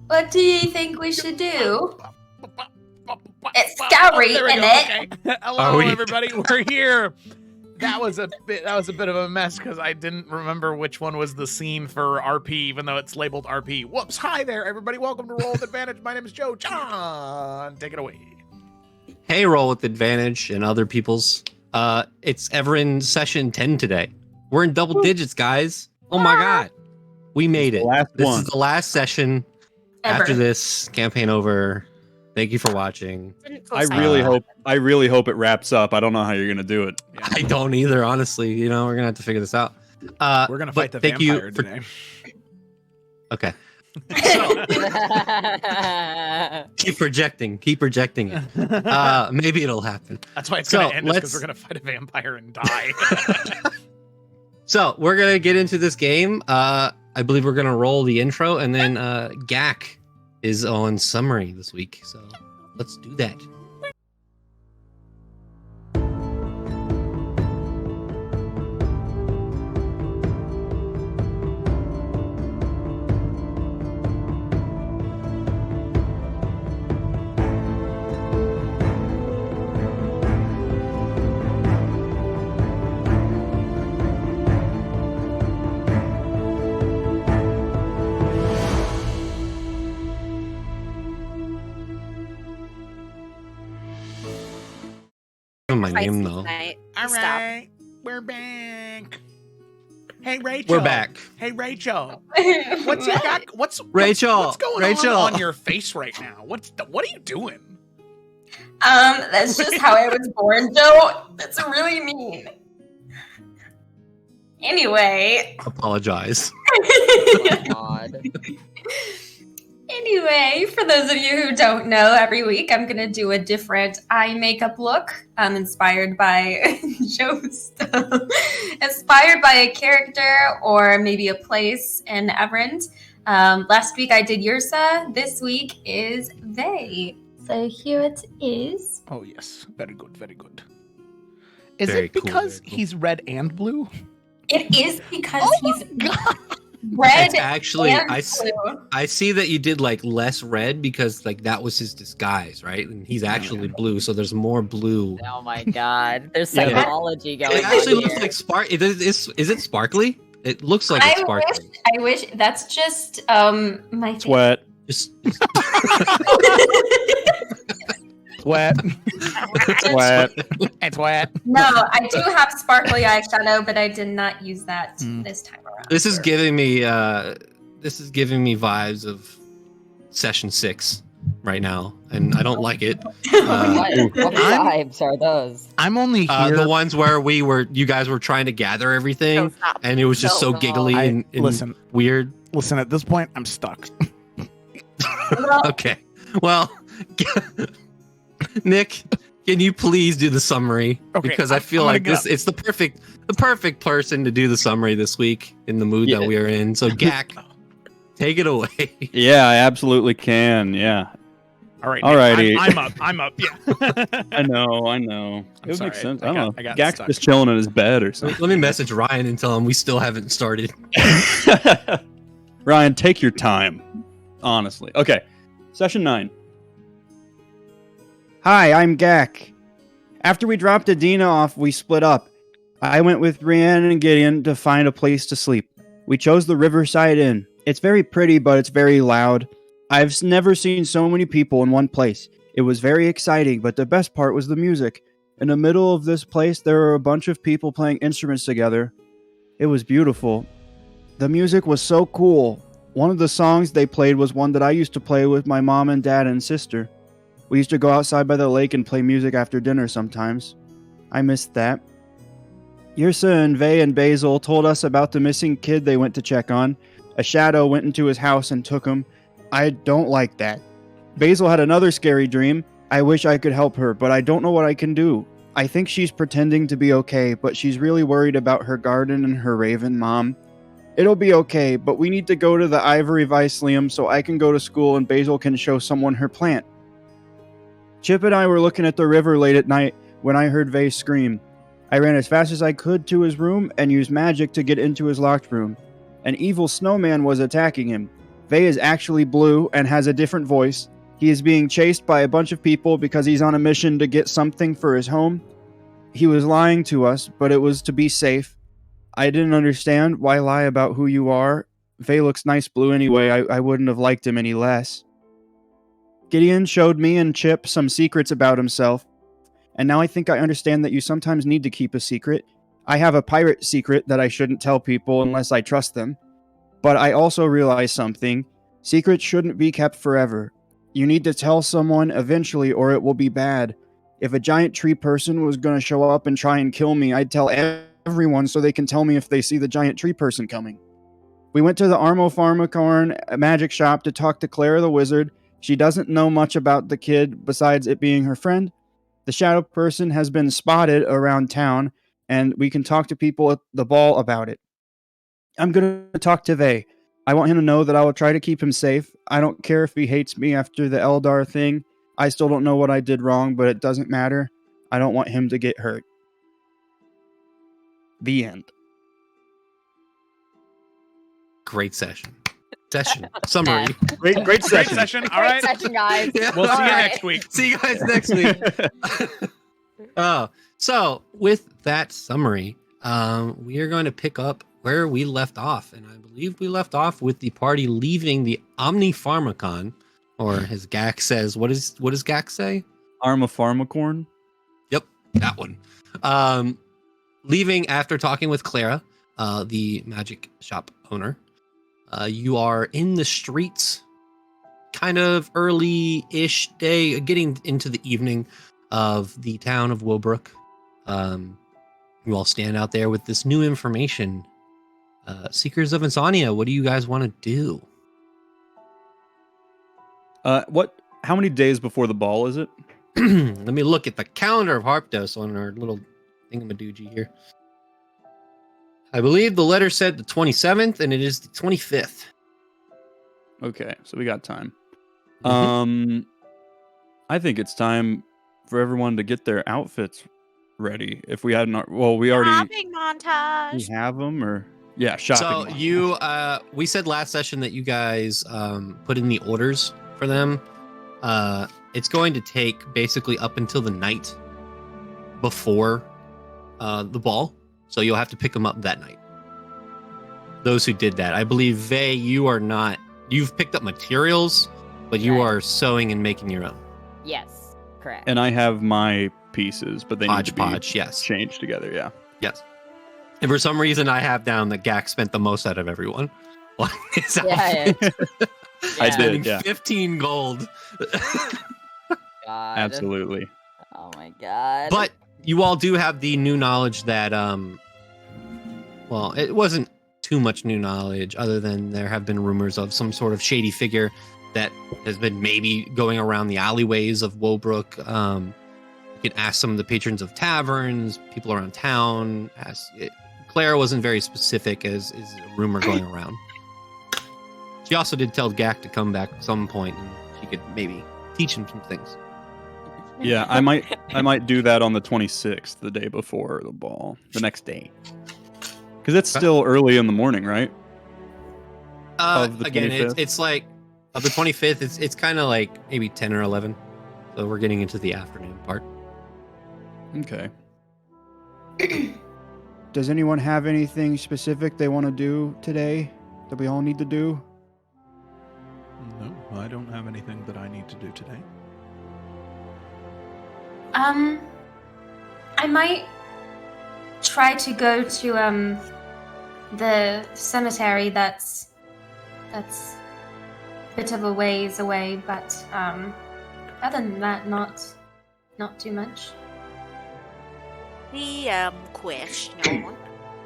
What do you think we should do? It's scary, there we isn't go. it? Okay. Hello, everybody. We're here. That was a bit of a mess because I didn't remember which one was the scene for RP, even though it's labeled RP. Whoops. Hi there, everybody. Welcome to Roll with Advantage. My name is Joe. John, take it away. Hey, Roll with Advantage and other people's. It's Evrand session 10 today. We're in double digits, guys. Oh my god. We made it. This is the last session. Ever. After this campaign over. Thank you for watching. I really hope it wraps up. I don't know how you're gonna do it. Yeah. I don't either, honestly. You know, we're gonna have to figure this out. We're gonna fight the vampire today. Okay. So, keep projecting it. Maybe it'll happen. That's why it's gonna end, because we're gonna fight a vampire and die. So we're gonna get into this game. I believe we're gonna roll the intro, and then Gak is on summary this week. So let's do that. My name though. All right, we're back. Hey Rachel. We're back. Hey Rachel. What's going on your face right now? What are you doing? That's just how I was born, Joe. That's really mean. Anyway. Apologize. Oh my God. Anyway, for those of you who don't know, every week I'm going to do a different eye makeup look inspired by Joe's stuff. Inspired by a character or maybe a place in Evrand. Last week I did Yrsa. This week is they. So here it is. Oh, yes. Very good, very good. Is Very it because he's red and blue? It is because he's God. red. It's actually, and I blue. see that you did like less red because like that was his disguise, right? And he's actually blue, so there's more blue. Oh my God. There's Yeah. psychology going on. It actually here. looks like spark. Is it sparkly? It looks like it's sparkly. I wish that's just my It's wet. Just Wet. Wet. It's wet. No, I do have sparkly eyeshadow, but I did not use that this time around. this is giving me vibes of session 6 right now, and I don't like it. What vibes are those? I'm only here. The ones where you guys were trying to gather everything, and it was just so giggly and weird. Listen, at this point, I'm stuck. Okay, well, Nick, can you please do the summary? Okay, Because I feel like it's the perfect person to do the summary this week in the mood that we are in. So Gak, take it away. Yeah, I absolutely can. Yeah. All right. Alrighty. I'm up. Yeah. I know. It would sorry, make sense. I I don't got know. Gak's stuck. just chilling in his bed or something. Let me message Ryan and tell him we still haven't started. Ryan, take your time. Honestly. Okay. Session 9. Hi, I'm Gak. After we dropped Adina off, we split up. I went with Rhiannon and Gideon to find a place to sleep. We chose the Riverside Inn. It's very pretty, but it's very loud. I've never seen so many people in one place. It was very exciting, but the best part was the music. In the middle of this place, there were a bunch of people playing instruments together. It was beautiful. The music was so cool. One of the songs they played was one that I used to play with my mom and dad and sister. We used to go outside by the lake and play music after dinner sometimes. I missed that. Yrsa and Vey and Basil told us about the missing kid they went to check on. A shadow went into his house and took him. I don't like that. Basil had another scary dream. I wish I could help her, but I don't know what I can do. I think she's pretending to be okay, but she's really worried about her garden and her raven mom. It'll be okay, but we need to go to the Ivory Vicelium so I can go to school and Basil can show someone her plant. Chip and I were looking at the river late at night when I heard Vey scream. I ran as fast as I could to his room and used magic to get into his locked room. An evil snowman was attacking him. Vey is actually blue and has a different voice. He is being chased by a bunch of people because he's on a mission to get something for his home. He was lying to us, but it was to be safe. I didn't understand why lie about who you are. Vey looks nice blue anyway. I wouldn't have liked him any less. Gideon showed me and Chip some secrets about himself, and now I think I understand that you sometimes need to keep a secret. I have a pirate secret that I shouldn't tell people unless I trust them. But I also realize something. Secrets shouldn't be kept forever. You need to tell someone eventually or it will be bad. If a giant tree person was going to show up and try and kill me, I'd tell everyone so they can tell me if they see the giant tree person coming. We went to the Armo Pharmacorn magic shop to talk to Clara the wizard. She doesn't know much about the kid besides it being her friend. The shadow person has been spotted around town, and we can talk to people at the ball about it. I'm going to talk to Vey. I want him to know that I will try to keep him safe. I don't care if he hates me after the Eldar thing. I still don't know what I did wrong, but it doesn't matter. I don't want him to get hurt. The end. Great session. Summary. Great Great session. session. All right. Great session, guys. Yeah. We'll see you All right. next week. See you guys next week. So with that summary, we are going to pick up where we left off, and I believe we left off with the party leaving the Omni Pharmacon, or as Gak says, what does Gak say? Arma Pharmacorn. Yep, that one. Leaving after talking with Clara, the magic shop owner. You are in the streets, kind of early-ish day, getting into the evening of the town of Willbrook. You all stand out there with this new information. Seekers of Insomnia, what do you guys want to do? How many days before the ball is it? Let me look at the calendar of Harpdos on our little thingamadoogie here. I believe the letter said the 27th, and it is the 25th. Okay, so we got time. Mhm. I think it's time for everyone to get their outfits ready. If we hadn't, well, we already Shopping montage. we have them, or yeah, shopping. So we said last session that you guys put in the orders for them. It's going to take basically up until the night before the ball. So you'll have to pick them up that night. Those who did that. I believe, Vey, you are not. You've picked up materials, but you Right. are sewing and making your own. Yes, correct. And I have my pieces, but they need to be Hodgepodge, yes. changed together. Yeah. Yes. And for some reason, I have down that Gak spent the most out of everyone. On his Yeah, outfit. I Yeah. did. Spending Yeah. 15 gold. God. Absolutely. Oh my god. But you all do have the new knowledge that, well, it wasn't too much new knowledge other than there have been rumors of some sort of shady figure that has been maybe going around the alleyways of Woolbrook. You can ask some of the patrons of taverns, people around town. Clara wasn't very specific, as is a rumor going around. She also did tell Gak to come back at some point, and she could maybe teach him some things. Yeah, I might do that on the 26th, the day before the ball, the next day. Because it's still early in the morning, right? Of the Again, 25th? it's like of the 25th. It's kind of like maybe 10 or 11. So we're getting into the afternoon part. Okay. Does anyone have anything specific they want to do today that we all need to do? No, I don't have anything that I need to do today. I might try to go to the cemetery that's a bit of a ways away, but other than that, not too much. The question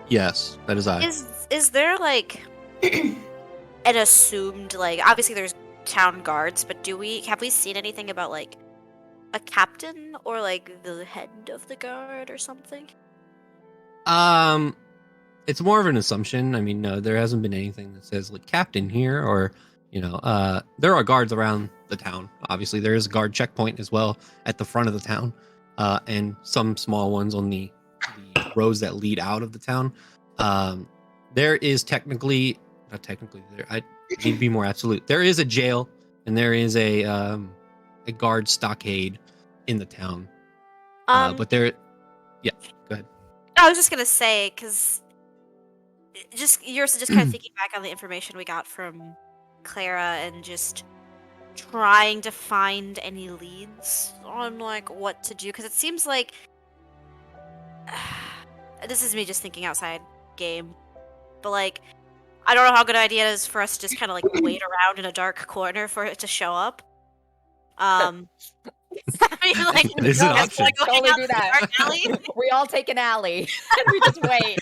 Yes, that is I. is there like an assumed, like, obviously there's town guards, but have we seen anything about like a captain or like the head of the guard or something? It's more of an assumption. I mean, no, there hasn't been anything that says like captain here, or there are guards around the town. Obviously, there is a guard checkpoint as well at the front of the town, and some small ones on the roads that lead out of the town. There is technically not technically. There, I need to be more absolute. There is a jail, and there is a guard stockade in the town. But there, yeah. Go ahead. I was just gonna say because you're just kind of thinking back on the information we got from Clara and just trying to find any leads on like what to do because it seems like this is me just thinking outside game, but like I don't know how good an idea it is for us to just kind of like wait around in a dark corner for it to show up. I mean, like, This is an option. like going Totally out do to the that. dark alley. We all take an alley and we just wait.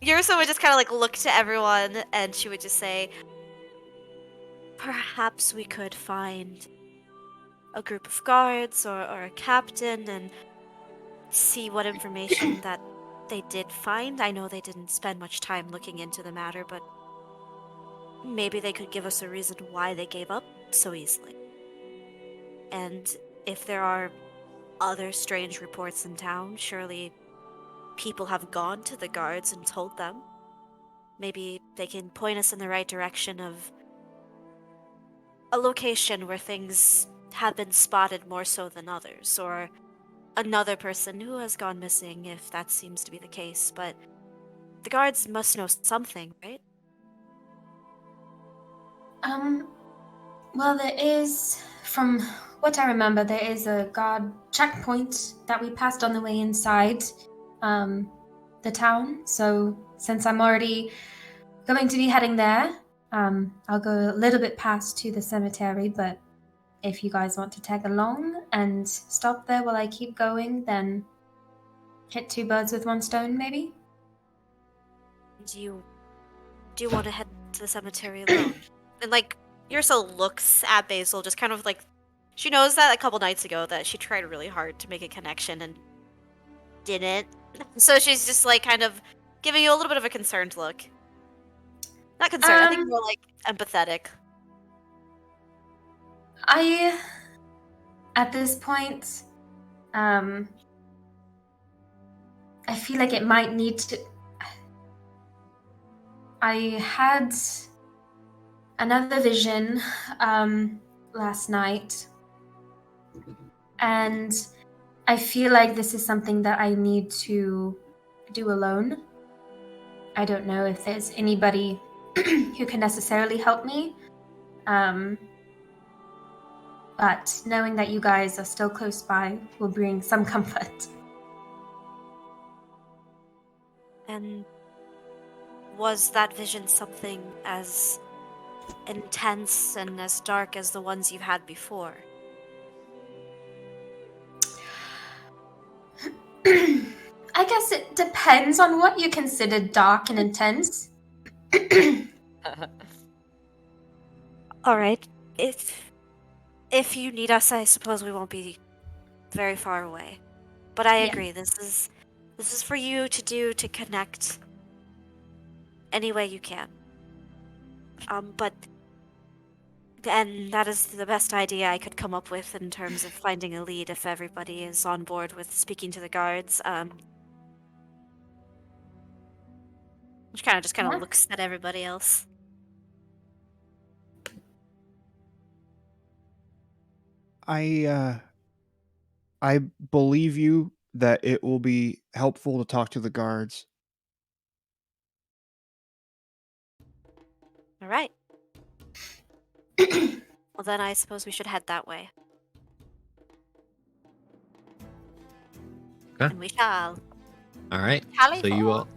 Yursa would just kind of like look to everyone and she would just say, perhaps we could find a group of guards or a captain and see what information that they did find. I know they didn't spend much time looking into the matter, but maybe they could give us a reason why they gave up so easily. And if there are other strange reports in town, surely people have gone to the guards and told them. Maybe they can point us in the right direction of a location where things have been spotted more so than others, or another person who has gone missing if that seems to be the case. But the guards must know something, right? Well, there is, from what I remember, there is a guard checkpoint that we passed on the way inside the town. So since I'm already going to be heading there, I'll go a little bit past to the cemetery, but if you guys want to tag along and stop there while I keep going, then hit two birds with one stone, maybe? Do you want to head to the cemetery alone? And like, Ursa looks at Basil, just kind of like, she knows that a couple nights ago that she tried really hard to make a connection and didn't. So she's just like kind of giving you a little bit of a concerned look. Not concerned, I think more like empathetic. At this point, I feel like it might need to... I had another vision last night, and I feel like this is something that I need to do alone. I don't know if there's anybody who can necessarily help me, but knowing that you guys are still close by will bring some comfort. And was that vision something as intense and as dark as the ones you've had before? I guess it depends on what you consider dark and intense. All right. If you need us, I suppose we won't be very far away. But I agree. This is for you to do, to connect any way you can. And that is the best idea I could come up with in terms of finding a lead if everybody is on board with speaking to the guards. Which kind of looks at everybody else. I believe you that it will be helpful to talk to the guards. All right. Well, then I suppose we should head that way. Okay. And we shall. All right. Tally So you all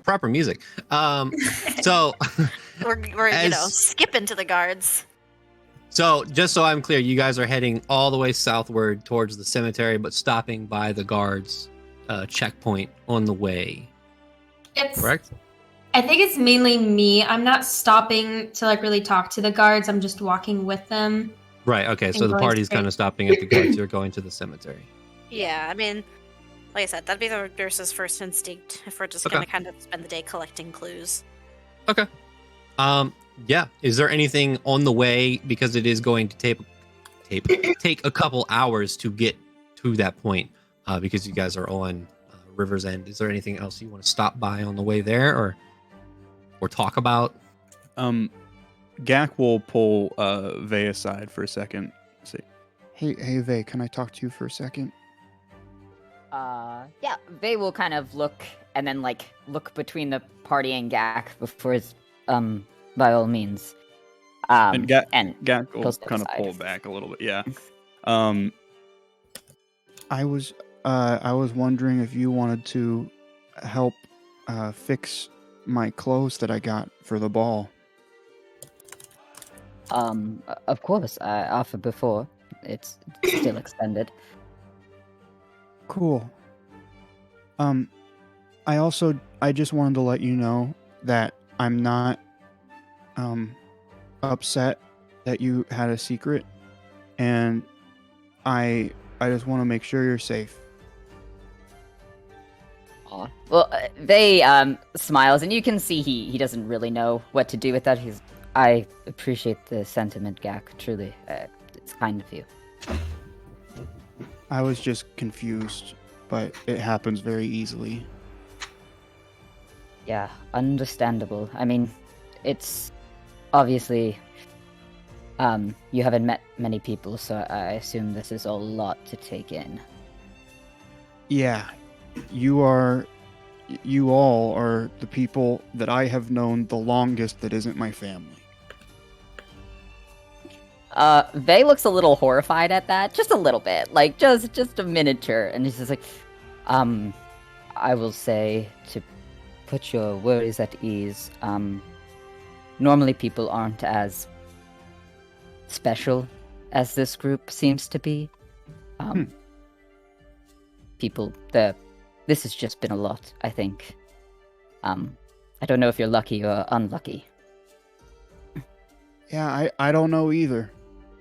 proper music. So we're skipping to the guards. So just so I'm clear, you guys are heading all the way southward towards the cemetery, but stopping by the guards checkpoint on the way. Correct? I think it's mainly me. I'm not stopping to like really talk to the guards. I'm just walking with them. Right. Okay. So the party's kind of stopping at the guards. You're going to the cemetery. Yeah. I mean, like I said, that'd be the nurse's first instinct if we're just going to kind of spend the day collecting clues. Okay. Yeah. Is there anything on the way, because it is going to take a couple hours to get to that point, because you guys are on River's End. Is there anything else you want to stop by on the way there, or talk about? Gak will pull Vey aside for a second. See, Hey, Vey, can I talk to you for a second? Yeah, they will kind of look and then like look between the party and Gak before it's by all means. and Gak will goes to the kind of side. pull back a little bit. Yeah. I was wondering if you wanted to help fix my clothes that I got for the ball. Of course, I offered before. It's still extended. Cool. I just wanted to let you know that I'm not upset that you had a secret, and I just want to make sure you're safe. Aw. Well, they smiles, and you can see he doesn't really know what to do with that. I appreciate the sentiment, Gak. Truly, it's kind of you. I was just confused, but it happens very easily. Yeah, understandable. I mean, it's obviously you haven't met many people, so I assume this is a lot to take in. Yeah, you all are the people that I have known the longest that isn't my family. Vey looks a little horrified at that, just a little bit, like just a miniature, and he's just like, I will say to put your worries at ease. Normally people aren't as special as this group seems to be. This has just been a lot, I think. I don't know if you're lucky or unlucky. Yeah, I don't know either.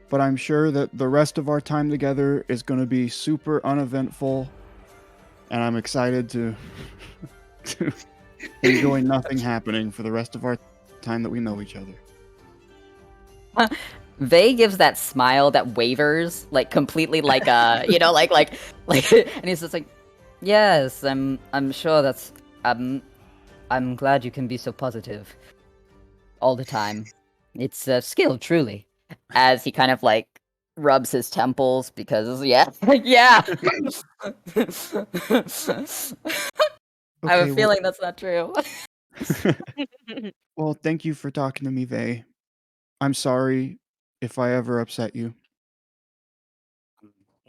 But I'm sure that the rest of our time together is going to be super uneventful. And I'm excited to enjoy nothing happening for the rest of our time that we know each other. Vey gives that smile that wavers, like completely like like and he's just like, yes, I'm sure that's I'm glad you can be so positive all the time. It's a skill, truly. As he kind of like rubs his temples because yeah. I have a feeling that's not true. Well, thank you for talking to me, Vey. I'm sorry if I ever upset you.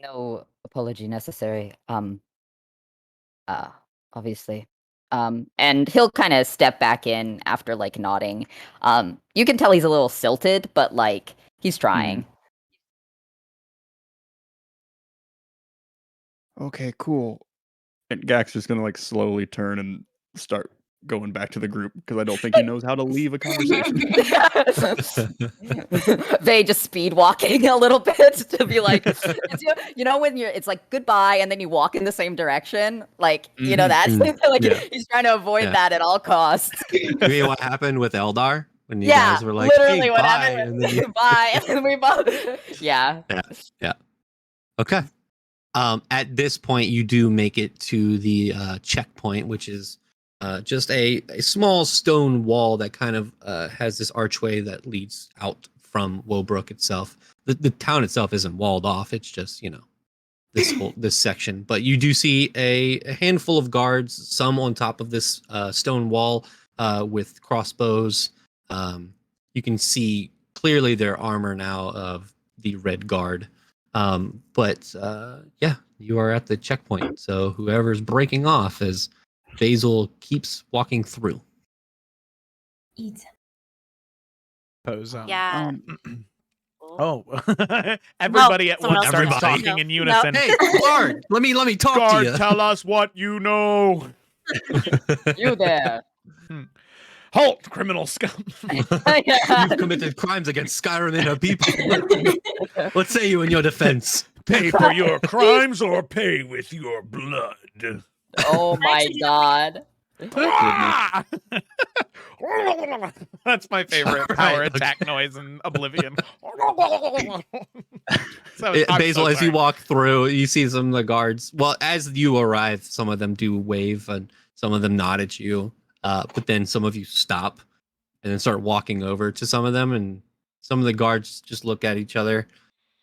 No apology necessary. Obviously. And he'll kind of step back in after like nodding. You can tell he's a little silted, but like he's trying. Okay, cool. And Gak's just gonna like slowly turn and start going back to the group because I don't think he knows how to leave a conversation. They just speed walking a little bit to be like, when it's like goodbye, and then you walk in the same direction, like that. He's trying to avoid that at all costs. You mean what happened with Eldar when you guys were like, literally hey, what bye, happened. and then you... Bye, and then we both. Yeah. Okay. At this point, you do make it to the checkpoint, which is just a small stone wall that kind of has this archway that leads out from Woebrook itself. The town itself isn't walled off; it's just this section. But you do see a handful of guards, some on top of this stone wall with crossbows. You can see clearly their armor now of the Red Guard. But you are at the checkpoint. So whoever's breaking off as Basil keeps walking through. Eat. Pose. Yeah. Oh, everybody at once starts Everybody. talking in unison. Hey, guard, let me talk Guard, to you. tell us what you know. You there. Halt, criminal scum. You've committed crimes against Skyrim and her people. What say you in your defense? Pay for your crimes or pay with your blood. Oh my god. That's my favorite power attack noise in Oblivion. Basil, as you sorry. walk through, you see some of the guards. Well, as you arrive, some of them do wave and some of them nod at you. But then some of you stop and then start walking over to some of them, and some of the guards just look at each other.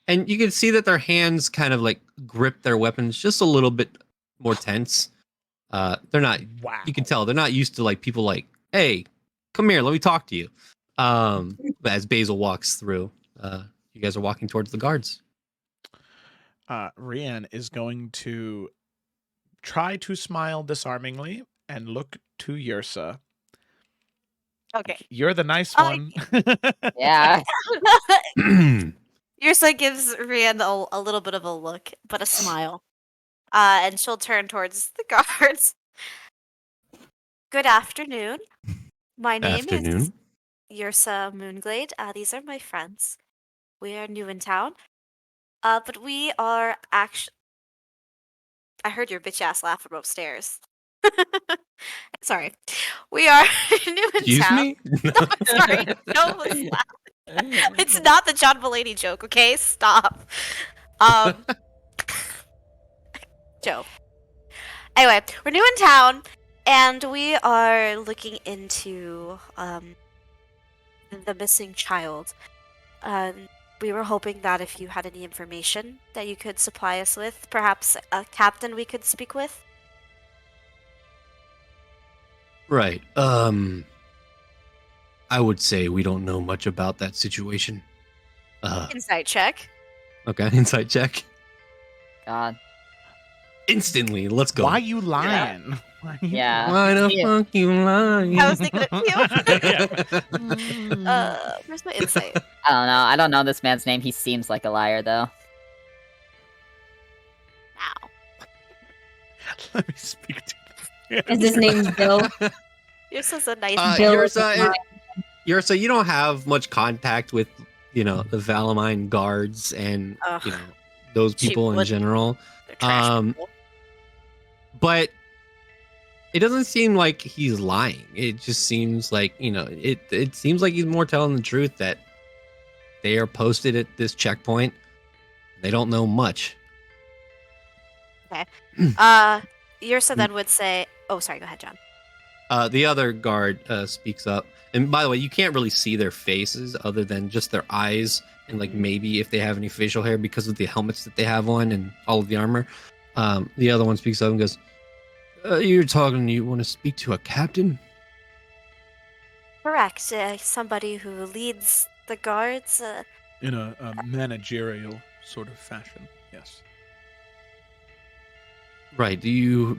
And you can see that their hands kind of like grip their weapons just a little bit more tense. They're not. Wow. You can tell they're not used to like people like, hey, come here, let me talk to you. But as Basil walks through, you guys are walking towards the guards. Rian is going to try to smile disarmingly and look to Yrsa. Okay. You're the nice one. Yeah. Yrsa gives Rian a little bit of a look, but a smile. And she'll turn towards the guards. Good afternoon. My name is Yrsa Moonglade. These are my friends. We are new in town. But we are actually... I heard your bitch-ass laugh from upstairs. Sorry. We are new in Excuse town. me? No, sorry. No one's laughing. It's not the John Mulaney joke, okay? Stop. Joe. Anyway, we're new in town, and we are looking into the missing child. We were hoping that if you had any information that you could supply us with, perhaps a captain we could speak with. Right. I would say we don't know much about that situation. Insight check. Okay, insight check. God. Instantly, let's go. Why you lying? Yeah. Why the fuck you lying? I was thinking of you. Where's my insight? I don't know. I don't know this man's name. He seems like a liar, though. Now. Let me speak to him. Is his name Bill? You're such a nice Bill Yrsa, you don't have much contact with, the Valamine guards and, Ugh. those She people in wouldn't. general. They're trash people. But it doesn't seem like he's lying. It just seems like, it seems like he's more telling the truth that they are posted at this checkpoint. They don't know much. Yrsa then would say, oh, sorry, go ahead, John. The other guard speaks up. And by the way, you can't really see their faces other than just their eyes and like maybe if they have any facial hair because of the helmets that they have on and all of the armor. The other one speaks up and goes, you want to speak to a captain? Correct. Somebody who leads the guards. In a managerial sort of fashion, yes. Right. Do you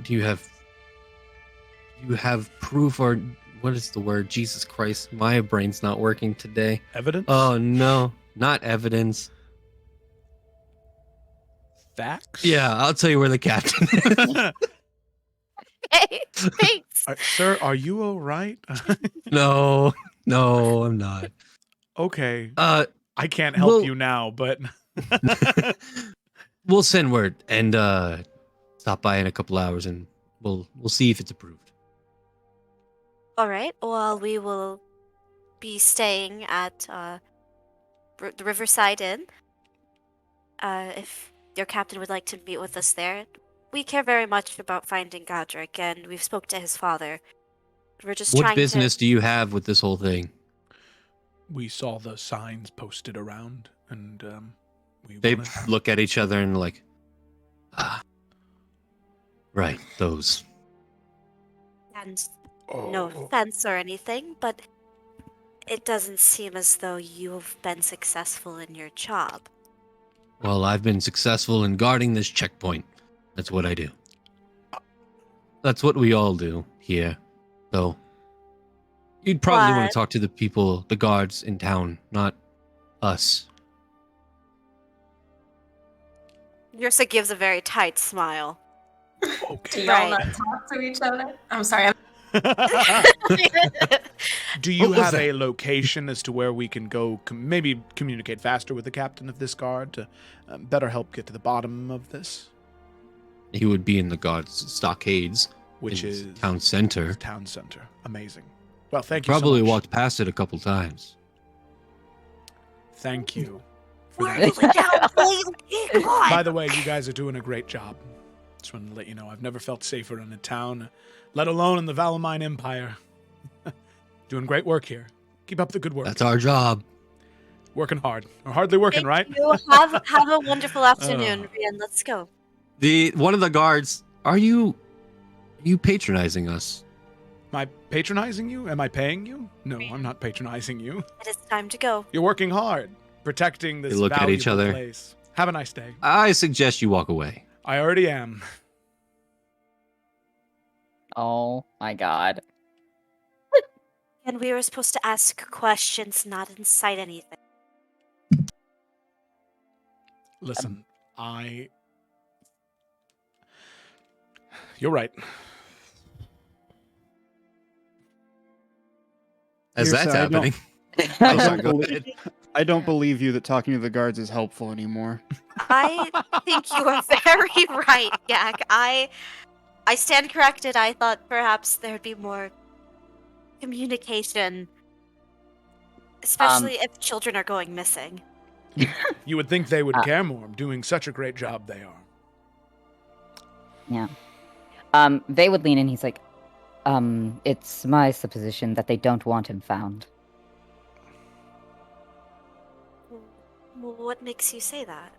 have proof, or what is the word? Jesus Christ, my brain's not working today. Evidence? Oh no, not evidence. Facts? Yeah, I'll tell you where the captain is. Hey, thanks. Sir, are you all right? No, I'm not. Okay. I can't help you now, but we'll send word and stop by in a couple hours, and we'll see if it's approved. All right. Well, we will be staying at the Riverside Inn. If your captain would like to meet with us there, we care very much about finding Godric, and we've spoke to his father. We're just What trying business do you have with this whole thing? we saw the signs posted around, and They look at each other and like, right, those. And no offense or anything, but it doesn't seem as though you've been successful in your job. Well, I've been successful in guarding this checkpoint. That's what I do. That's what we all do here. So, you'd probably want to talk to the people, the guards in town, not us. Yrsa gives a very tight smile. Okay. Do y'all not talk to each other? I'm sorry. Do you have a location as to where we can go, maybe communicate faster with the captain of this guard to better help get to the bottom of this? He would be in the guards' stockades, Which in is town center. Town center. Amazing. Well, thank you Probably so much. walked past it a couple times. Thank you. Where do we go? By the way, you guys are doing a great job. Just wanted to let you know I've never felt safer in a town, let alone in the Valamine Empire. Doing great work here. Keep up the good work. That's our job. Working hard. Or hardly working, right? You have a wonderful afternoon, Rian. Let's go. One of the guards, are you patronizing us? Am I patronizing you? Am I paying you? No, I'm not patronizing you. It is time to go. You're working hard, protecting this They look at each valuable other. place. Have a nice day. I suggest you walk away. I already am. Oh my god. And we were supposed to ask questions, not incite anything. Listen, You're right. As Here's that's how I don't- happening. I don't believe you that talking to the guards is helpful anymore. I think you are very right, Gak. I stand corrected. I thought perhaps there'd be more communication, especially if children are going missing. You would think they would care more, doing such a great job they are. Yeah. They would lean in. He's like, it's my supposition that they don't want him found. What makes you say that?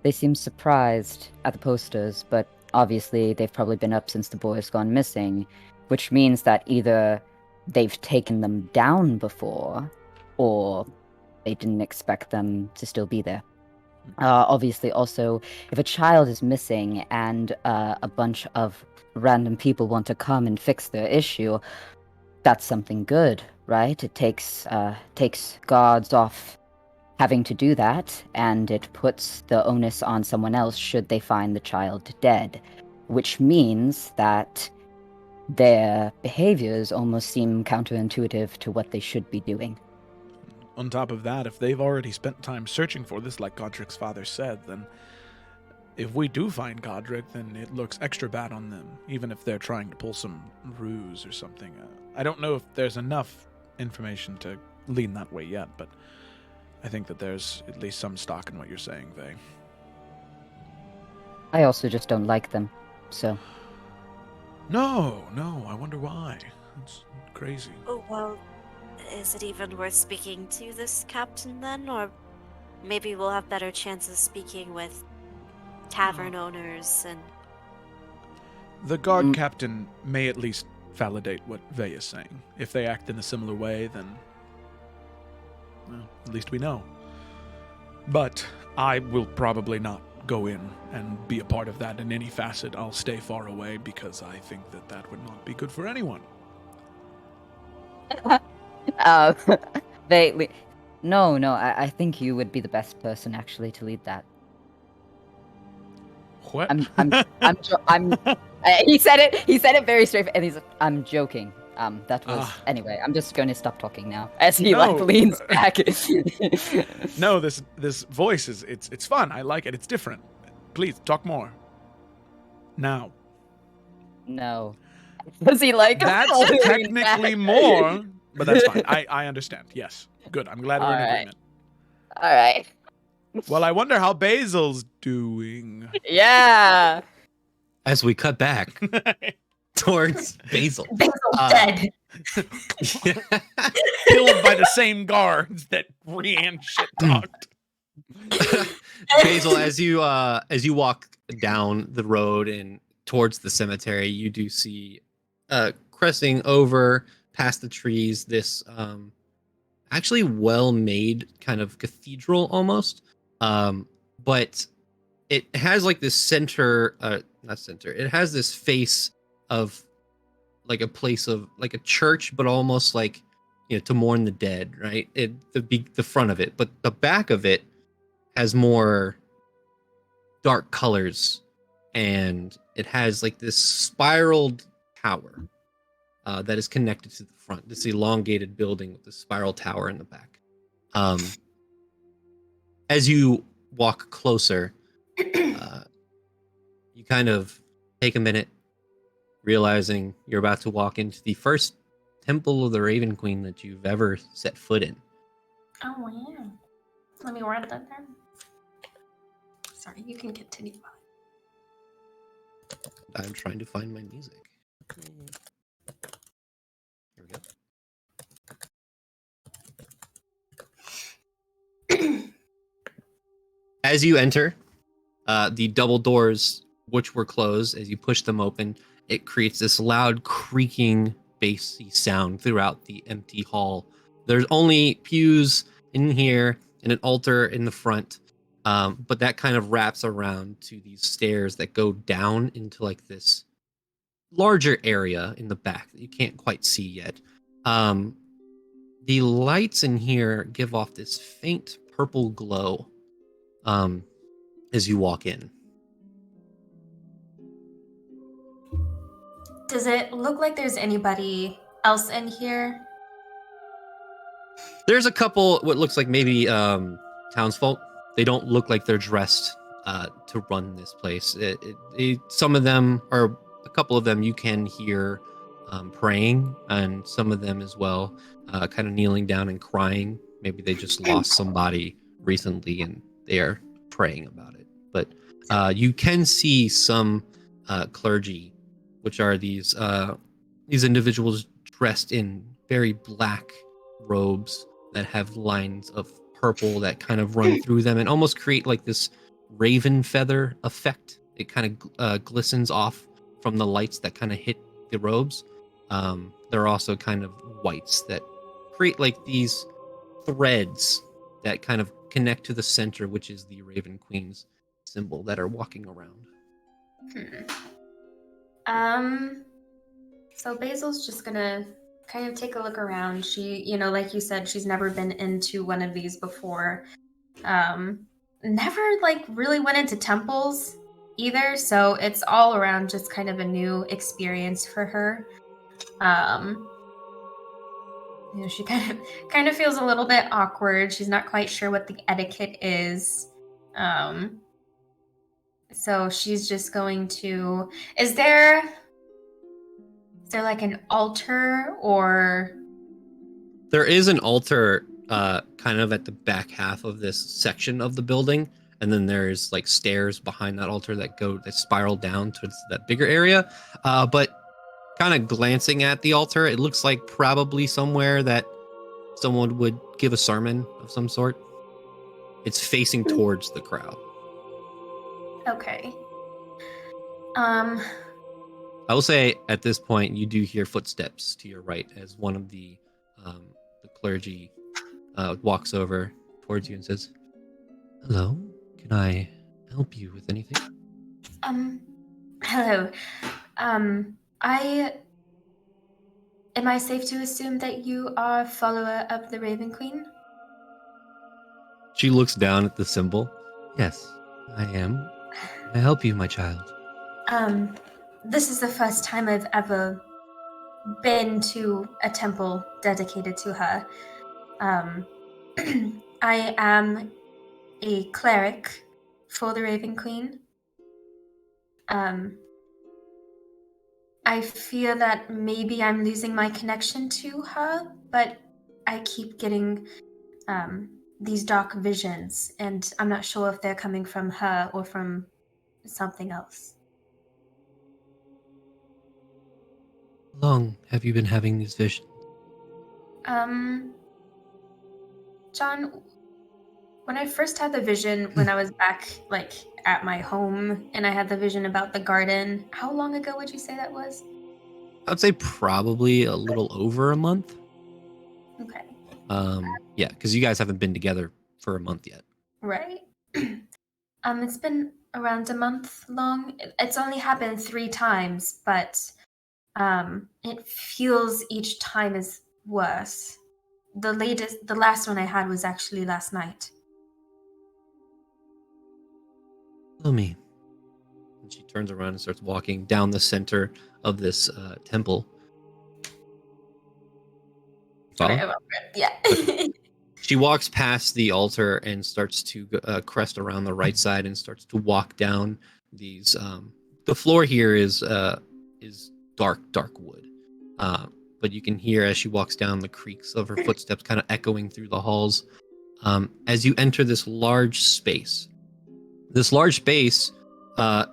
They seem surprised at the posters, but obviously they've probably been up since the boy's gone missing, which means that either they've taken them down before, or they didn't expect them to still be there. Obviously, also, if a child is missing and a bunch of random people want to come and fix their issue, that's something good, right? It takes guards off having to do that, and it puts the onus on someone else should they find the child dead, which means that their behaviors almost seem counterintuitive to what they should be doing. On top of that, if they've already spent time searching for this, like Godric's father said, then if we do find Godric, then it looks extra bad on them, even if they're trying to pull some ruse or something. I don't know if there's enough information to lean that way yet, but I think that there's at least some stock in what you're saying, Vay. I also just don't like them, so... No, I wonder why. It's crazy. Oh, well, is it even worth speaking to this captain then? Or maybe we'll have better chances speaking with tavern owners and... The guard captain may at least validate what Vay is saying. If they act in a similar way, then... well, at least we know. But I will probably not go in and be a part of that in any facet. I'll stay far away because I think that that would not be good for anyone. No, I think you would be the best person actually to lead that. What? He said it very straight, and he's like, I'm joking. That was anyway. I'm just going to stop talking now as he leans back. No, this voice it's fun. I like it. It's different. Please talk more. Now. No. Does he like? That's technically more, but that's fine. I understand. Yes. Good. I'm glad we're in agreement. All right. Well, I wonder how Basil's doing. Yeah. As we cut back towards Basil. Basil's dead. Killed by the same guards that Rian shit talked. Basil, as you walk down the road and towards the cemetery, you do see cresting over past the trees this actually well-made kind of cathedral almost, but it has like this it has this face of like a place of like a church, but almost like, you know, to mourn the dead, right? The front of it, but the back of it has more dark colors, and it has like this spiraled tower that is connected to the front. This elongated building with the spiral tower in the back. As you walk closer, you kind of take a minute, realizing you're about to walk into the first temple of the Raven Queen that you've ever set foot in. Oh, wow. Let me write that down. Sorry, you can continue. I'm trying to find my music. Here we go. As you enter, the double doors, which were closed, as you push them open, it creates this loud creaking, bassy sound throughout the empty hall. There's only pews in here and an altar in the front, but that kind of wraps around to these stairs that go down into like this larger area in the back that you can't quite see yet. The lights in here give off this faint purple glow as you walk in. Does it look like there's anybody else in here? There's a couple, what looks like maybe townsfolk. They don't look like they're dressed to run this place. Some of them, or a couple of them, you can hear praying, and some of them as well, kind of kneeling down and crying. Maybe they just lost somebody recently and they are praying about it. But you can see some clergy, which are these individuals dressed in very black robes that have lines of purple that kind of run through them and almost create like this raven feather effect. It kind of glistens off from the lights that kind of hit the robes. They're also kind of whites that create like these threads that kind of connect to the center, which is the Raven Queen's symbol that are walking around. So Basil's just gonna kind of take a look around. She, like you said, she's never been into one of these before. Never like really went into temples either, so it's all around just kind of a new experience for her. She kind of feels a little bit awkward. She's not quite sure what the etiquette is. So she's just going to... Is there like an altar or... There is an altar kind of at the back half of this section of the building, and then there's like stairs behind that altar that spiral down towards that bigger area. But kind of glancing at the altar, it looks like probably somewhere that someone would give a sermon of some sort. It's facing towards the crowd. Okay. I will say at this point, you do hear footsteps to your right as one of the clergy walks over towards you and says, "Hello, can I help you with anything?" Hello. Am I safe to assume that you are a follower of the Raven Queen? She looks down at the symbol. "Yes, I am. Can I help you, my child?" This is the first time I've ever been to a temple dedicated to her. I am a cleric for the Raven Queen. I fear that maybe I'm losing my connection to her, but I keep getting these dark visions, and I'm not sure if they're coming from her or from something else. How long have you been having these visions? John, when I first had the vision, when I was back, like, at my home, and I had the vision about the garden, how long ago would you say that was? I'd say probably a little over a month. Okay. Yeah, because you guys haven't been together for a month yet. Right. It's been around a month long. It's only happened 3 times, but it feels each time is worse. The last one I had was actually last night. Follow me. And she turns around and starts walking down the center of this temple. Sorry about that. Yeah. She walks past the altar and starts to crest around the right side and starts to walk down these. The floor here is dark wood, but you can hear as she walks down the creaks of her footsteps, kind of echoing through the halls. As you enter this large space, This large space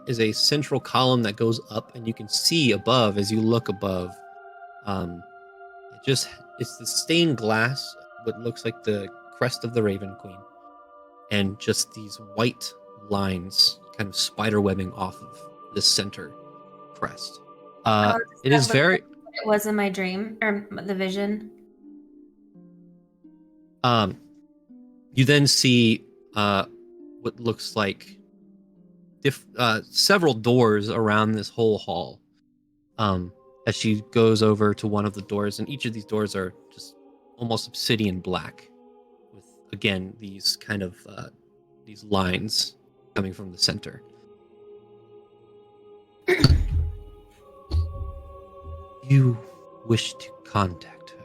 is a central column that goes up, and you can see above as you look above. It's the stained glass, what looks like the crest of the Raven Queen, and just these white lines kind of spider webbing off of this center crest. It is very. It was in my dream or the vision. You then see what looks like several doors around this whole hall. As she goes over to one of the doors, and each of these doors are just almost obsidian black, with again these kind of these lines coming from the center. You wish to contact her?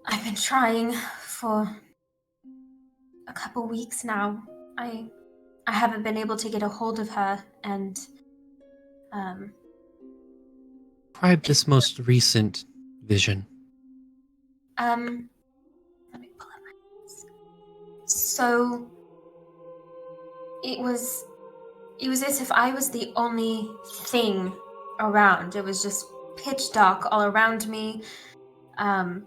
I've been trying for a couple weeks now. I haven't been able to get a hold of her, and describe this most recent vision. let me pull up my notes. So it was as if I was the only thing around. It was just pitch dark all around me. But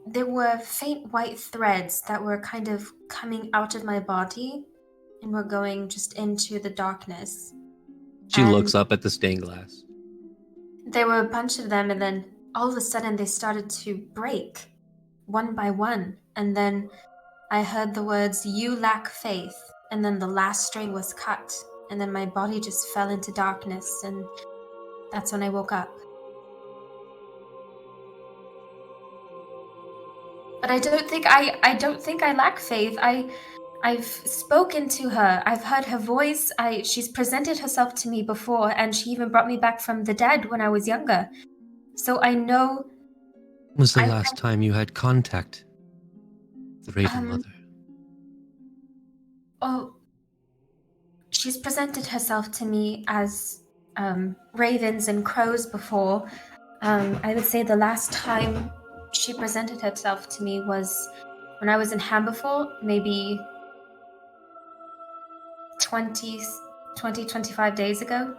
there were faint white threads that were kind of coming out of my body and were going just into the darkness. She looks up at the stained glass. There were a bunch of them, and then all of a sudden they started to break one by one. And then I heard the words, "You lack faith." And then the last string was cut. And then my body just fell into darkness, and that's when I woke up. But I don't think I lack faith. I've spoken to her. I've heard her voice. She's presented herself to me before, and she even brought me back from the dead when I was younger. So I know. When was the last time you had contact with the Raven Mother? Oh, she's presented herself to me as ravens and crows before. I would say the last time she presented herself to me was when I was in Hamberfall, maybe 25 days ago.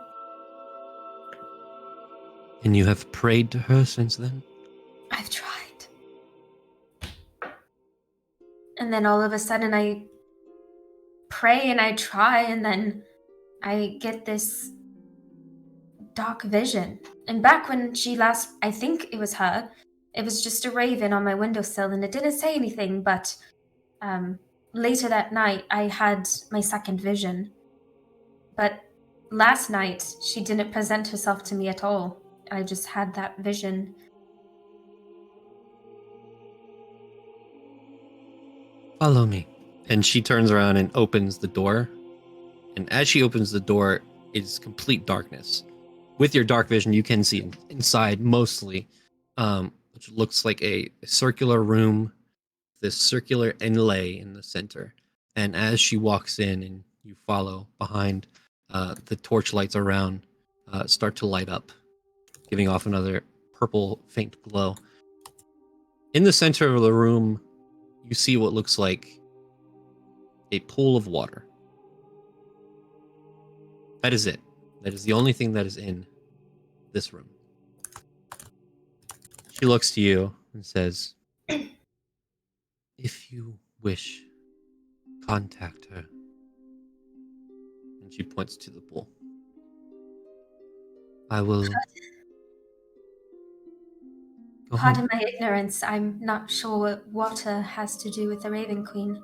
And you have prayed to her since then? I've tried. And then all of a sudden I pray and I try, and then I get this dark vision. And back when she last, I think it was her, it was just a raven on my windowsill, and it didn't say anything, but later that night I had my second vision. But last night she didn't present herself to me at all. I just had that vision. Follow me. And she turns around and opens the door. And as she opens the door, it's complete darkness. With your dark vision, you can see inside mostly, which looks like a circular room, this circular inlay in the center. And as she walks in and you follow behind, the torch lights around start to light up, giving off another purple faint glow. In the center of the room, you see what looks like a pool of water. That is it. That is the only thing that is in this room. She looks to you and says, "If you wish, contact her." And she points to the pool. I will... Pardon my ignorance. I'm not sure what water has to do with the Raven Queen.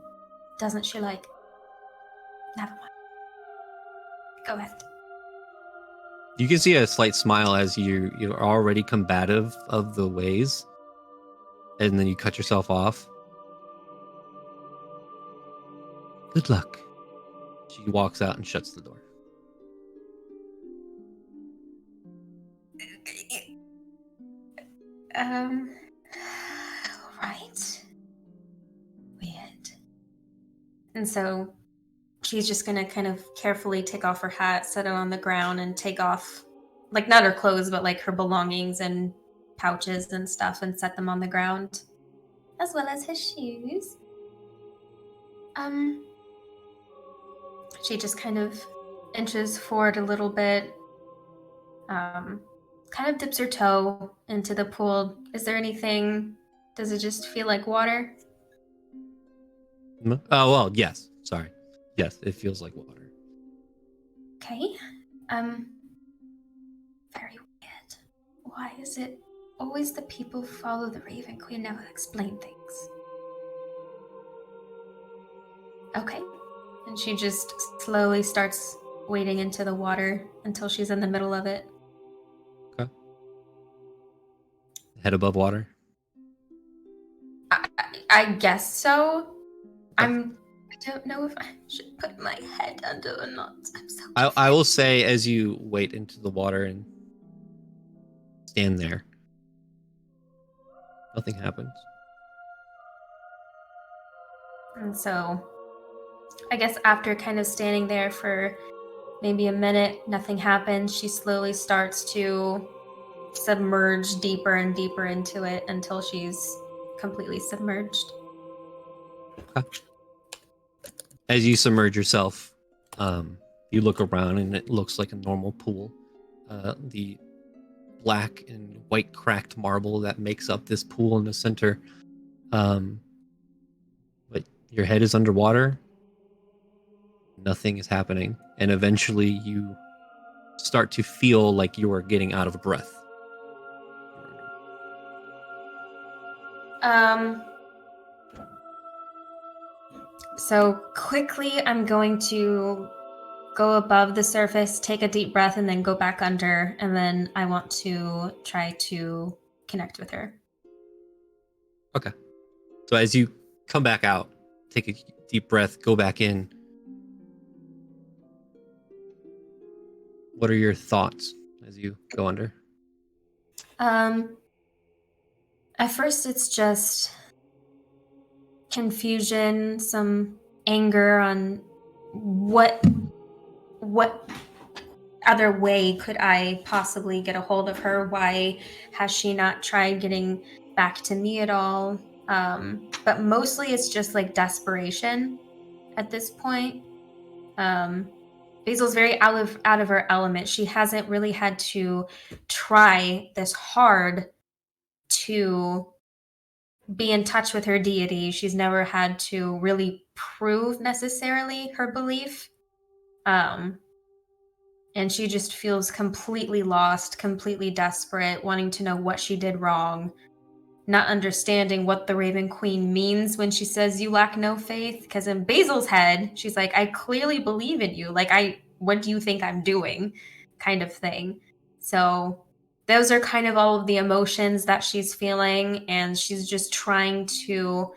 Doesn't she like? Never mind. Go ahead. You can see a slight smile as you're already combative of the ways, and then you cut yourself off. Good luck. She walks out and shuts the door. Right. Weird. And so she's just gonna kind of carefully take off her hat, set it on the ground, and take off, like, not her clothes, but like her belongings and pouches and stuff, and set them on the ground, as well as his shoes. She just kind of inches forward a little bit, kind of dips her toe into the pool. Is there anything? Does it just feel like water? Oh, well, yes. Sorry. Yes, it feels like water. Okay. Very weird. Why is it always the people who follow the Raven Queen never explain things? Okay. And she just slowly starts wading into the water until she's in the middle of it. Okay. Head above water. I guess so. Okay. I don't know if I should put my head under or not. I'm so I will say, as you wade into the water and stand there, nothing happens. And so, I guess after kind of standing there for maybe a minute, nothing happens. She slowly starts to submerge deeper and deeper into it until she's completely submerged. Okay. As you submerge yourself, you look around and it looks like a normal pool. The black and white cracked marble that makes up this pool in the center. But your head is underwater. Nothing is happening. And eventually you start to feel like you are getting out of breath. So quickly I'm going to go above the surface, take a deep breath, and then go back under, and then I want to try to connect with her. Okay. So as you come back out, take a deep breath, go back in. What are your thoughts as you go under? At first it's just confusion, some anger on what other way could I possibly get a hold of her? Why has she not tried getting back to me at all? But mostly it's just like desperation at this point. Basil's very out of her element. She hasn't really had to try this hard to be in touch with her deity. She's never had to really prove necessarily her belief. And she just feels completely lost, completely desperate, wanting to know what she did wrong, not understanding what the Raven Queen means when she says you lack no faith. Because in Basil's head, she's like, I clearly believe in you. Like, what do you think I'm doing? Kind of thing. So those are kind of all of the emotions that she's feeling, and she's just trying to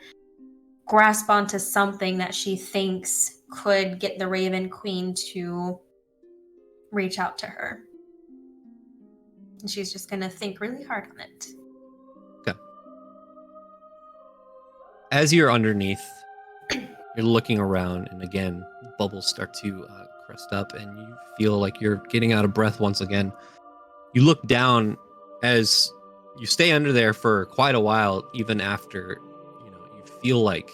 grasp onto something that she thinks could get the Raven Queen to reach out to her. And she's just going to think really hard on it. Okay. As you're underneath, you're looking around, and again, bubbles start to crest up, and you feel like you're getting out of breath once again. You look down as you stay under there for quite a while, even after you feel like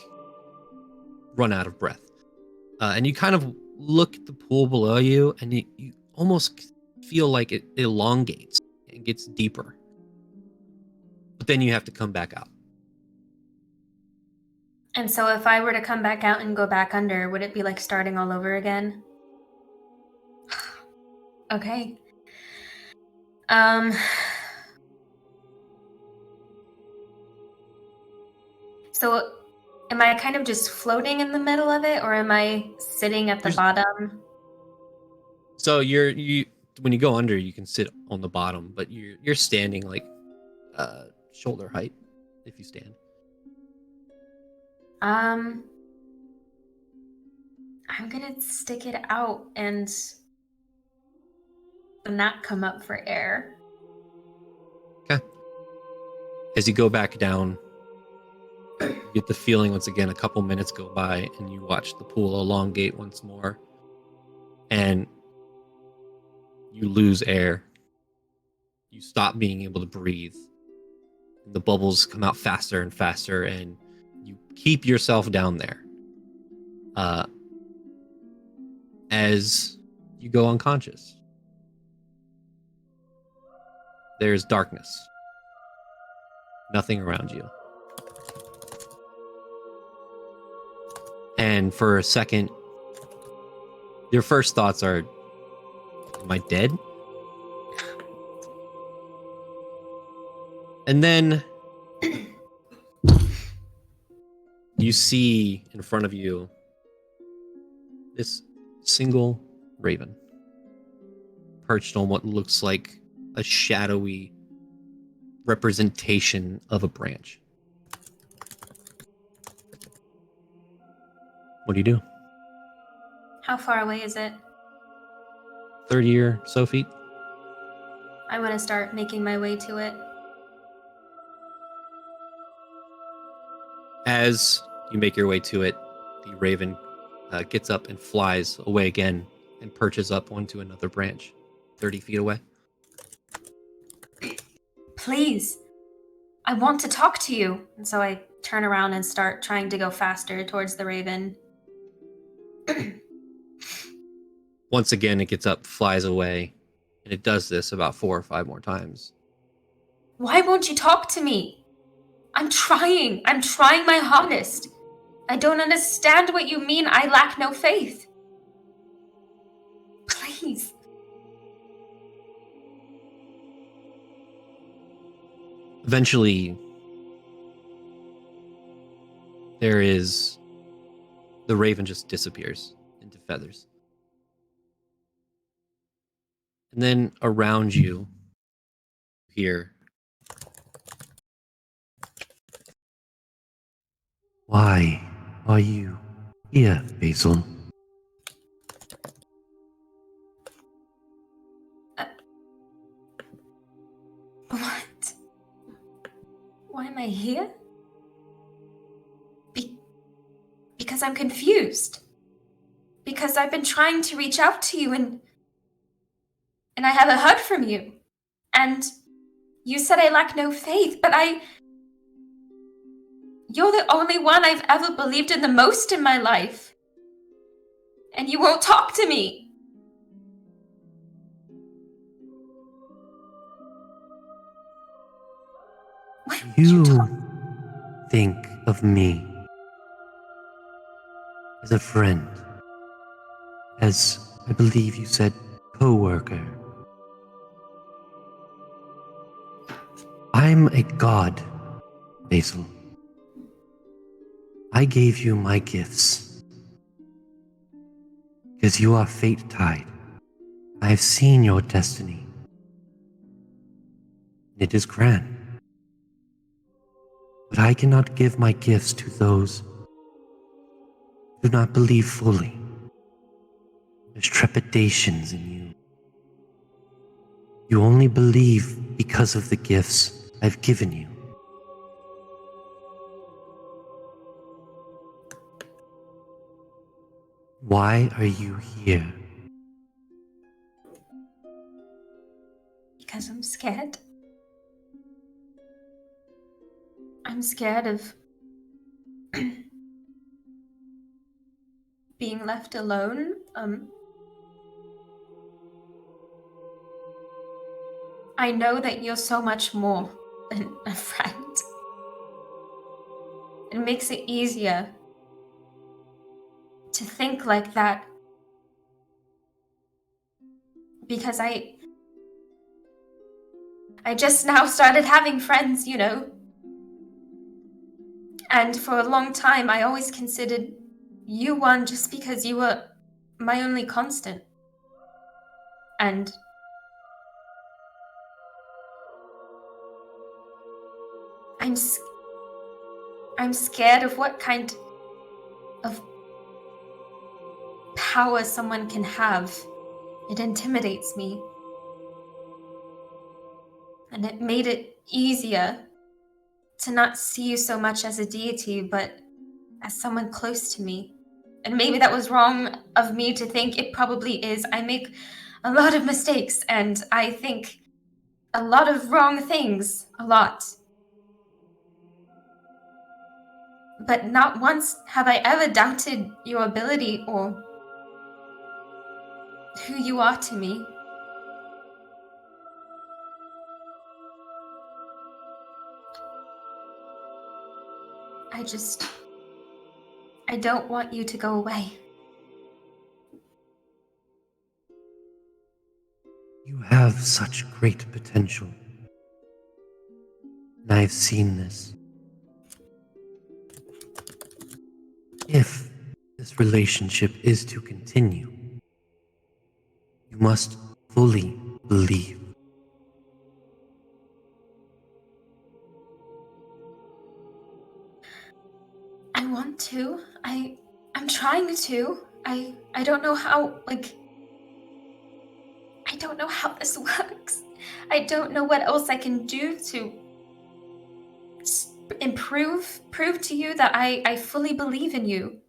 run out of breath. And you kind of look at the pool below you, and you almost feel like it elongates and gets deeper. But then you have to come back out. And so if I were to come back out and go back under, would it be like starting all over again? Okay. So am I kind of just floating in the middle of it, or am I sitting at the bottom? So you when you go under, you can sit on the bottom, but you're standing like shoulder height if you stand. I'm gonna stick it out and not come up for air. Okay. As you go back down, you get the feeling once again, a couple minutes go by and you watch the pool elongate once more. And you lose air. You stop being able to breathe. The bubbles come out faster and faster, and you keep yourself down there. as you go unconscious. There's darkness. Nothing around you. And for a second, your first thoughts are, am I dead? And then you see in front of you this single raven perched on what looks like a shadowy representation of a branch. What do you do? How far away is it? 30 or so feet? I want to start making my way to it. As you make your way to it, the raven gets up and flies away again and perches up onto another branch 30 feet away. Please, I want to talk to you. And so I turn around and start trying to go faster towards the raven. Once again, it gets up, flies away, and it does this about 4 or 5 more times. Why won't you talk to me? I'm trying my hardest. I don't understand what you mean. I lack no faith. Please. Eventually, the raven just disappears into feathers. And then around you, hear, why are you here, Basil? What? Why am I here? Because I'm confused. Because I've been trying to reach out to you and I haven't heard from you. And you said I lack no faith, but you're the only one I've ever believed in the most in my life. And you won't talk to me. Why won't you talk? Think of me as a friend, as I believe you said, co-worker. I'm a god, Basil. I gave you my gifts because you are fate-tied. I have seen your destiny. It is grand. But I cannot give my gifts to those who do not believe fully. There's trepidations in you. You only believe because of the gifts I've given you. Why are you here? Because I'm scared. I'm scared of being left alone. I know that you're so much more than a friend. It makes it easier to think like that. Because I just now started having friends, you know. And for a long time, I always considered you one just because you were my only constant. And I'm scared of what kind of power someone can have. It intimidates me. And it made it easier to not see you so much as a deity, but as someone close to me. And maybe that was wrong of me to think. It probably is. I make a lot of mistakes, and I think a lot of wrong things. A lot. But not once have I ever doubted your ability or who you are to me. I don't want you to go away. You have such great potential. And I've seen this. If this relationship is to continue, you must fully believe. I want to. I'm trying to. I don't know how, I don't know how this works. I don't know what else I can do to prove to you that I fully believe in you.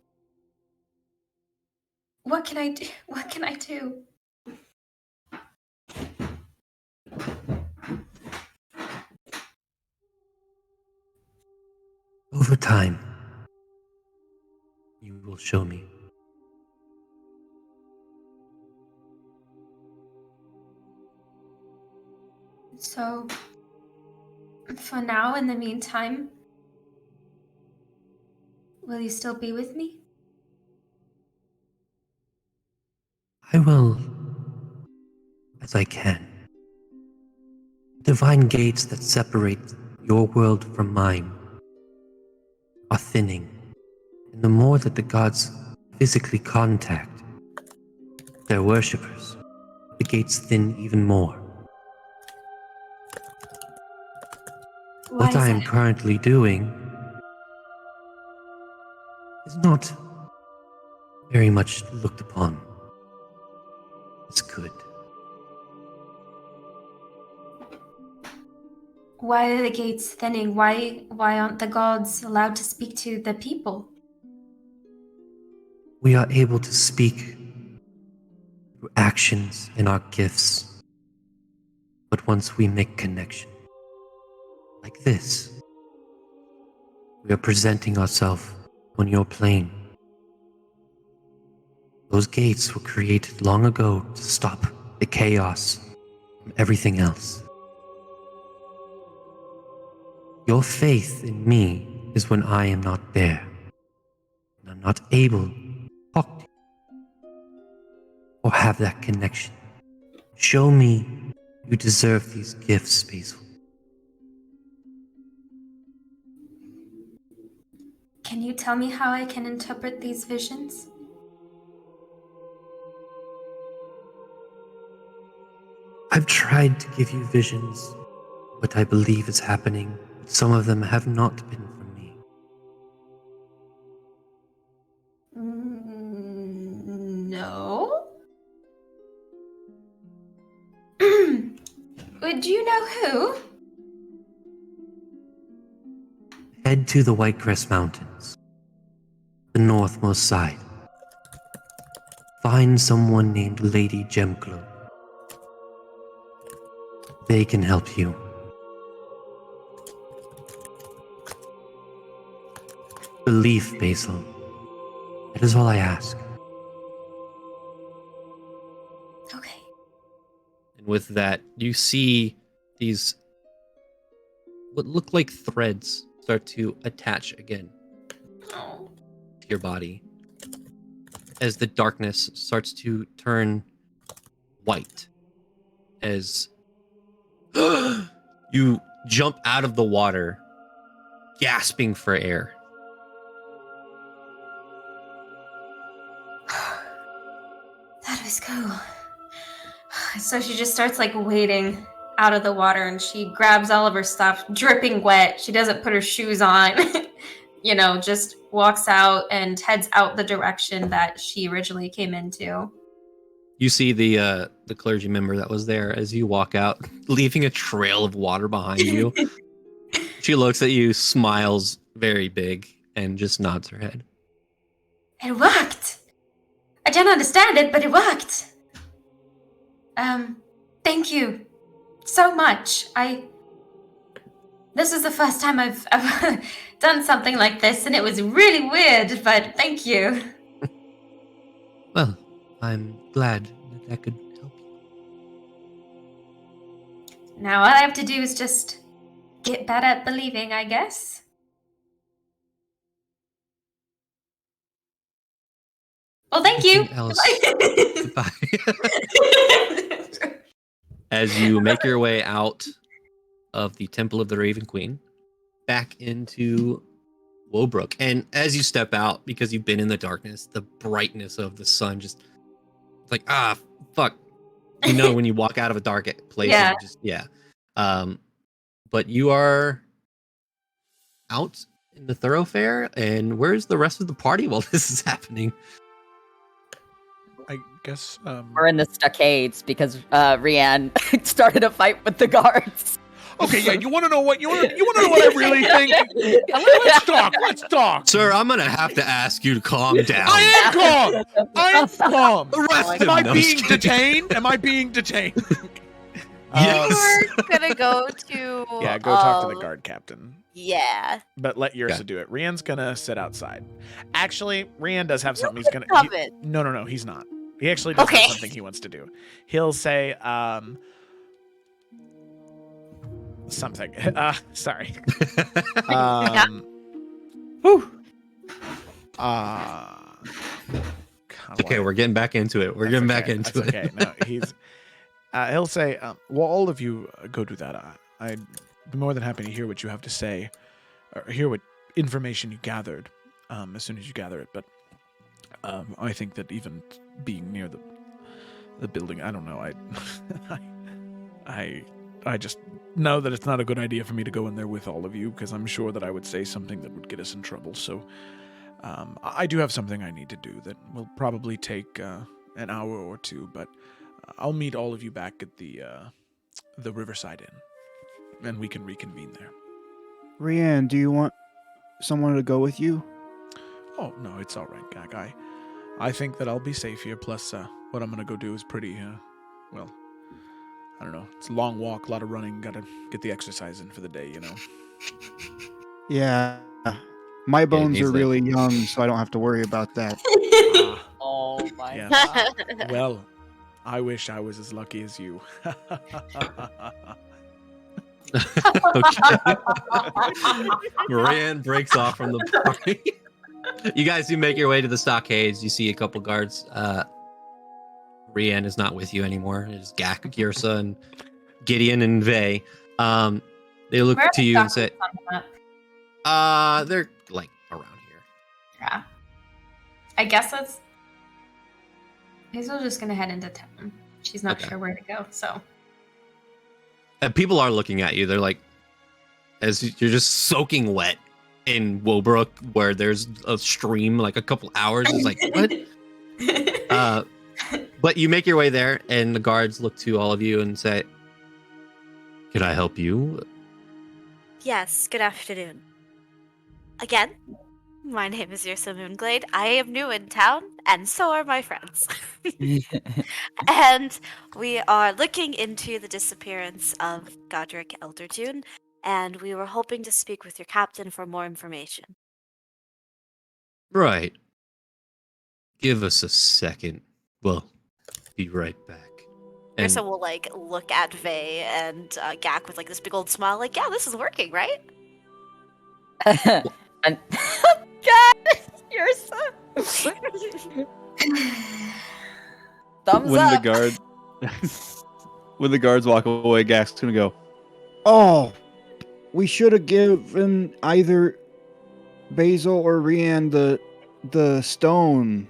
What can I do? What can I do? Over time, you will show me. So, for now, in the meantime, will you still be with me? I will, as I can. Divine gates that separate your world from mine are thinning, and the more that the gods physically contact their worshippers, the gates thin even more. Why What is I am that? currently doing is not very much looked upon as good. Why are the gates thinning? Why aren't the gods allowed to speak to the people? We are able to speak through actions and our gifts, but once we make connection, like this, we are presenting ourselves on your plane. Those gates were created long ago to stop the chaos from everything else. Your faith in me is when I am not there, and I'm not able to talk to you or have that connection. Show me you deserve these gifts, Basil. Can you tell me how I can interpret these visions? I've tried to give you visions, what I believe is happening, but some of them have not been from me. No. Would you know who? Head to the Whitecrest Mountains, the northmost side. Find someone named Lady Gemglow. They can help you. Belief, Basil. That is all I ask. Okay. And with that, you see these what look like threads start to attach again Oh. to your body as the darkness starts to turn white as you jump out of the water, gasping for air. That was cool. So she just starts wading out of the water and she grabs all of her stuff, dripping wet. She doesn't put her shoes on, just walks out and heads out the direction that she originally came into. You see the clergy member that was there as you walk out, leaving a trail of water behind you. She looks at you, smiles very big, and just nods her head. It worked! I don't understand it, but it worked! Thank you so much. This is the first time I've ever done something like this, and it was really weird, but thank you. Well, I'm glad that that could help you. Now all I have to do is just get better at believing, I guess. Well, thank you. Anything else? Goodbye. As you make your way out of the Temple of the Raven Queen, back into Woebrook, and as you step out, because you've been in the darkness, the brightness of the sun just like fuck. You know when you walk out of a dark place, Yeah. and just but you are out in the thoroughfare, and where's the rest of the party while this is happening? I guess We're in the stockades because Rianne started a fight with the guards. Okay, yeah, you want to know what you want to know what I really think? Yeah, let's talk. Let's talk. Sir, I'm gonna have to ask you to calm down. I am calm. The rest Am of I them, being just kidding. detained? Am I being detained? Yes. We're gonna go to. Yeah, go talk to the guard captain. Yeah. But let Yrsa Okay. do it. Rianne's gonna sit outside. Actually, Rianne does have something he's gonna. Stop it. No, he's not. He actually does Okay. have something he wants to do. He'll say, something. Sorry. Whew. Okay, we're getting back into it. We're getting back into it. Okay, no, he's. He'll say, well, all of you go do that. I'd be more than happy to hear what you have to say, or hear what information you gathered, as soon as you gather it. But I think that even being near the building, I don't know. I just know that it's not a good idea for me to go in there with all of you, because I'm sure that I would say something that would get us in trouble. So I do have something I need to do that will probably take an hour or two, but I'll meet all of you back at the Riverside Inn, and we can reconvene there. Rianne, do you want someone to go with you? Oh, no, it's all right, Gag. I think that I'll be safe here, plus what I'm going to go do is pretty, well, I don't know. It's a long walk, a lot of running, gotta get the exercise in for the day, you know? Yeah. My bones he's are like- really young, so I don't have to worry about that. Oh my Yeah. god. Well, I wish I was as lucky as you. Okay. Moran breaks off from the party. You guys do make your way to the stockades. You see a couple guards. Rianne is not with you anymore. It's Gak, Yrsa, and Gideon and Vey. They look Where are to the you and say, stockades on the map? they're like around here. Yeah. I guess that's. Hazel's just gonna head into town. She's not Okay. sure where to go, so. And people are looking at you. They're like, as you're just soaking wet in Woebrook, where there's a stream like a couple hours. It's like, what? But you make your way there, and the guards look to all of you and say, "Can I help you?" Yes, good afternoon. Again, my name is Yrsa Moonglade. I am new in town, and so are my friends. And we are looking into the disappearance of Godric Eldertune, and we were hoping to speak with your captain for more information. Right. Give us a second. We'll be right back. And Yrsa will look at Vey and Gak with this big old smile, yeah, this is working, right? And God, Yrsa. Thumbs When up. when the guards walk away, Gak's gonna go, Oh, we should have given either Basil or Rianne the stone.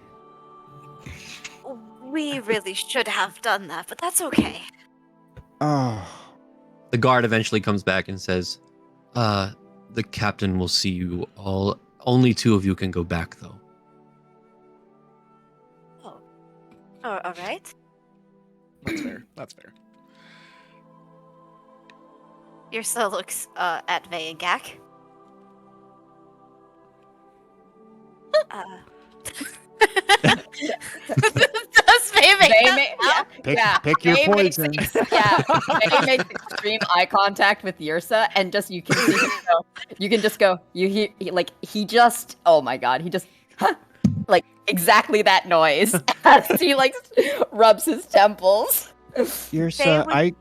We really should have done that, but that's okay. Oh, the guard eventually comes back and says, the captain will see you all. Only two of you can go back, though. Oh, all right. That's fair. That's fair. Yrsa looks at Vey and Gak. Does Vey make that sound? pick your Vey makes- poison. Yeah, Vey makes extreme eye contact with Yrsa, and just you can see him go. You can just go. You hear he just. Oh my god, he just. Huh, like exactly that noise as he like rubs his temples. Yrsa,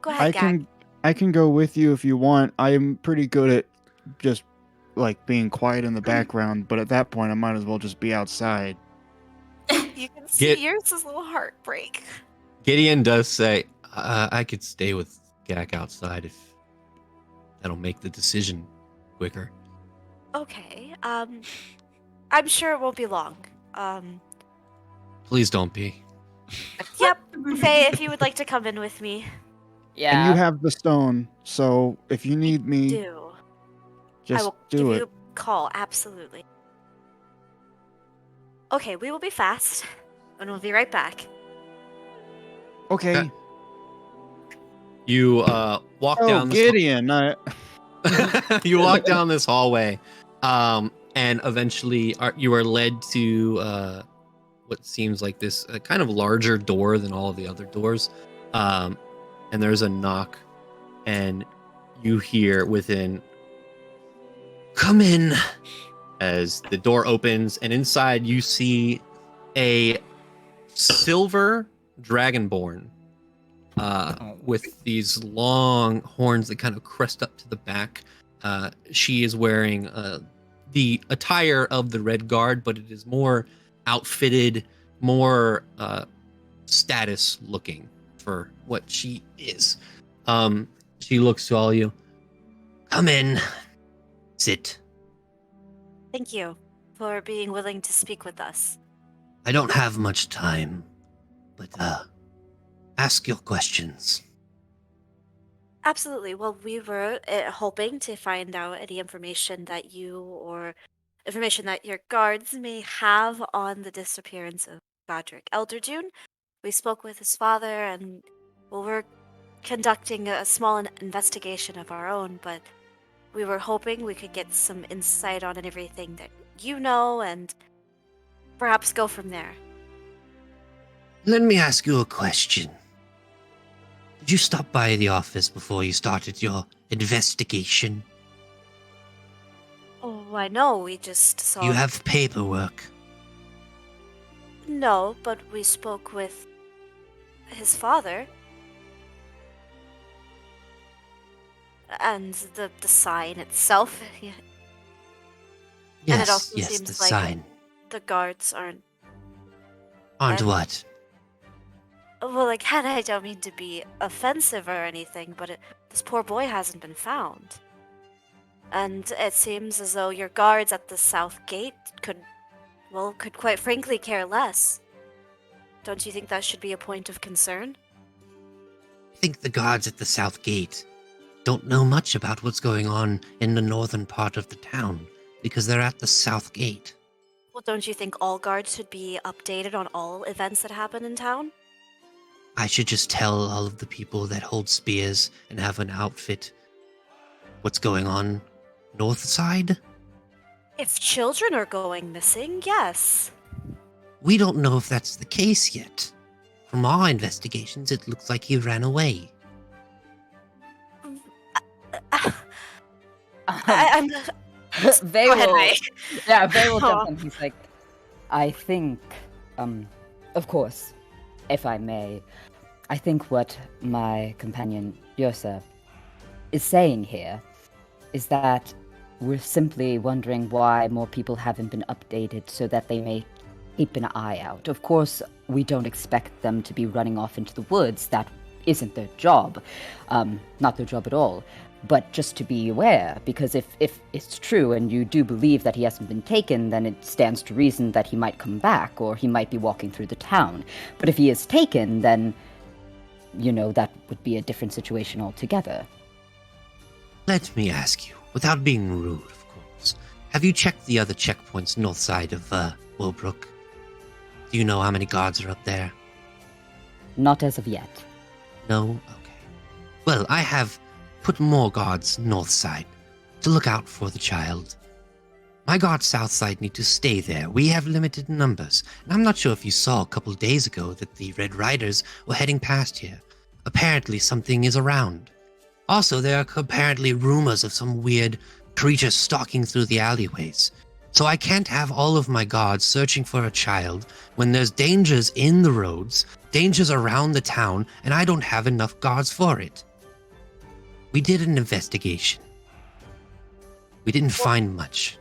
Go ahead, I can go with you if you want. I'm pretty good at just like being quiet in the background, but at that point I might as well just be outside. You can see Yrsa's little heartbreak. Gideon does say, I could stay with Gak outside if that'll make the decision quicker. Okay. I'm sure it won't be long. Please don't be. Yep. Faye, if you would like to come in with me. Yeah. And you have the stone, so if you need me, just I will do give it. you a call, absolutely. Okay, we will be fast, and we'll be right back. Okay. You walk down this Gideon. you walk down this hallway, and eventually you are led to what seems like this kind of larger door than all of the other doors. And there's a knock, and you hear within, "Come in," as the door opens, and inside you see a silver dragonborn with these long horns that kind of crest up to the back. She is wearing the attire of the Red Guard, but it is more outfitted, more status looking for what she is. She looks to all of you. "Come in. Sit." Thank you for being willing to speak with us. "I don't have much time, but ask your questions." Absolutely. Well, we were hoping to find out any information that you or information that your guards may have on the disappearance of Godric Elderdune. We spoke with his father, and we're conducting a small investigation of our own, but we were hoping we could get some insight on everything that you know and perhaps go from there. Let me ask you a question. Did you stop by the office before you started your investigation? Oh, I know, we just saw... You have paperwork. No, but we spoke with his father. And the sign itself. Yeah. Yes, And it also yes, seems the like sign. the guards aren't... Aren't what? Well, again, I don't mean to be offensive or anything, but this poor boy hasn't been found. And it seems as though your guards at the south gate could quite frankly care less. Don't you think that should be a point of concern? I think the guards at the south gate don't know much about what's going on in the northern part of the town because they're at the south gate. Well, don't you think all guards should be updated on all events that happen in town? I should just tell all of the people that hold spears and have an outfit what's going on north side? If children are going missing, yes. We don't know if that's the case yet. From our investigations, it looks like he ran away. I'm... Vay Go ahead, will, Vay. yeah, Vay will jump in. He's like, I think, of course, if I may, I think what my companion Yrsa is saying here is that we're simply wondering why more people haven't been updated so that they may keep an eye out. Of course, we don't expect them to be running off into the woods. That isn't their job. Not their job at all. But just to be aware, because if it's true and you do believe that he hasn't been taken, then it stands to reason that he might come back, or he might be walking through the town. But if he is taken, then, you know, that would be a different situation altogether. Let me ask you, without being rude, of course, have you checked the other checkpoints north side of Willbrook? Do you know how many guards are up there? Not as of yet. No? Okay. Well, I have put more guards north side to look out for the child. My guards south side need to stay there. We have limited numbers, and I'm not sure if you saw a couple days ago that the Red Riders were heading past here. Apparently something is around. Also, there are apparently rumors of some weird creature stalking through the alleyways. So I can't have all of my guards searching for a child when there's dangers in the roads, dangers around the town, and I don't have enough guards for it. We did an investigation. We didn't find much.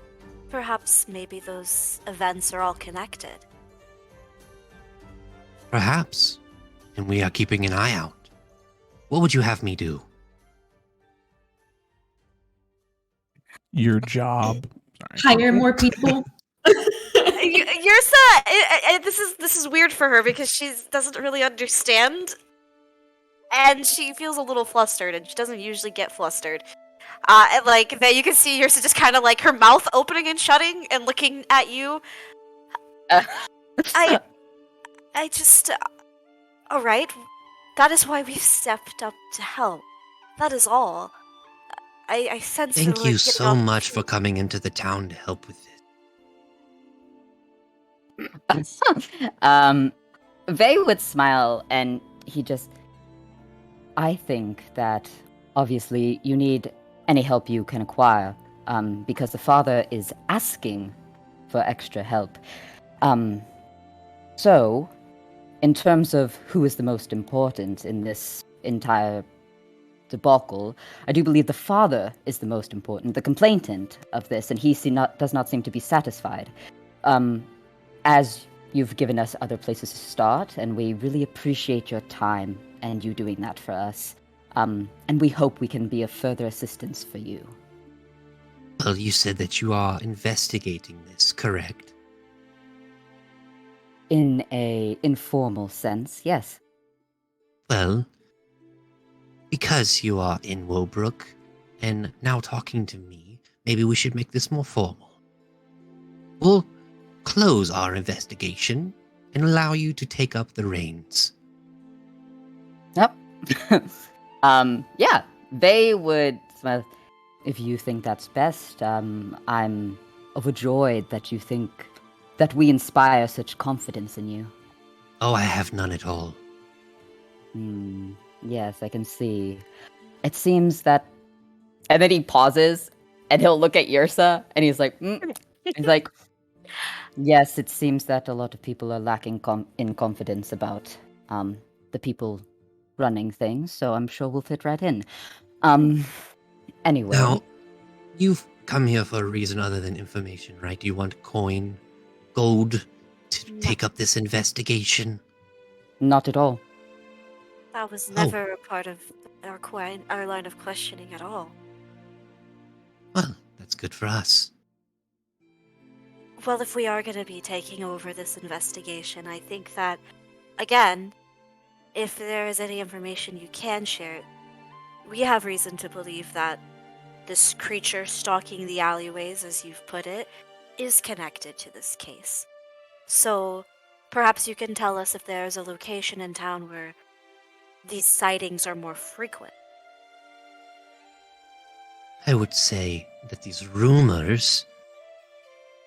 Perhaps maybe those events are all connected. Perhaps. And we are keeping an eye out. What would you have me do? Your job. Sorry. Hire more people. Yrsa, this is weird for her because she doesn't really understand, and she feels a little flustered, and she doesn't usually get flustered. And like that, you can see Yrsa just kind of like her mouth opening and shutting and looking at you. I just, all right. That is why we've stepped up to help. That is all. I sense. Thank you so much for coming into the town to help with this. Vey would smile, and I think that obviously you need any help you can acquire, because the father is asking for extra help. So, in terms of who is the most important in this entire debacle, I do believe the father is the most important, the complainant of this, and he does not seem to be satisfied. As you've given us other places to start, and we really appreciate your time and you doing that for us. And we hope we can be of further assistance for you. Well, you said that you are investigating this, correct? In a informal sense, yes. Well, because you are in Woebrook and now talking to me, maybe we should make this more formal. We'll close our investigation and allow you to take up the reins. Yep. Yeah, they would smile. If you think that's best, I'm overjoyed that you think that we inspire such confidence in you. Oh, I have none at all. Yes, I can see. It seems that... And then he pauses, and he'll look at Yrsa, and he's like, He's like, yes, it seems that a lot of people are lacking in confidence about the people running things, so I'm sure we'll fit right in. Anyway. Now, you've come here for a reason other than information, right? Do you want coin, gold, to take up this investigation? Not at all. That was never a part of our line of questioning at all. Well, that's good for us. Well, if we are going to be taking over this investigation, I think that, again, if there is any information you can share, we have reason to believe that this creature stalking the alleyways, as you've put it, is connected to this case. So, perhaps you can tell us if there's a location in town where these sightings are more frequent. I would say that these rumors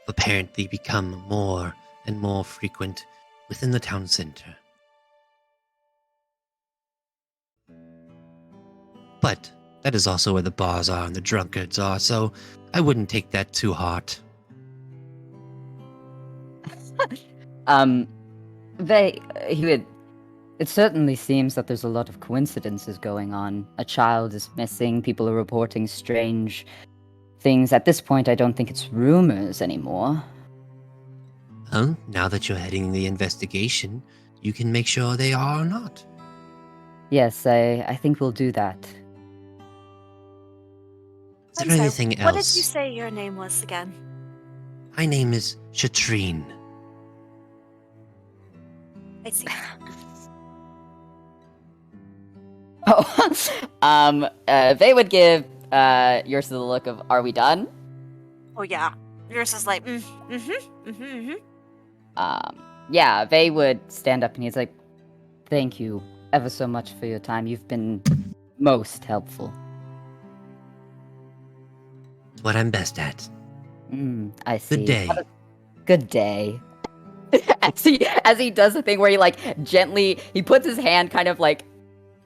apparently become more and more frequent within the town center. But that is also where the bars are and the drunkards are, so I wouldn't take that too hard. It certainly seems that there's a lot of coincidences going on. A child is missing, people are reporting strange things. At this point, I don't think it's rumors anymore. Well, now that you're heading the investigation, you can make sure they are or not. Yes, I think we'll do that. Is there anything else? What did you say your name was again? My name is Shatrine. I see. They would give yours the look of, are we done? Oh yeah. Yours is like, Yeah, they would stand up and he's like, thank you ever so much for your time. You've been most helpful. What I'm best at. I see. Good day. Good day. As he does the thing where he like gently, he puts his hand kind of like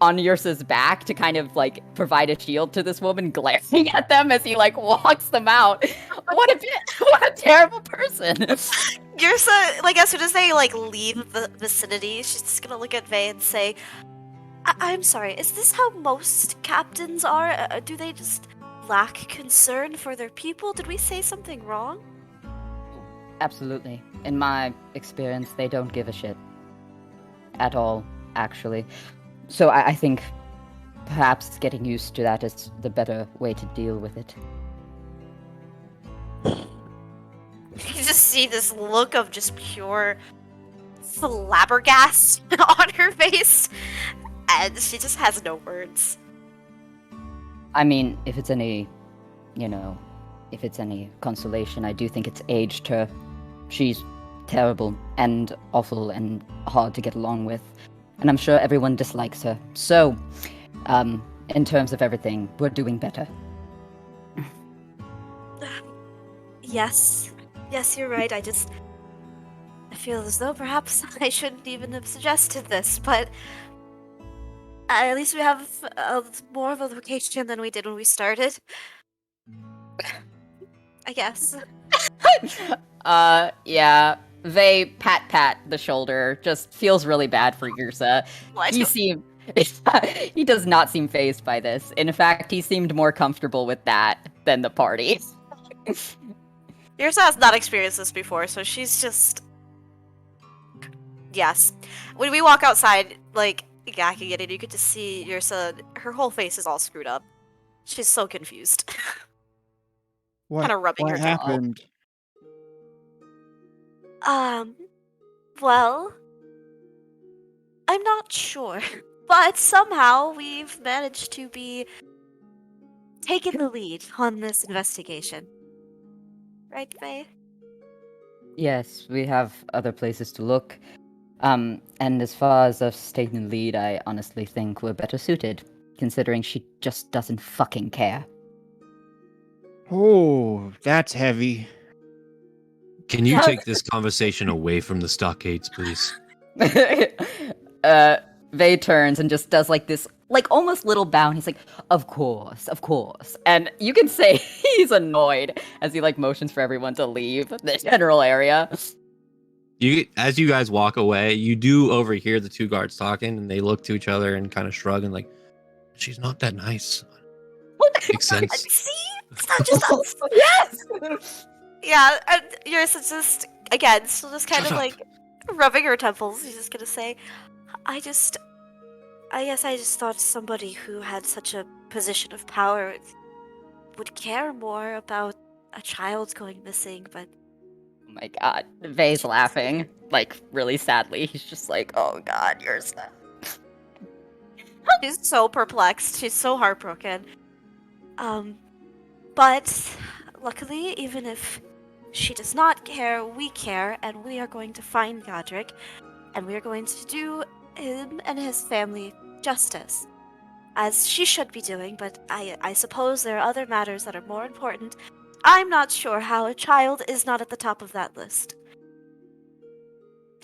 on Yursa's back to kind of like provide a shield to this woman, glaring at them as he like walks them out. What a terrible person. Yursa, like, as soon as they like leave the vicinity, she's just gonna look at Vey and say, I'm sorry, is this how most captains are? Do they just lack concern for their people? Did we say something wrong? Absolutely. In my experience, they don't give a shit. At all, actually. So I think perhaps getting used to that is the better way to deal with it. You just see this look of just pure flabbergast on her face, and she just has no words. I mean, if it's any consolation, I do think it's aged her. She's terrible and awful and hard to get along with, and I'm sure everyone dislikes her. So, in terms of everything, we're doing better. Yes, you're right. I feel as though perhaps I shouldn't even have suggested this, but at least we have more of a location than we did when we started. I guess. Yeah. They pat the shoulder. Just feels really bad for Yursa. What? He does not seem fazed by this. In fact, he seemed more comfortable with that than the party. Yursa has not experienced this before, so she's just... Yes. When we walk outside, like, gacking it, and you get to see Yursa, her whole face is all screwed up. She's so confused. Kind of rubbing her jaw. What happened? Well, I'm not sure. But somehow we've managed to be taking the lead on this investigation. Right, Faye? Yes, we have other places to look. And as far as us taking the lead, I honestly think we're better suited, considering she just doesn't fucking care. Oh, that's heavy. Can you take this conversation away from the stockades, please? Vey turns and just does like this, like almost little bow, and he's like, of course. And you can say he's annoyed as he like motions for everyone to leave the general area. As you guys walk away, you do overhear the two guards talking, and they look to each other and kind of shrug and like, she's not that nice. Makes sense. See? It's not just us. Yes! Yeah, and yours is just, again, still just kind Shut of up. like rubbing her temples. She's just gonna say, I guess I just thought somebody who had such a position of power would care more about a child going missing, but... Oh my god. Vey's laughing, like, really sadly. He's just like, oh god, you're sad. She's so perplexed. She's so heartbroken. But luckily, even if she does not care, we care, and we are going to find Godric, and we are going to do him and his family justice, as she should be doing, but I suppose there are other matters that are more important. I'm not sure how a child is not at the top of that list.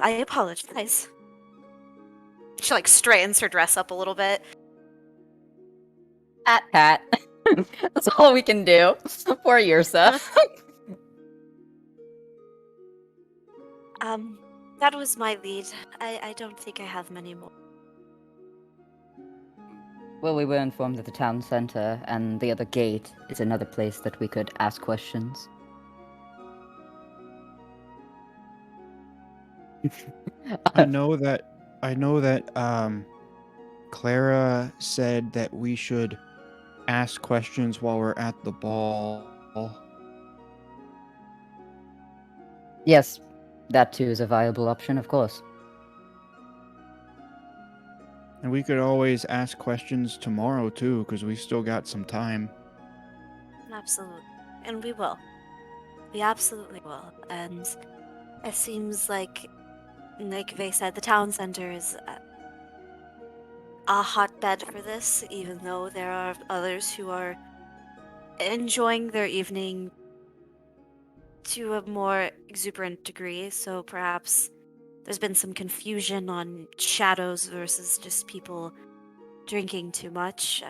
I apologize. She, like, straightens her dress up a little bit. Pat. That's all we can do. Poor Yursa. That was my lead. I don't think I have many more. Well, we were informed that the town center and the other gate is another place that we could ask questions. I know that Clara said that we should ask questions while we're at the ball. Yes, that too is a viable option, of course. And we could always ask questions tomorrow too, because we still got some time. Absolutely. And we will. We absolutely will. And it seems like Vey said, the town center is a hotbed for this, even though there are others who are enjoying their evening to a more exuberant degree, so perhaps there's been some confusion on shadows versus just people drinking too much.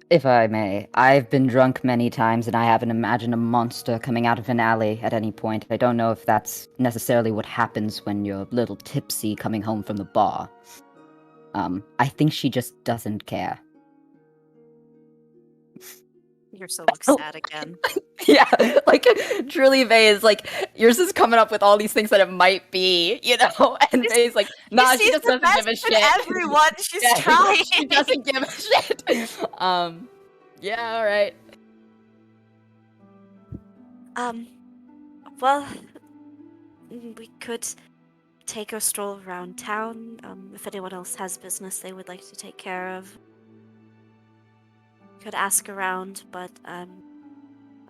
If I may, I've been drunk many times and I haven't imagined a monster coming out of an alley at any point. I don't know if that's necessarily what happens when you're a little tipsy coming home from the bar. I think she just doesn't care. You're so sad again. Yeah, like truly Vay is like, yours is coming up with all these things that it might be, you know, and Vay's like, nah, she just doesn't give a shit. Everyone, she's Yeah, trying. She doesn't give a shit. Yeah, alright. Well, we could take a stroll around town. If anyone else has business they would like to take care of. Could ask around, but I'm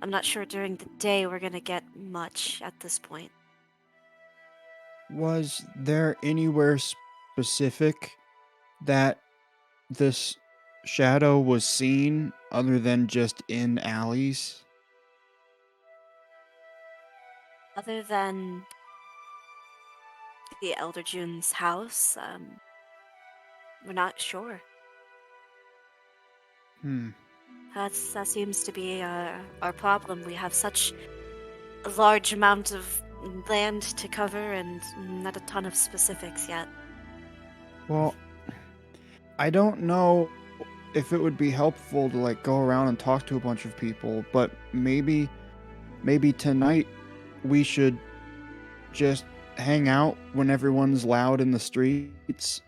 not sure during the day we're gonna get much at this point. Was there anywhere specific that this shadow was seen other than just in alleys? Other than the Elder June's house, we're not sure. That seems to be our problem. We have such a large amount of land to cover and not a ton of specifics yet. Well, I don't know if it would be helpful to like go around and talk to a bunch of people, but maybe tonight we should just hang out when everyone's loud in the streets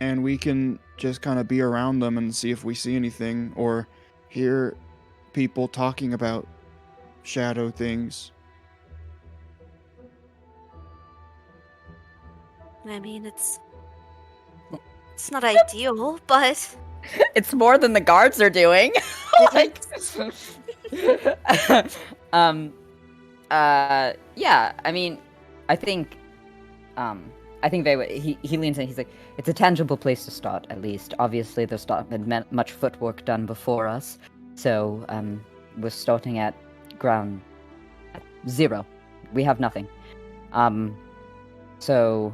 and we can just kind of be around them and see if we see anything or hear people talking about shadow things. I mean, it's not ideal, but It's more than the guards are doing. Like, yeah, I mean, I think he leans in, he's like, it's a tangible place to start, at least. Obviously, there's not been much footwork done before us, so, we're starting at ground zero. We have nothing. So,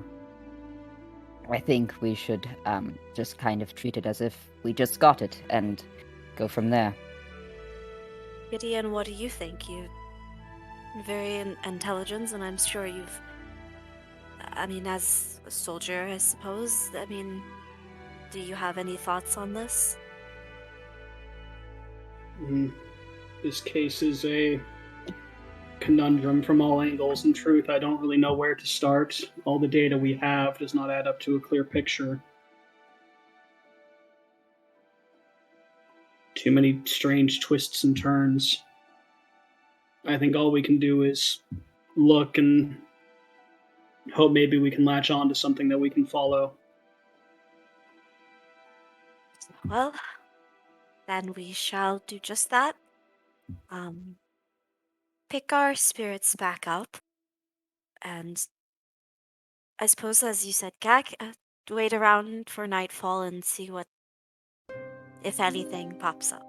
I think we should, just kind of treat it as if we just got it, and go from there. Gideon, what do you think? You're very intelligent, and I'm sure you've... I mean, as a soldier, I suppose. I mean, do you have any thoughts on this? This case is a conundrum from all angles. In truth, I don't really know where to start. All the data we have does not add up to a clear picture. Too many strange twists and turns. I think all we can do is look and hope maybe we can latch on to something that we can follow. Well, then we shall do just that. Pick our spirits back up, and I suppose, as you said, Gag, wait around for nightfall and see what, if anything, pops up.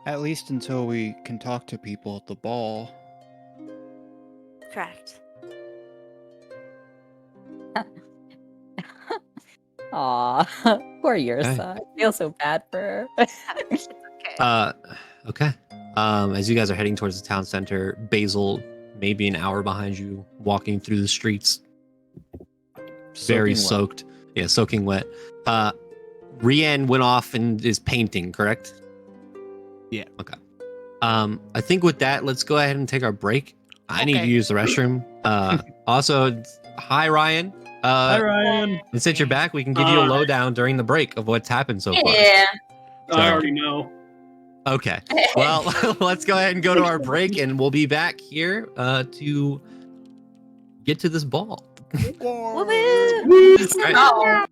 At least until we can talk to people at the ball. Correct. Aw, poor Yursa. I feel so bad for her. It's okay. Okay. As you guys are heading towards the town center, Basil, maybe an hour behind you, walking through the streets, very soaked. Yeah, soaking wet. Rian went off and is painting, correct? Yeah. Okay. I think with that, let's go ahead and take our break. I need to use the restroom. Also, hi Ryan. Hi Ryan. And since you're back, we can give you a lowdown during the break of what's happened so far. Yeah. I already know. Okay. Well, let's go ahead and go to our break, and we'll be back here to get to this ball. Woo-hoo! All right. Oh.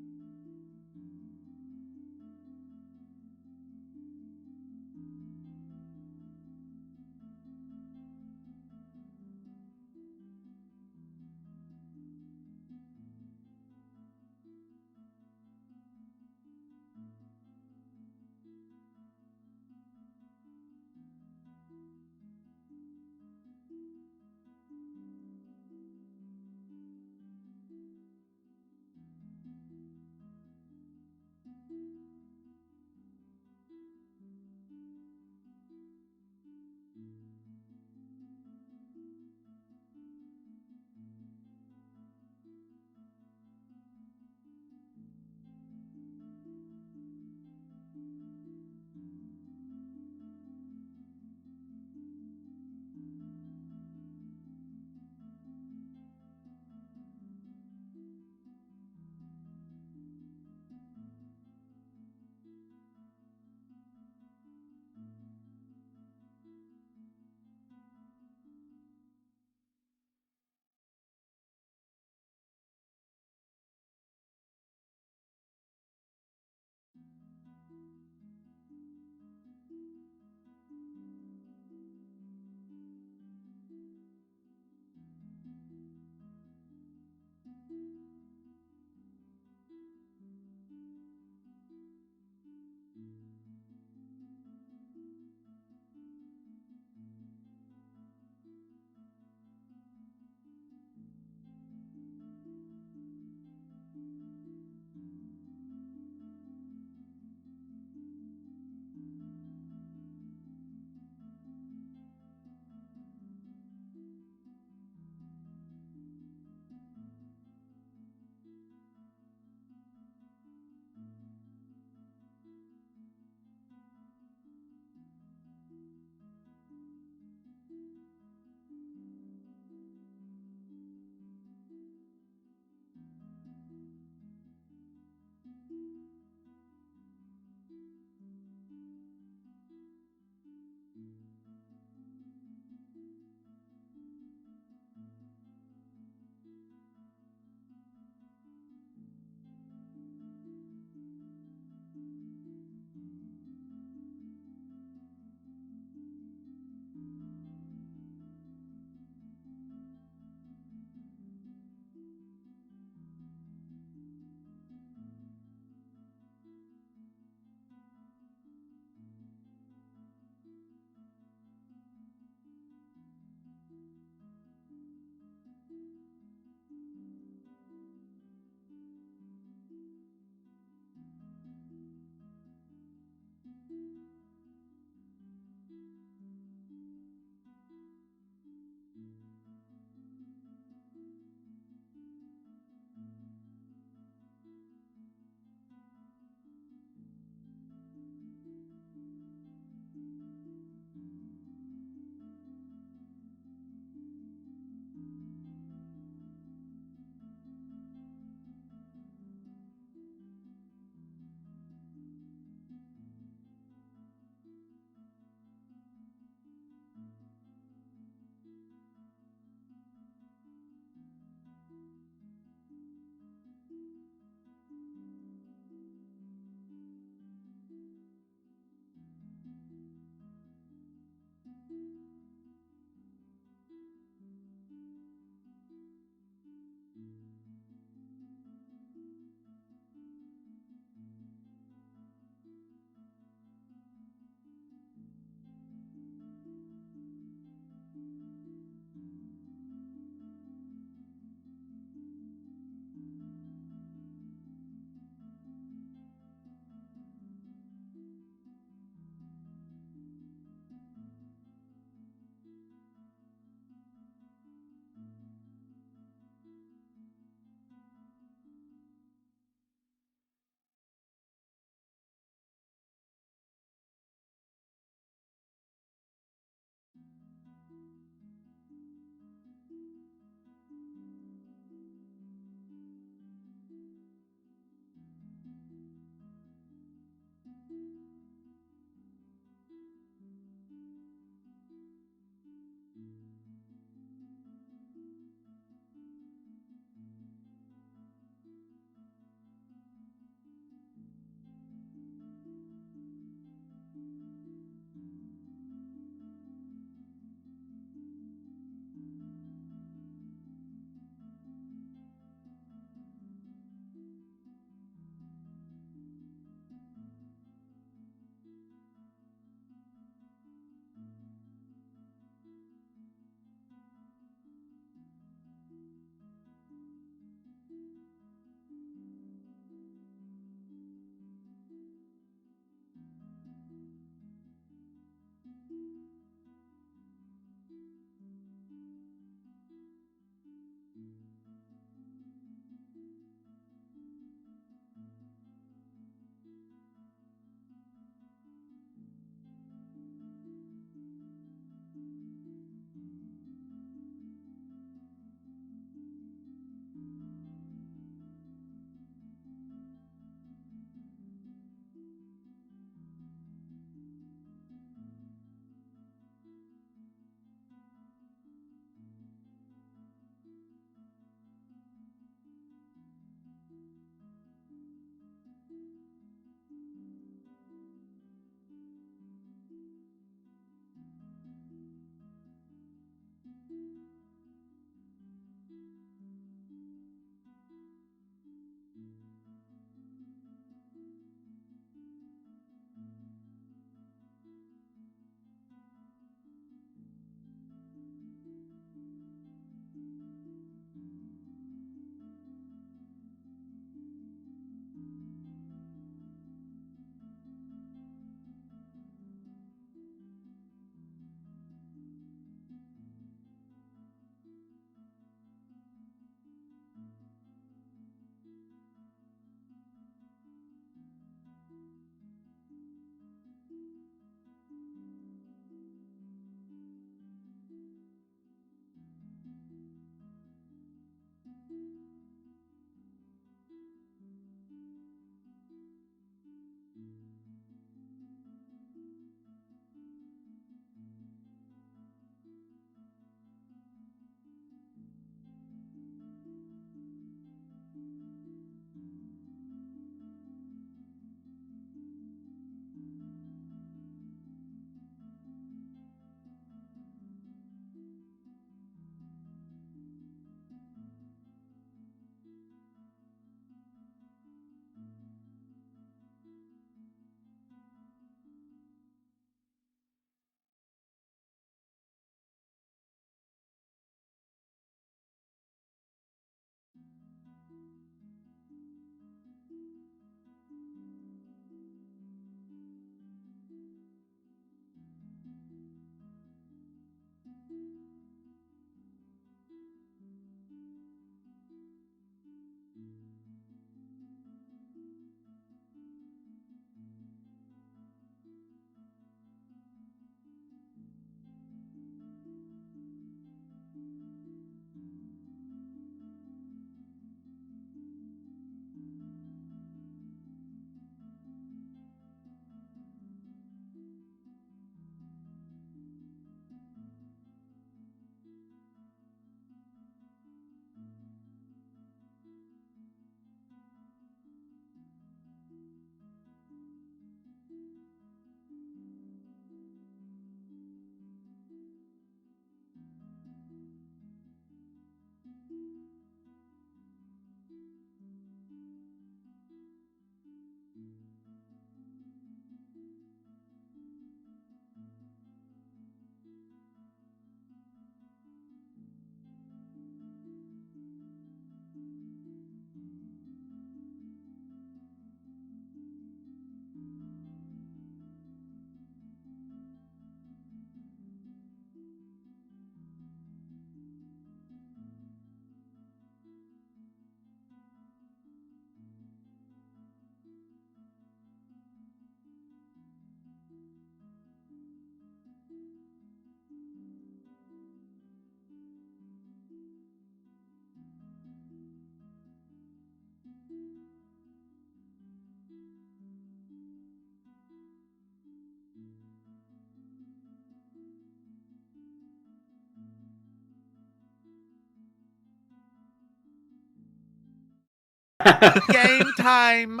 Game time.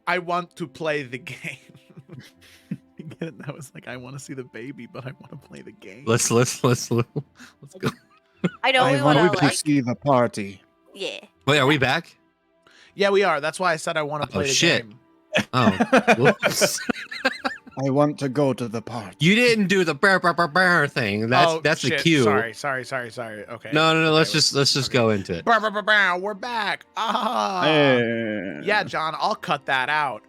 I want to play the game. That was like, I want to see the baby, but I want to play the game. Let's go. I know I we want want to to see the party. Yeah. Wait, are we back? Yeah, we are. That's why I said I want to play the shit. game. Oh, whoops. I want to go to the party. You didn't do the brr thing. That's the shit. cue. Sorry. Okay. No. Okay, Let's just go into it. We're back. Yeah, John, I'll cut that out.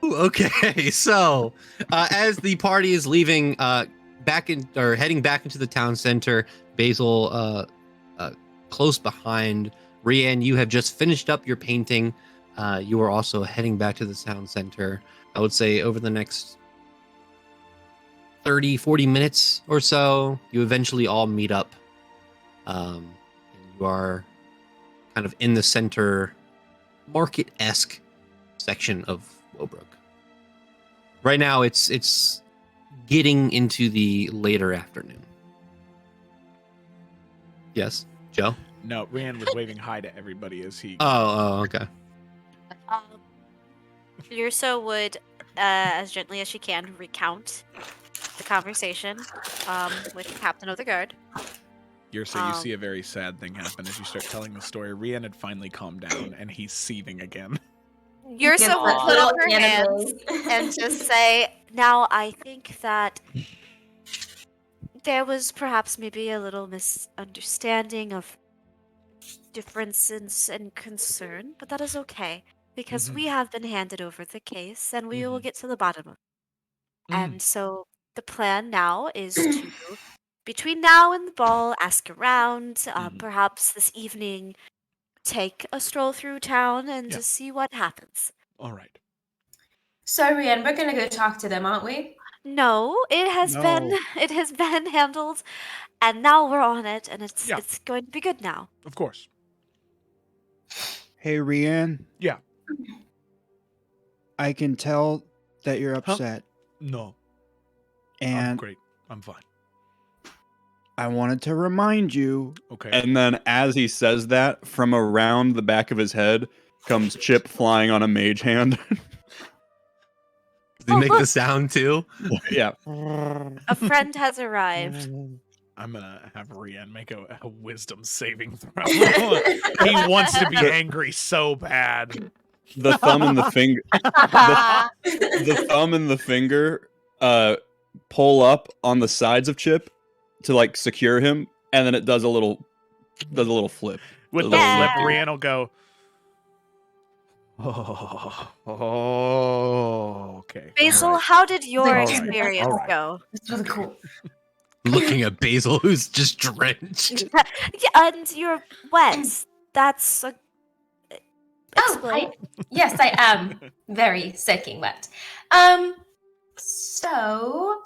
Okay, so as the party is leaving, heading back into the town center, Basil, close behind. Rian, you have just finished up your painting. You are also heading back to the town center. I would say over the next 30, 40 minutes or so, you eventually all meet up. And you are kind of in the center, market-esque section of Woebrook. Right now, it's getting into the later afternoon. Yes, Joe? No, Rian was waving hi to everybody as he... Oh, okay. Yurso would, as gently as she can, recount the conversation with the captain of the guard. You see a very sad thing happen as you start telling the story. Rian had finally calmed down, and he's seething again. Yurso would put up her hands and just say, now I think that there was perhaps maybe a little misunderstanding of differences and concern, but that is okay, because we have been handed over the case, and we will get to the bottom of it. And so the plan now is to, between now and the ball, ask around, perhaps this evening, take a stroll through town and just see what happens. All right. So, Rian, we're gonna go talk to them, aren't we? No, it has been handled, and now we're on it, and it's going to be good now. Of course. Hey, Rian. Yeah. I can tell that you're upset. No. And I'm great. I'm fine. I wanted to remind you. Okay. And then as he says that, from around the back of his head comes Chip flying on a mage hand. Does he make the sound too? Yeah. A friend has arrived. I'm gonna have Rian make a wisdom saving throw. He wants to be angry so bad. The thumb and the finger. The thumb and the finger pull up on the sides of Chip to like secure him, and then it does a little flip. With the flip, Rian will go. Oh, okay. Basil, Right. how did your All right. experience All right. go? This was cool. Looking at Basil, who's just drenched. Yeah, and you're wet. That's a... Oh, yes, I am very soaking wet. So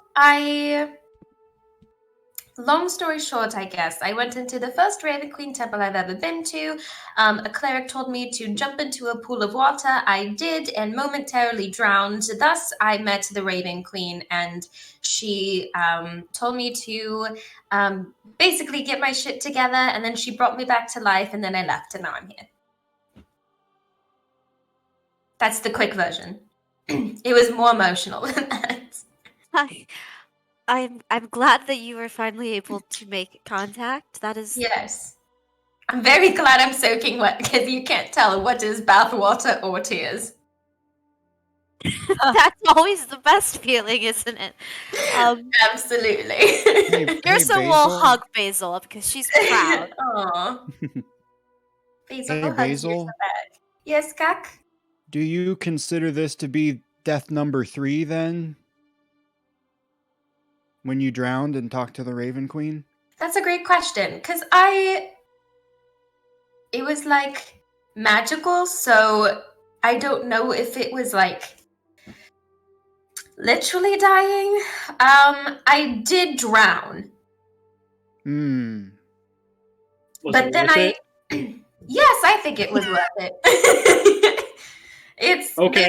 long story short, I guess, I went into the first Raven Queen temple I've ever been to. A cleric told me to jump into a pool of water. I did and momentarily drowned. Thus, I met the Raven Queen, and she told me to basically get my shit together, and then she brought me back to life, and then I left, and now I'm here. That's the quick version. It was more emotional than that. I'm glad that you were finally able to make contact. That is... Yes. I'm very glad I'm soaking wet because you can't tell what is bath water or tears. That's always the best feeling, isn't it? Absolutely. Yurso will hug Basil because she's proud. Aw. Basil, Hey, hugs Basil? Yurso back. Yes, Kak? Do you consider this to be death number 3 then? When you drowned and talked to the Raven Queen? That's a great question, because it was like magical, so I don't know if it was like literally dying. I did drown. But then yes, I think it was worth it. It's always,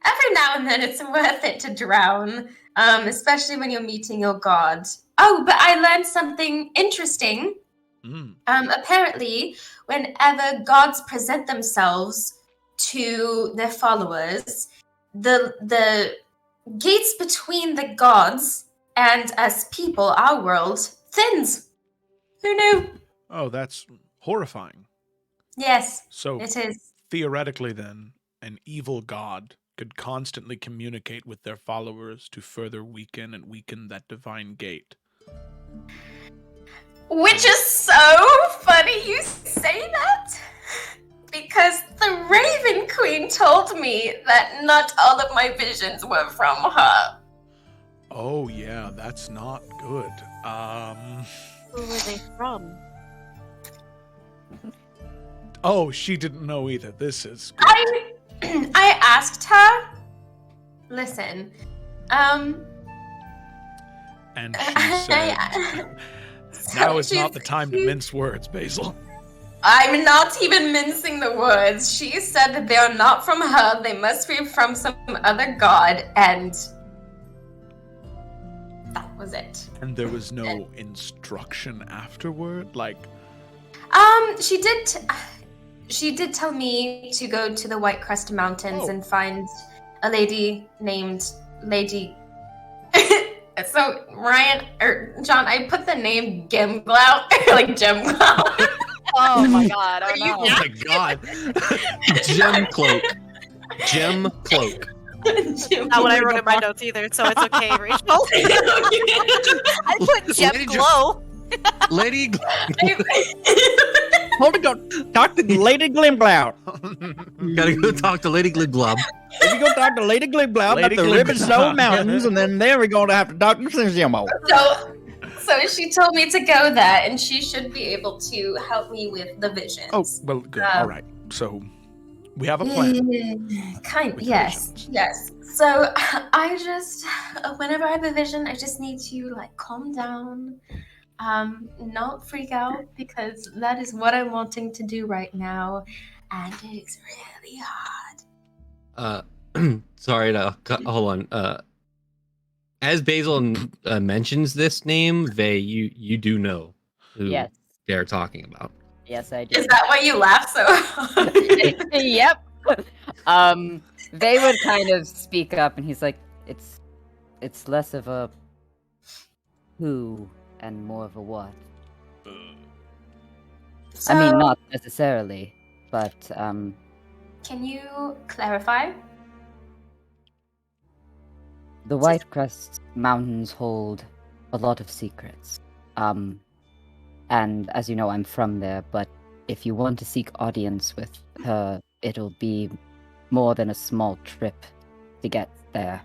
every now and then it's worth it to drown. Especially when you're meeting your god. Oh, but I learned something interesting Apparently, whenever gods present themselves to their followers, the gates between the gods and us people, our world, thins. Who knew? Oh, that's horrifying. Yes, So it is. theoretically, then, an evil god could constantly communicate with their followers to further weaken that divine gate. Which is so funny you say that, because the Raven Queen told me that not all of my visions were from her. Oh yeah, that's not good. Who were they from? Oh, she didn't know either. This is good. I asked her. Listen, And she said, now is not the time to mince words, Basil. I'm not even mincing the words. She said that they are not from her. They must be from some other god, and that was it. And there was no instruction afterward? Like, She did tell me to go to the White Crest Mountains and find a lady named Lady. So Ryan or John, I put the name Gimglout, like Gemglout. Oh my god! Oh no! Oh my god! Gem cloak. Gem cloak. Not what I wrote in my notes either, so it's okay, Rachel. I put Gem Lady Glow. Lady. Hold on, talk to Lady Glimglout. Gotta go talk to Lady Glibglob. We go talk to Lady Glimglout Lady about the Glimglout. Riverside Mountains, and then we're going to have to talk to Zimmo. So she told me to go there, and she should be able to help me with the visions. oh, well, good. All right. So we have a plan. with Yes, visions. yes. So I just, whenever I have a vision, I just need to like calm down, not freak out, because that is what I'm wanting to do right now, and it's really hard. Sorry to hold on. As Basil mentions this name, Vey, you do know who Yes. they're talking about. Yes, I do. Is that why you laugh so hard? Yep. They would kind of speak up, and he's like, "It's less of a who and more of a what. I mean, not necessarily, but Can you clarify? the White Crest Mountains hold a lot of secrets. And as you know, I'm from there, but if you want to seek audience with her, it'll be more than a small trip to get there.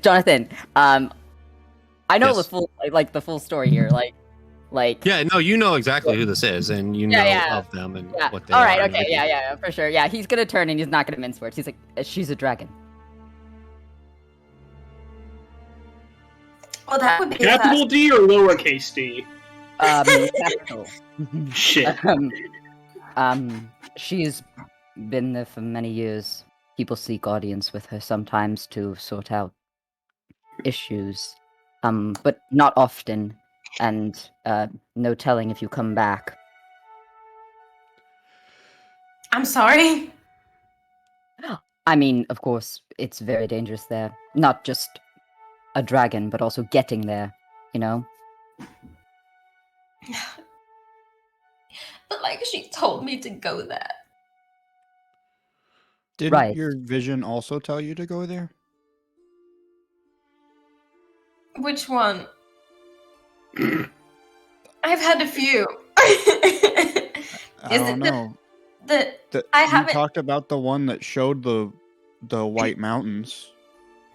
Jonathan, I know the full the full story here. Yeah, no, you know exactly who this is, and you know of them and what they All are. right, and okay, everything. yeah, for sure. Yeah, he's gonna turn and he's not gonna mince words. He's like, she's a dragon. Well, that would be Capital D or lowercase d? Capital. Shit. She's been there for many years. People seek audience with her sometimes to sort out issues, but not often. And no telling if you come back. I'm sorry. I mean, of course, it's very dangerous there. Not just a dragon, but also getting there, you know? But like she told me to go there. Did Right. your vision also tell you to go there? Which one? I've had a few. I Is don't it know. I You haven't. talked about the one that showed the White Mountains.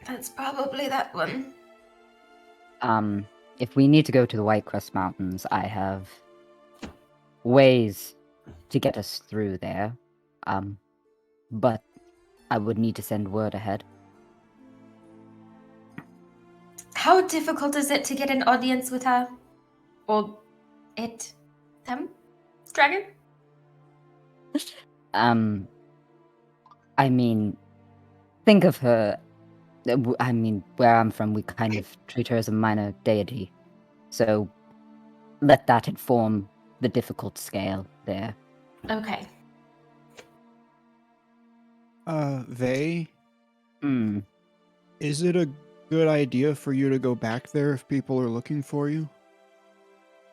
That's probably that one. If we need to go to the White Crest Mountains, I have ways to get us through there. But I would need to send word ahead. How difficult is it to get an audience with her? Or it? Them? Dragon? I mean, think of her I mean, where I'm from, we kind of treat her as a minor deity. So let that inform the difficult scale there. Okay. They, Hmm. is it a good idea for you to go back there if people are looking for you?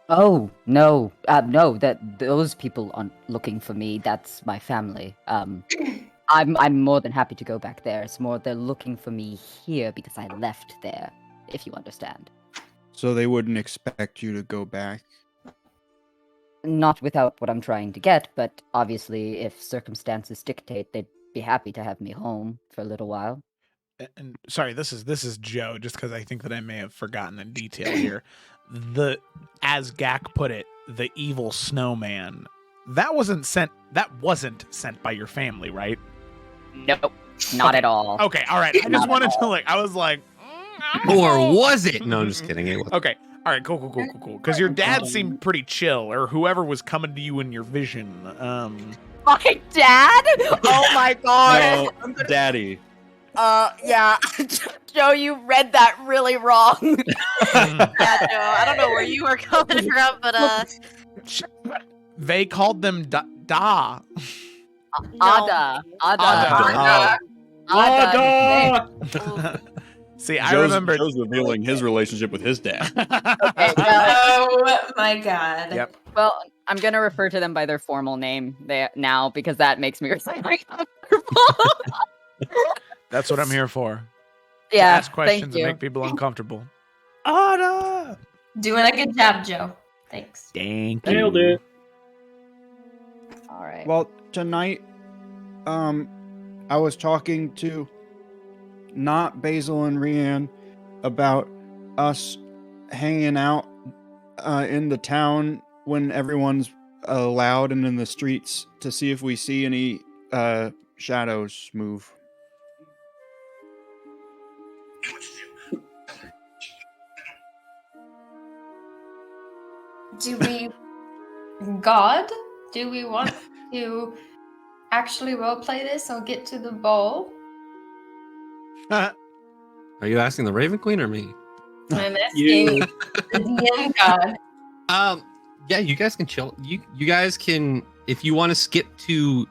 Oh, no. No, those people aren't looking for me. That's my family. I'm more than happy to go back there. It's more they're looking for me here because I left there, if you understand. So they wouldn't expect you to go back? Not without what I'm trying to get, but obviously if circumstances dictate, they'd be happy to have me home for a little while. And sorry, this is Joe, just because I think that I may have forgotten a detail here. As Gak put it, the evil snowman. That wasn't sent by your family, right? Nope, not at all. Okay, all right. I just wanted to I was like, Or was it? No, I'm just kidding. It wasn't. Okay, all right, cool. Because your dad seemed pretty chill, or whoever was coming to you in your vision. My dad? Oh my god! No, Daddy. Yeah. Joe, you read that really wrong. Yeah, Joe. I don't know where you were coming from, but They called them Da. no. Ada. See, I Joe's, remember. Joe's revealing his relationship with his dad. Okay, well, Oh my god. Yep. well, I'm gonna refer to them by their formal name now because that makes me really uncomfortable. That's what I'm here for. Yeah, Ask questions thank and you. make people uncomfortable. Ada. Doing a good job, Joe. Thanks. Thank you. Nailed it. All right. Well, tonight, I was talking to not Basil and Rianne about us hanging out in the town when everyone's loud and in the streets to see if we see any shadows move. Do we want to actually roleplay this or get to the ball? Are you asking the Raven Queen or me? I'm asking You. the DM god. Yeah, you guys can chill. You guys can, if you want to skip to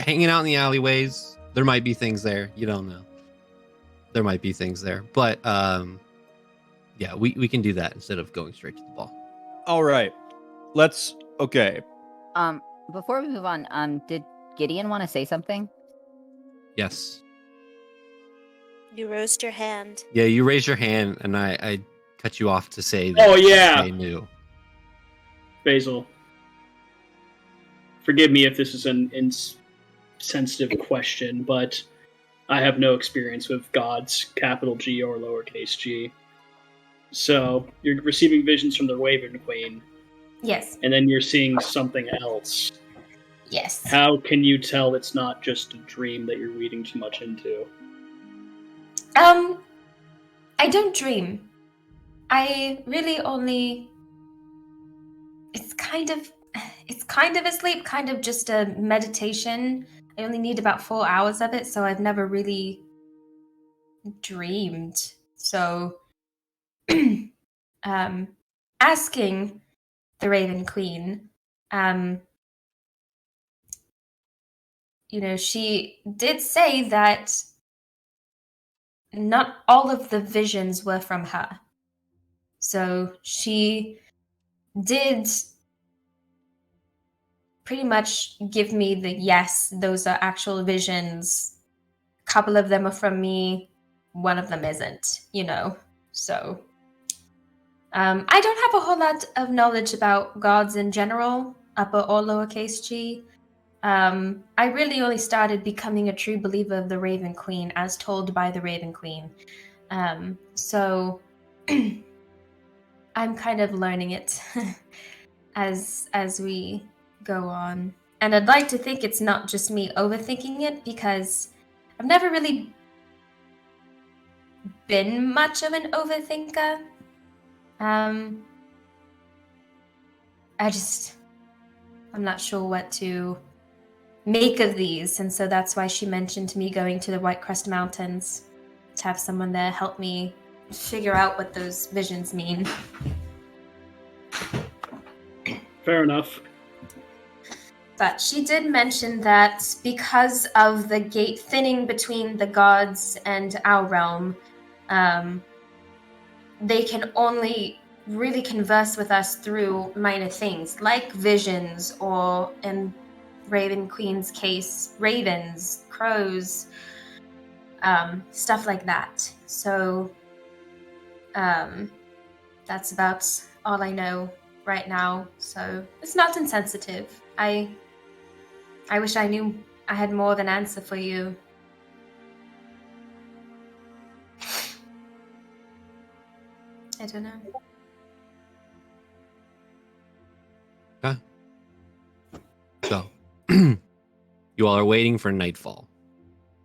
hanging out in the alleyways, there might be things there. You don't know. There might be things there. But yeah, we can do that instead of going straight to the ball. All right. Okay. Before we move on, did Gideon want to say something? Yes. You raised your hand. Yeah, you raise your hand and I cut you off to say that Oh, yeah. they knew. Basil. Forgive me if this is an insensitive question, but I have no experience with gods, capital G or lowercase g. So, you're receiving visions from the Raven Queen, Yes. and then you're seeing something else. Yes. How can you tell it's not just a dream that you're reading too much into? I don't dream. I really only. It's kind of a sleep, kind of just a meditation. I only need about 4 hours of it, so I've never really dreamed. So, asking the Raven Queen, she did say that not all of the visions were from her. So she did pretty much give me the yes, those are actual visions. A couple of them are from me, one of them isn't, So I don't have a whole lot of knowledge about gods in general, upper or lowercase g. I really only started becoming a true believer of the Raven Queen as told by the Raven Queen. So I'm kind of learning it as we go on. And I'd like to think it's not just me overthinking it, because I've never really been much of an overthinker. I'm not sure what to make of these, and so that's why she mentioned me going to the White Crest Mountains. to have someone there help me figure out what those visions mean. Fair enough. But she did mention that because of the gate thinning between the gods and our realm, they can only really converse with us through minor things, like visions, or in Raven Queen's case, ravens, crows, stuff like that. So that's about all I know right now. So it's not insensitive. I wish I knew I had more of an answer for you. I don't know. So, you all are waiting for nightfall.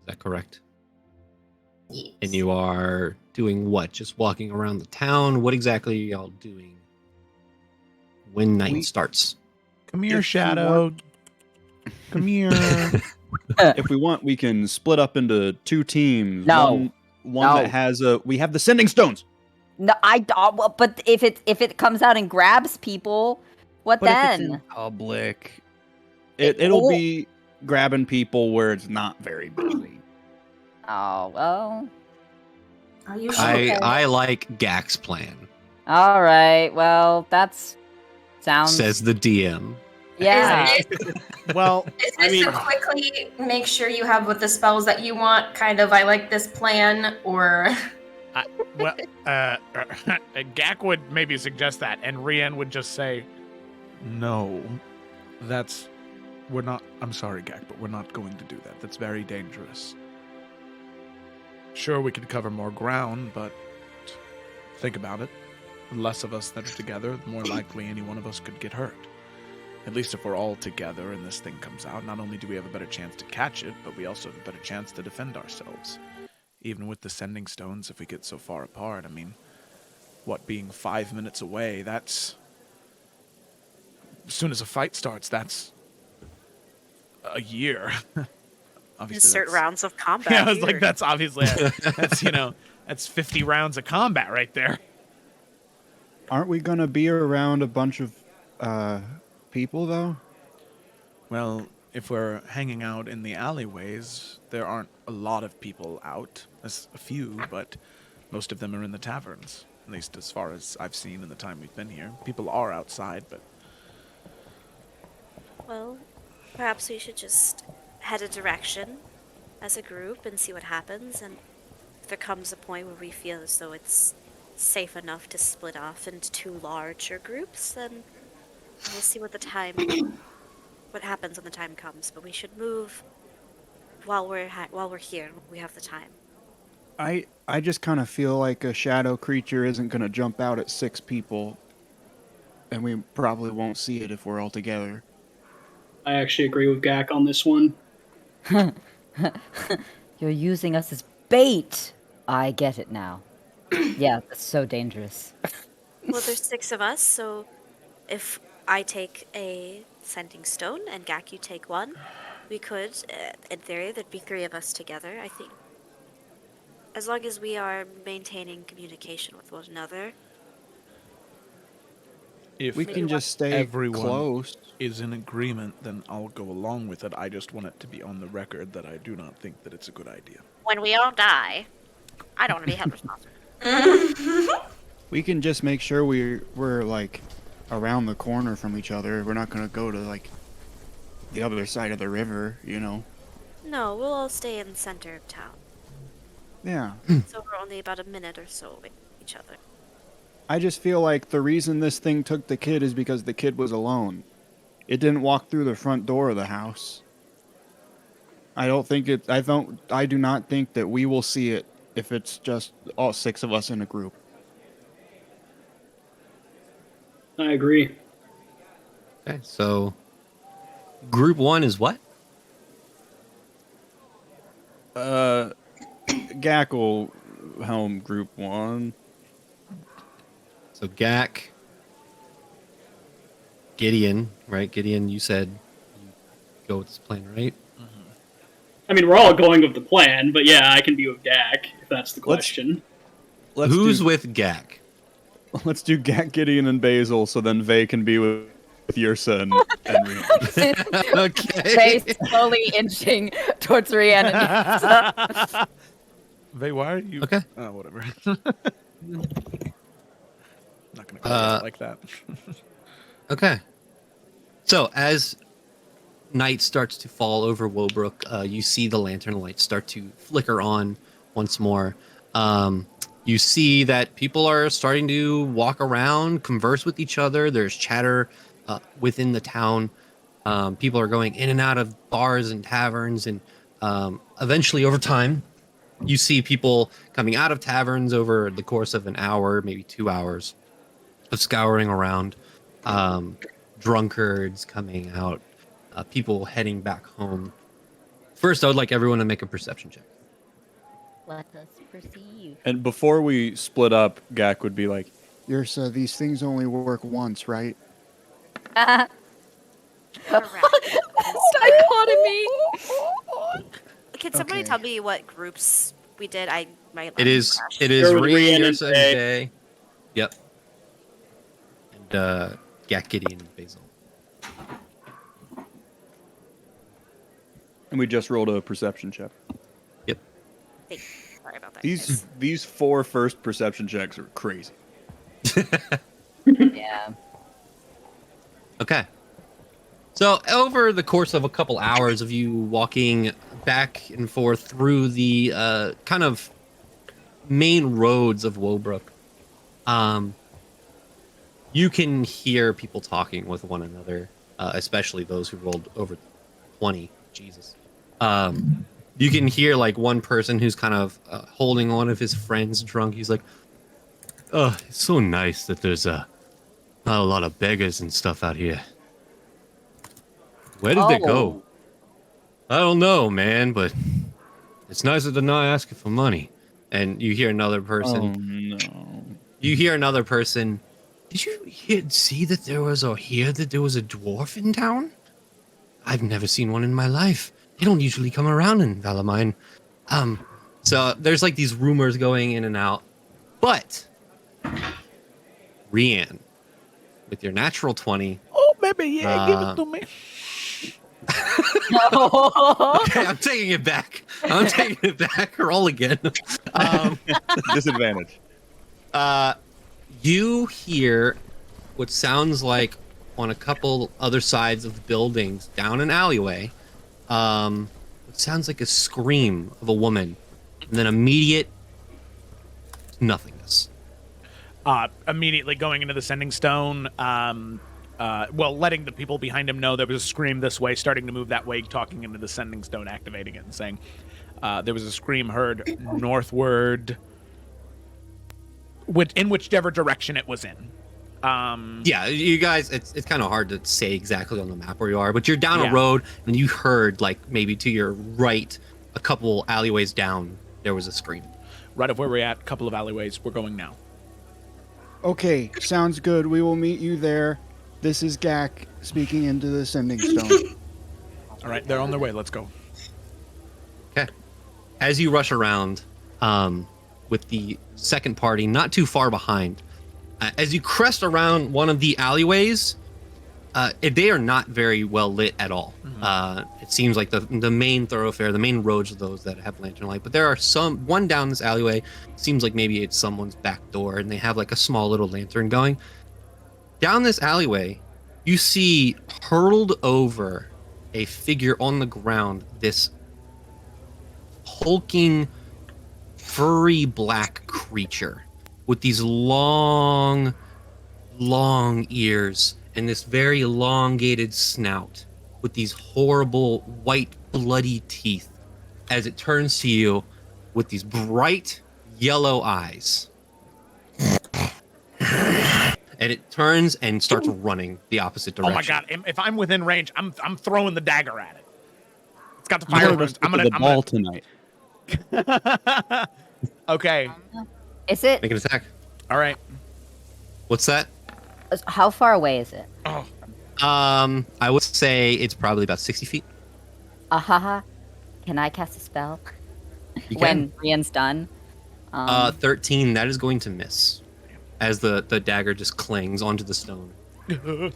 Is that correct? Yes. And you are doing what? Just walking around the town? What exactly are y'all doing when night starts? Come here, If you Shadow. Come here. If we want, we can split up into two teams. No. One No. that has we have the sending stones. No, well, but if it comes out and grabs people, what But if then? it's in public, it'll be grabbing people where it's not very busy. Oh well. Are you sure? I like Gak's plan, All right. Well, that's sounds. says the DM. Yeah. Well, Is I this mean, to quickly make sure you have what the spells that you want? Kind of, I like this plan, or well, Gak would maybe suggest that, and Rian would just say, "No, we're not. I'm sorry, Gak, but we're not going to do that. That's very dangerous. Sure, we could cover more ground, but think about it. The less of us that are together, the more likely any one of us could get hurt. At least if we're all together and this thing comes out, not only do we have a better chance to catch it, but we also have a better chance to defend ourselves. Even with the sending stones, if we get so far apart, I mean, being 5 minutes away, that's... As soon as a fight starts, that's a year. Obviously, Insert that's- rounds of combat. Yeah, I was here. like, that's obviously, that's 50 rounds of combat right there. Aren't we gonna be around a bunch of people though? Well, if we're hanging out in the alleyways, there aren't a lot of people out. There's a few, but most of them are in the taverns. At least as far as I've seen in the time we've been here. People are outside, but... Well, perhaps we should just head a direction as a group and see what happens. And if there comes a point where we feel as though it's safe enough to split off into two larger groups, then we'll see what what happens when the time comes. But we should move while we're here. We have the time. I just kind of feel like a shadow creature isn't gonna jump out at 6 people, and we probably won't see it if we're all together. I actually agree with Gak on this one. You're using us as bait. I get it now. Yeah, that's so dangerous. Well, there's 6 of us, so if I take a sending stone and Gak, you take one, we could, in theory, there'd be 3 of us together, I think. As long as we are maintaining communication with one another. If We can just stay everyone close. is in agreement, then I'll go along with it. I just want it to be on the record that I do not think that it's a good idea. When we all die, I don't want to be held responsible. We can just make sure we're like around the corner from each other. We're not gonna go to like the other side of the river, you know. No, we'll all stay in the center of town. Yeah. So we're only about a minute or so away from each other. I just feel like the reason this thing took the kid is because the kid was alone. It didn't walk through the front door of the house. I do not think that we will see it if it's just all 6 of us in a group. I agree. Okay, so group 1 is what? Gackle helm group 1. So Gak, Gideon, right? Gideon, you said you go with this plan, right? I mean, we're all going with the plan, but yeah, I can be with Gak if that's the question. Who's with Gak? Let's do Gak, Gideon, and Basil, so then Vey can be with Yrsa and Rian. Okay. Vey slowly inching towards Rian and Yrsa. Vey, why are you? Okay. Oh, whatever. Not gonna call it like that. Okay. So as night starts to fall over Woebrook, you see the lantern lights start to flicker on once more. You see that people are starting to walk around, converse with each other. There's chatter within the town. People are going in and out of bars and taverns, and eventually, over time, you see people coming out of taverns over the course of an hour, maybe 2 hours, of scouring around. Drunkards coming out. People heading back home. First, I would like everyone to make a perception check. Let us perceive. And before we split up, Gak would be like, Yrsa, these things only work once, right? Correct. Dichotomy. Can somebody Okay. tell me what groups we did? I might. It is crash. Rian, Rian, and Yrsa, and Vey. Yep. And Gak, Gideon, and Basil. and we just rolled a perception check. Yep. Sorry about that. These 4 first perception checks are crazy. Yeah. Okay. So over the course of a couple hours of you walking back and forth through the kind of main roads of Woebrook, you can hear people talking with one another, especially those who rolled over 20. Jesus. You can hear like one person who's kind of holding one of his friends drunk. He's like, "Oh, it's so nice that there's not a lot of beggars and stuff out here. Where did they go? I don't know, man, but it's nicer than not asking for money." And you hear another person. Oh no! You hear another person. Did you see that there was a dwarf in town? I've never seen one in my life. They don't usually come around in Valamine. So there's like these rumors going in and out. But Rian, with your natural 20. Oh, baby, yeah, give it to me. Okay, I'm taking it back. Roll again. Disadvantage. You hear what sounds like on a couple other sides of the buildings down an alleyway. It sounds like a scream of a woman, and then immediate nothingness. Immediately going into the Sending Stone, letting the people behind him know there was a scream this way, starting to move that way, talking into the Sending Stone, activating it, and saying there was a scream heard northward, in whichever direction it was in. Yeah, you guys, it's kind of hard to say exactly on the map where you are, but you're down Yeah. a road, and you heard, like, maybe to your right, a couple alleyways down, there was a scream. Right of where we're at, a couple of alleyways, we're going now. Okay, sounds good. We will meet you there. This is Gak speaking into the Sending Stone. All right, they're on their way. Let's go. Okay. As you rush around, with the second party not too far behind, as you crest around one of the alleyways, they are not very well lit at all. Mm-hmm. It seems like the main thoroughfare, the main roads are those that have lantern light, but there are one down this alleyway. Seems like maybe it's someone's back door, and they have like a small little lantern going. Down this alleyway, you see hurled over a figure on the ground, this hulking, furry black creature with these long ears and this very elongated snout with these horrible white bloody teeth as it turns to you with these bright yellow eyes. And it turns and starts running the opposite direction. Oh my god! If I'm within range, I'm throwing the dagger at it. It's got the You fire heard burst. us with the ball tonight. Okay. Is it? Make an attack. All right. What's that? How far away is it? Oh, I would say it's probably about 60 feet. Ahaha. Can I cast a spell You when can. Rian's done? 13. That is going to miss, as the dagger just clings onto the stone. Go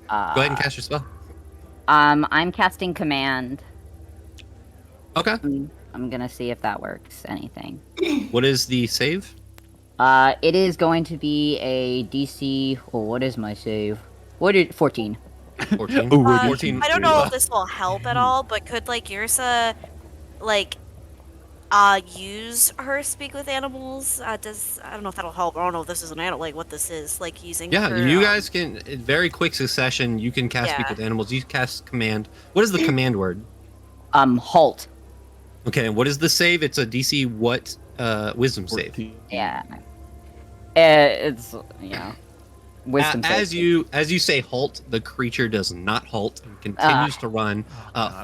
ahead and cast your spell. I'm casting command. Okay. I'm gonna see if that works. Anything. What is the save? It is going to be a DC. Oh, what is my save? 14? 14. Ooh, we're 14. I don't know if this will help at all, but could like Yrsa, like, use her speak with animals? I don't know if that'll help. I don't know if this is an animal, like what this is, like using. Yeah, her, you guys can, in very quick succession, you can cast speak with animals. You cast command. What is the command word? Halt. Okay, and what is the save? It's a DC what? Wisdom save. 14. Yeah. It's wisdom save. As you say halt, the creature does not halt and continues to run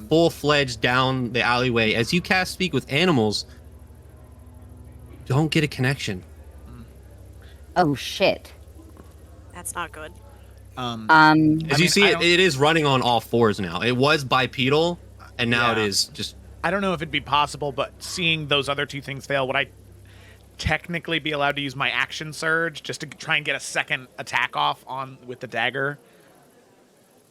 full-fledged down the alleyway. As you cast speak with animals, don't get a connection. Oh shit. That's not good. As you see, it is running on all fours now. It was bipedal, and now it is just. I don't know if it'd be possible, but seeing those other two things fail, would I technically be allowed to use my action surge just to try and get a second attack off on with the dagger?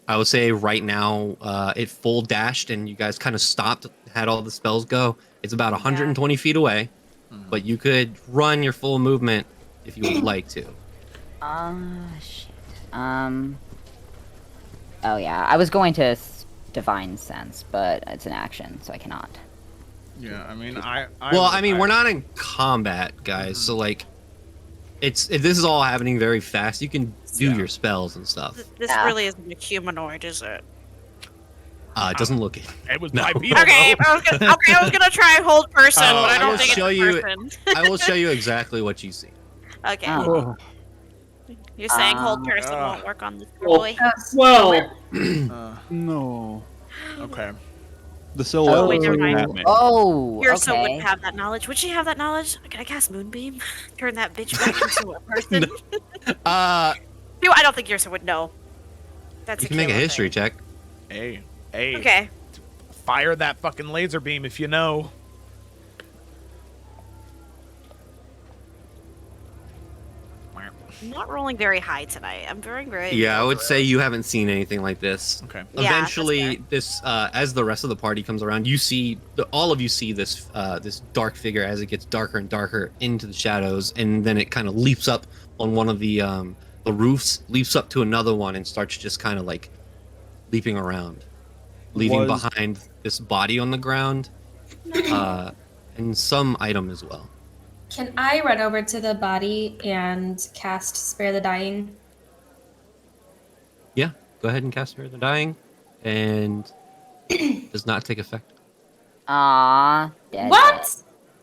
I would say right now, it full dashed, and you guys kind of stopped, had all the spells go. It's about 120 feet away, but you could run your full movement if you would like to. Shit. Oh yeah, I was going to divine sense, but it's an action, so I cannot. Yeah, I mean, we're not in combat, guys, so like, this is all happening very fast. You can do your spells and stuff. This really isn't a humanoid, is it? It doesn't look it. It was No. bipedal. Okay, I was gonna try hold person, but I don't think it's a person. I will show you exactly what you see. Okay. Oh. You're saying hold person won't work on this boy? Well, No. Okay. The silhouette wait, looks never like mind. Batman. Oh, Yrsa okay. wouldn't have that knowledge. Would she have that knowledge? Can I cast Moonbeam? Turn that bitch back into a person? No, I don't think Yrsa would know. That's You can make a history check. Hey. Okay. Fire that fucking laser beam if you know. I'm not rolling very high tonight. I'm very. Yeah, I would say you haven't seen anything like this. Okay. Yeah, Eventually, this as the rest of the party comes around, you see all of you see this this dark figure as it gets darker and darker into the shadows, and then it kind of leaps up on one of the roofs, leaps up to another one, and starts just kind of like leaping around, leaving behind this body on the ground, and some item as well. Can I run over to the body and cast Spare the Dying? Yeah, go ahead and cast Spare the Dying, and does not take effect. Dead. What?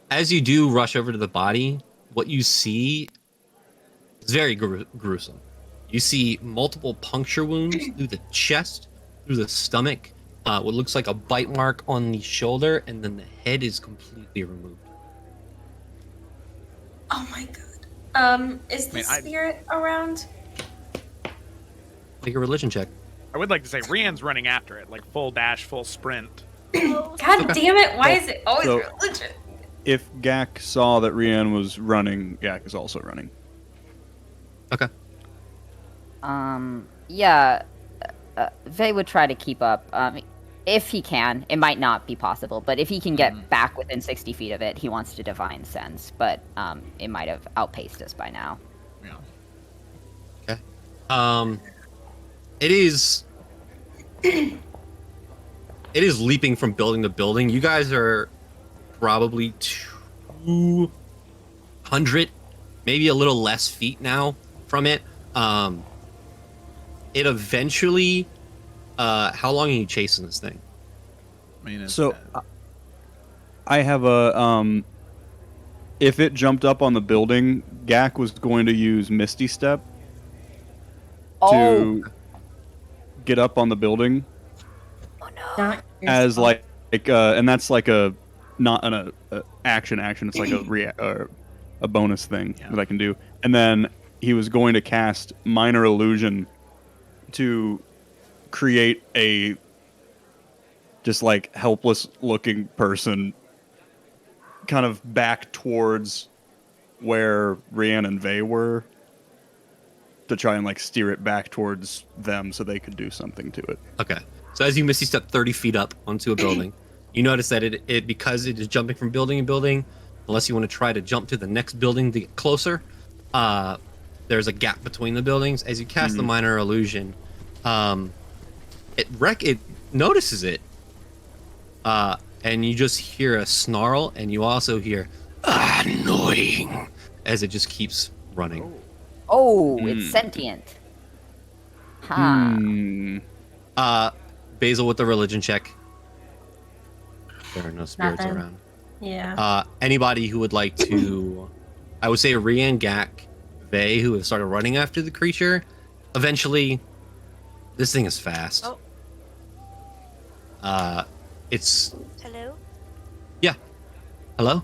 As you do rush over to the body, what you see is very gruesome. You see multiple puncture wounds through the chest, through the stomach, what looks like a bite mark on the shoulder, and then the head is completely removed. Oh my god. Is the spirit around? Make a religion check. I would like to say Rian's running after it, like full dash, full sprint. God damn it, why is it always religion? If Gak saw that Rian was running, Gak is also running. Okay. Yeah. Vey would try to keep up. If he can, it might not be possible, but if he can get back within 60 feet of it, he wants to divine sense, but it might have outpaced us by now. Yeah. Okay. It is leaping from building to building. You guys are probably 200, maybe a little less feet now from it. It eventually. How long are you chasing this thing? So, I have a if it jumped up on the building, Gak was going to use Misty Step to get up on the building. Oh no! As like and that's like a not an action. It's like a bonus thing that I can do. And then he was going to cast Minor Illusion to create a just like helpless looking person kind of back towards where Rian and Vey were to try and like steer it back towards them so they could do something to it. Okay. So as you misty step 30 feet up onto a building, you notice that it because it is jumping from building to building, unless you want to try to jump to the next building to get closer, there's a gap between the buildings. As you cast the minor illusion, it notices it, and you just hear a snarl, and you also hear annoying as it just keeps running. Oh, it's sentient. Basil with the religion check. There are no spirits Nothing. around. Yeah. Anybody who would like to, I would say Rian, Gak, Vey, who have started running after the creature. Eventually, this thing is fast. It's Hello? yeah. Hello?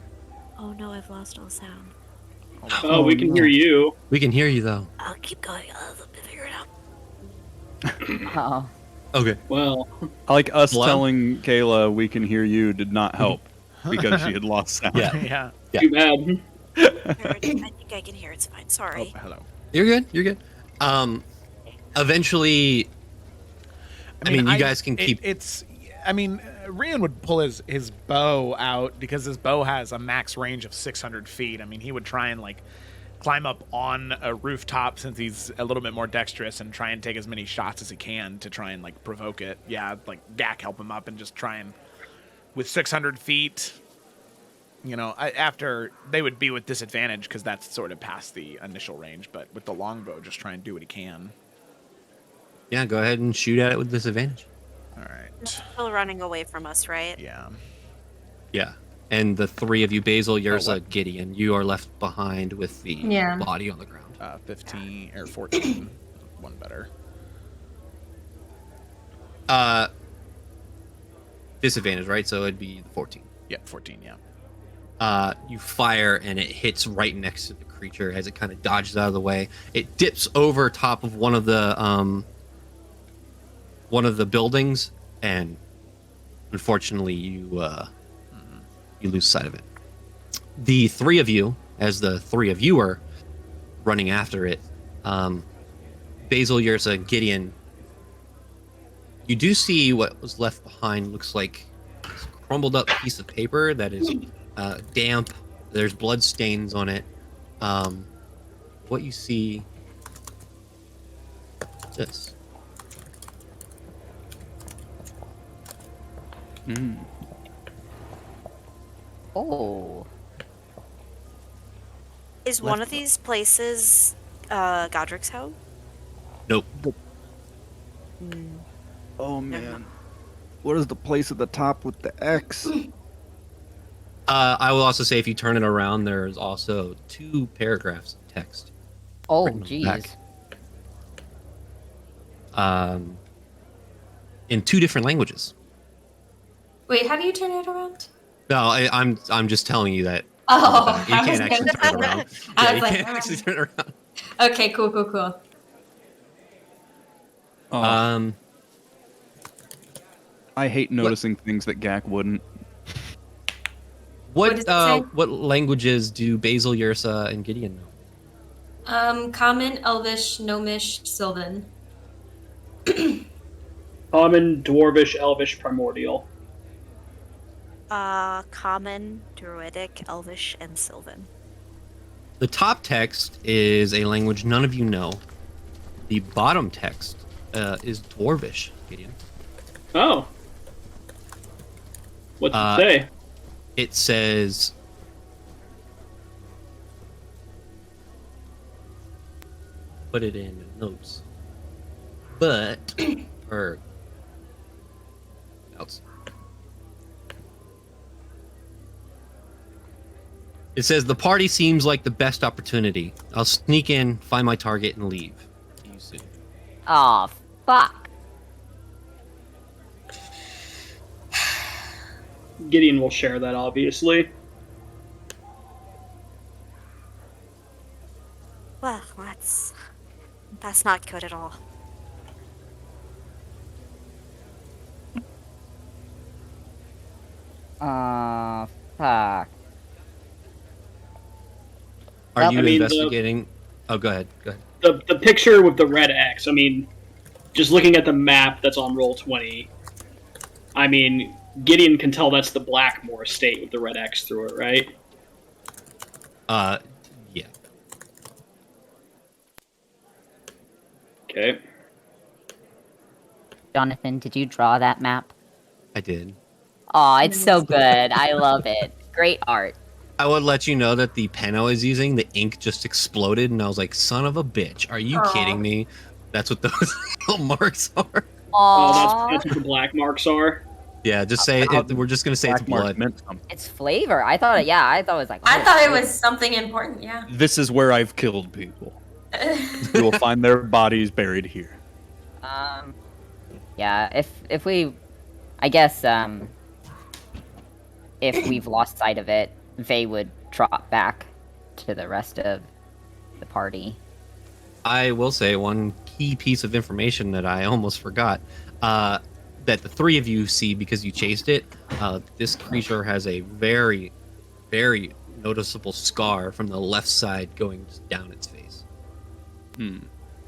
Oh no, I've lost all sound. Oh, we can hear you. We can hear you though. I'll keep going. I'll figure it out. Oh. Okay. Well, Like us Hello? telling Kayla we can hear you did not help because she had lost sound. Yeah. Yeah. too bad. I think I can hear. It's fine. Sorry. Oh, hello. You're good. You're good. Eventually, I mean, you guys can keep. Rian would pull his bow out because his bow has a max range of 600 feet. I mean, he would try and like climb up on a rooftop since he's a little bit more dexterous and try and take as many shots as he can to try and like provoke it. Yeah, like Gak help him up and just try and with 600 feet. You know, after they would be with disadvantage because that's sort of past the initial range, but with the longbow, just try and do what he can. Yeah, go ahead and shoot at it with disadvantage. All right. Still running away from us, right? Yeah. Yeah. And the three of you, Basil, Yerza, Gideon, you are left behind with the body on the ground. 15 or 14. One better. Disadvantage, right? So it'd be 14. Yeah, 14, yeah. You fire and it hits right next to the creature as it kind of dodges out of the way. It dips over top of one of the buildings, and unfortunately, you lose sight of it. The three of you, as the three of you are running after it, Basil, Yersa, Gideon, you do see what was left behind. Looks like a crumbled up piece of paper that is damp. There's blood stains on it. What you see is this. Oh. Is one of these places Godric's home? Nope. Oh man. What is the place at the top with the X? I will also say if you turn it around, there's also 2 paragraphs of text. Oh, written on the back. jeez. In 2 different languages. Wait, how do you turn it around? No, I'm just telling you that. Oh, You I was can't actually gonna- turn it around. I Yeah, was you like, can't actually turn it around. Okay, cool. I hate noticing things that Gak wouldn't. What does it say? What languages do Basil, Yersa, and Gideon know? Common, Elvish, Gnomish, Sylvan. Common, Dwarvish, Elvish, Primordial. Common, Druidic, Elvish, and Sylvan. The top text is a language none of you know. The bottom text is Dwarvish, Gideon. Oh. What's it say? It says, put it in the notes, but, or else. It says, the party seems like the best opportunity. I'll sneak in, find my target, and leave. See you soon. Aw, fuck. Gideon will share that, obviously. Well, that's not good at all. Fuck. Are Well, you I mean, investigating? Oh, go ahead. Go ahead. The picture with the red X. I mean, just looking at the map that's on Roll20. I mean, Gideon can tell that's the Blackmore estate with the red X through it, right? Yeah. Okay. Jonathan, did you draw that map? I did. Aw, it's so good. I love it. Great art. I would let you know that the pen I was using, the ink just exploded, and I was like, "Son of a bitch! Are you kidding me?" That's what those little marks are. Oh, that's what the black marks are. Yeah, just say it. We're just gonna say it's blood. It's flavor. I thought it was like. I thought it was something important. Yeah. This is where I've killed people. You will find their bodies buried here. Yeah. If we, I guess if we've lost sight of it, Vey would trot back to the rest of the party. I will say one key piece of information that I almost forgot. That the three of you see because you chased it. This creature has a very, very noticeable scar from the left side going down its face.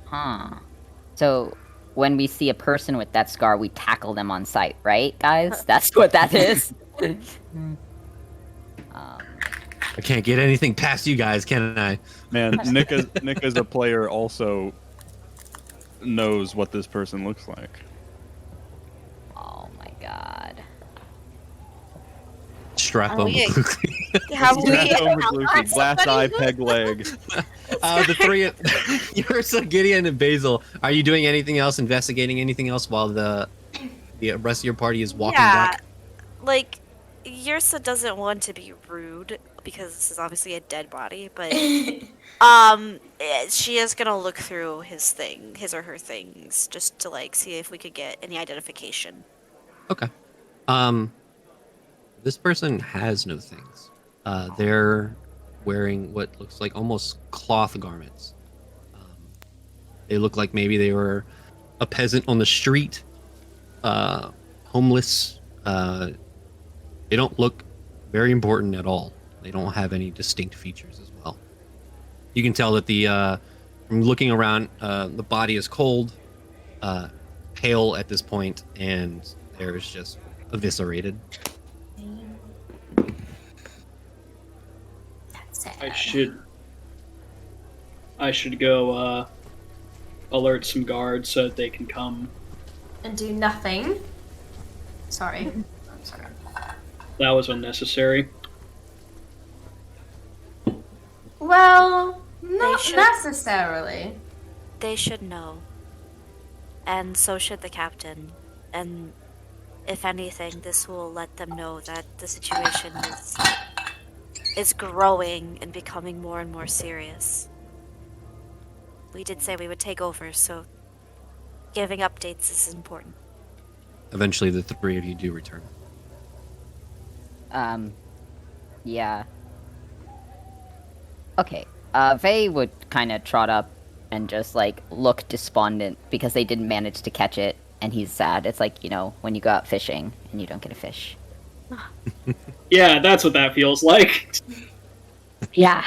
Huh. So when we see a person with that scar, we tackle them on sight, right, guys? That's what that is. I can't get anything past you guys, can I? Man, Nick as a player also knows what this person looks like. Oh my god. Strap Oh, on. yeah. Have we Lucy, glass eye, peg leg. The three of Ursa, Gideon, and Basil. Are you doing anything else, investigating anything else while the rest of your party is walking back? Like, Yrsa doesn't want to be rude because this is obviously a dead body, but she is gonna look through his or her things, just to like see if we could get any identification. Okay. This person has no things. They're wearing what looks like almost cloth garments. They look like maybe they were a peasant on the street, homeless. They don't look very important at all. They don't have any distinct features as well. You can tell that from looking around, the body is cold, pale at this point, and there's just eviscerated. That's it. I should go alert some guards so that they can come. And do nothing. Sorry. I'm sorry. That was unnecessary. Well, not should- necessarily. They should know. And so should the captain. And if anything, this will let them know that the situation is growing and becoming more and more serious. We did say we would take over, so giving updates is important. Eventually, the three of you do return. Yeah. Okay. Vey would kind of trot up and just like look despondent because they didn't manage to catch it, and he's sad. It's like, you know, when you go out fishing and you don't get a fish. Yeah, that's what that feels like. Yeah.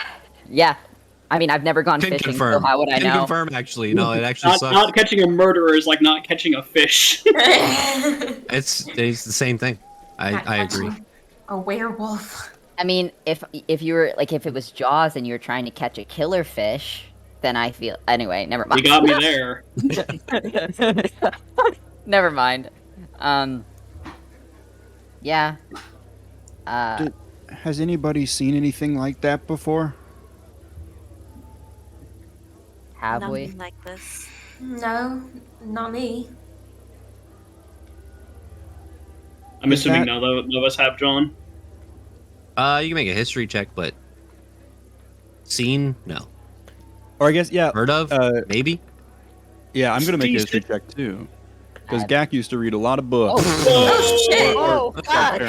I mean, I've never gone Can fishing, confirm. so how would I Can know? confirm, actually. No, it actually sucks. Not catching a murderer is like not catching a fish. It's the same thing. I agree. A werewolf. I mean, if you were like, if it was Jaws and you were trying to catch a killer fish, then I feel anyway. Never mind. You got me there. Never mind. Yeah. Has anybody seen anything like that before? Have we? Nothing like this. No, not me. I'm Is assuming that- none of us have, John. You can make a history check, but seen? No. Or I guess, yeah. Heard of? Maybe? Yeah, I'm gonna make a Jeez. history check too. Because Gak used to read a lot of books. Oh shit! Oh, fuck.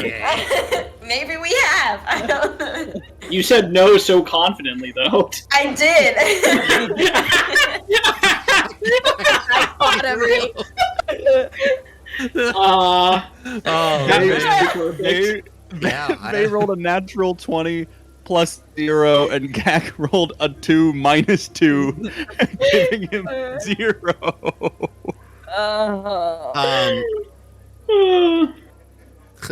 Maybe we have. I don't know. You said no so confidently, though. I did. Oh, That was man. super big. They rolled a natural 20 plus 0, and Gak rolled a 2 minus 2, giving him 0.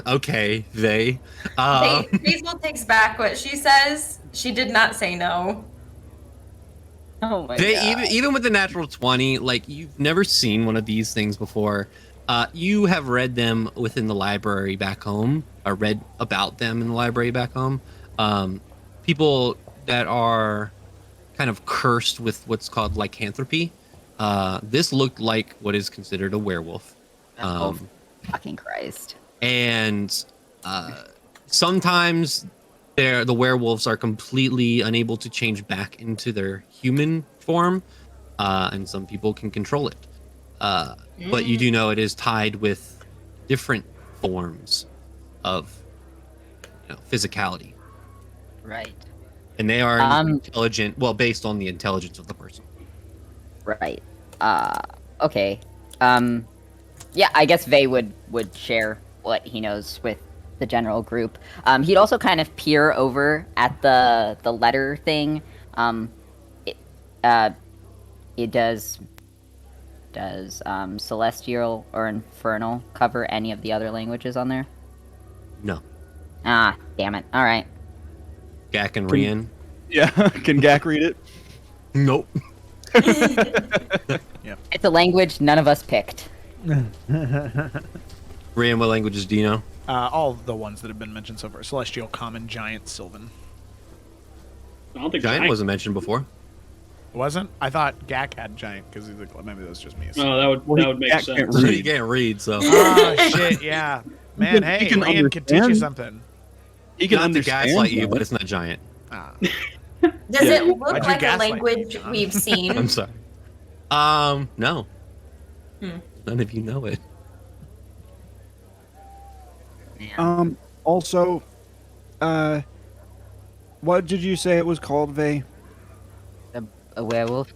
Okay, they. Basil takes back what she says. She did not say no. Oh my They god. even with the natural 20, like you've never seen one of these things before. You have read them within the library back home, or read about them in the library back home. People that are kind of cursed with what's called lycanthropy. This looked like what is considered a werewolf. Oh, fucking Christ. And sometimes the werewolves are completely unable to change back into their human form, and some people can control it. But you do know it is tied with different forms of physicality. Right. And they are intelligent, well, based on the intelligence of the person. Right. Okay. Yeah, I guess Vey would share what he knows with the general group. He'd also kind of peer over at the letter thing. It does Celestial or Infernal cover any of the other languages on there? No. Ah, damn it. All right. Gak and Rian. Yeah, can Gak read it? Nope. It's a language none of us picked. Rian, what languages do you know? All the ones that have been mentioned so far: Celestial, Common, Giant, Sylvan. I don't think Giant wasn't mentioned before. Wasn't? I thought Gak had Giant because he's like, maybe that's just me. Oh, that would make sense. He can't read, so. Oh shit! Yeah, man. Hey, Rian could teach you something. He can Not to understand gaslight you, that. but it's not Giant. Does it look Why'd you like a gaslight language me? we've seen? I'm sorry. No. None of you know it. Also, what did you say it was called, Vey? A werewolf?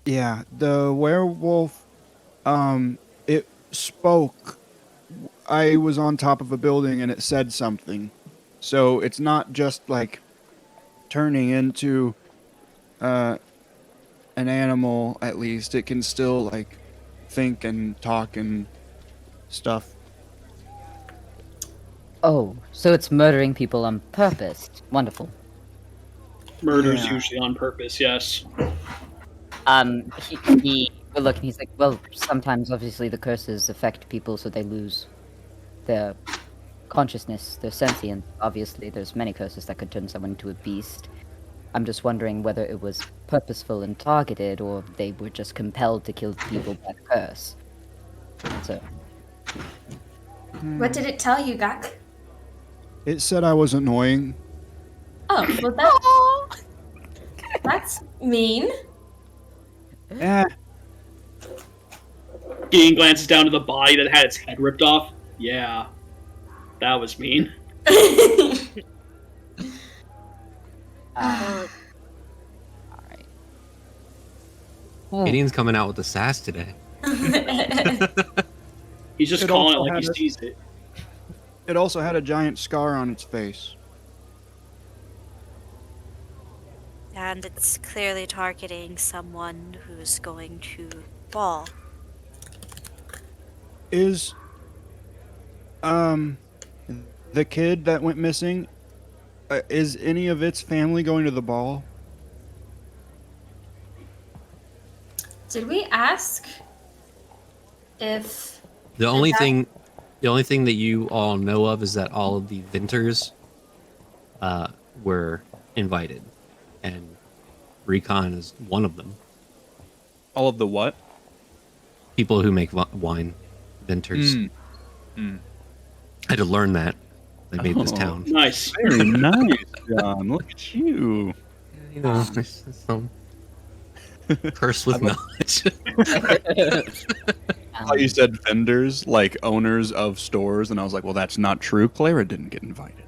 Yeah, the werewolf, it spoke. I was on top of a building and it said something. So it's not just like turning into an animal, at least. It can still like think and talk and stuff. Oh, so it's murdering people on purpose. Wonderful. Murder is usually on purpose, yes. He will look and he's like, well, sometimes obviously the curses affect people so they lose their consciousness, their sentience. Obviously, there's many curses that could turn someone into a beast. I'm just wondering whether it was purposeful and targeted, or they were just compelled to kill people by the curse. So. What did it tell you, Gak? It said I was annoying. Oh, well that's mean. Eh, Gideon glances down to the body that had its head ripped off. Yeah, that was mean. Alright. Gideon's coming out with the sass today. He's just It calling it also like he had sees it. it also had a giant scar on its face. And it's clearly targeting someone who's going to ball. Is the kid that went missing, is any of its family going to the ball? Did we ask if The only thing that you all know of is that all of the Vinters were invited, and Recon is one of them. All of the what? People who make wine, Vinters. I had to learn that. They made this town. Nice. Very nice, John. Look at you. You know, there's some curse with knowledge. I thought you said vendors, like owners of stores, and I was like, well, that's not true. Clara didn't get invited.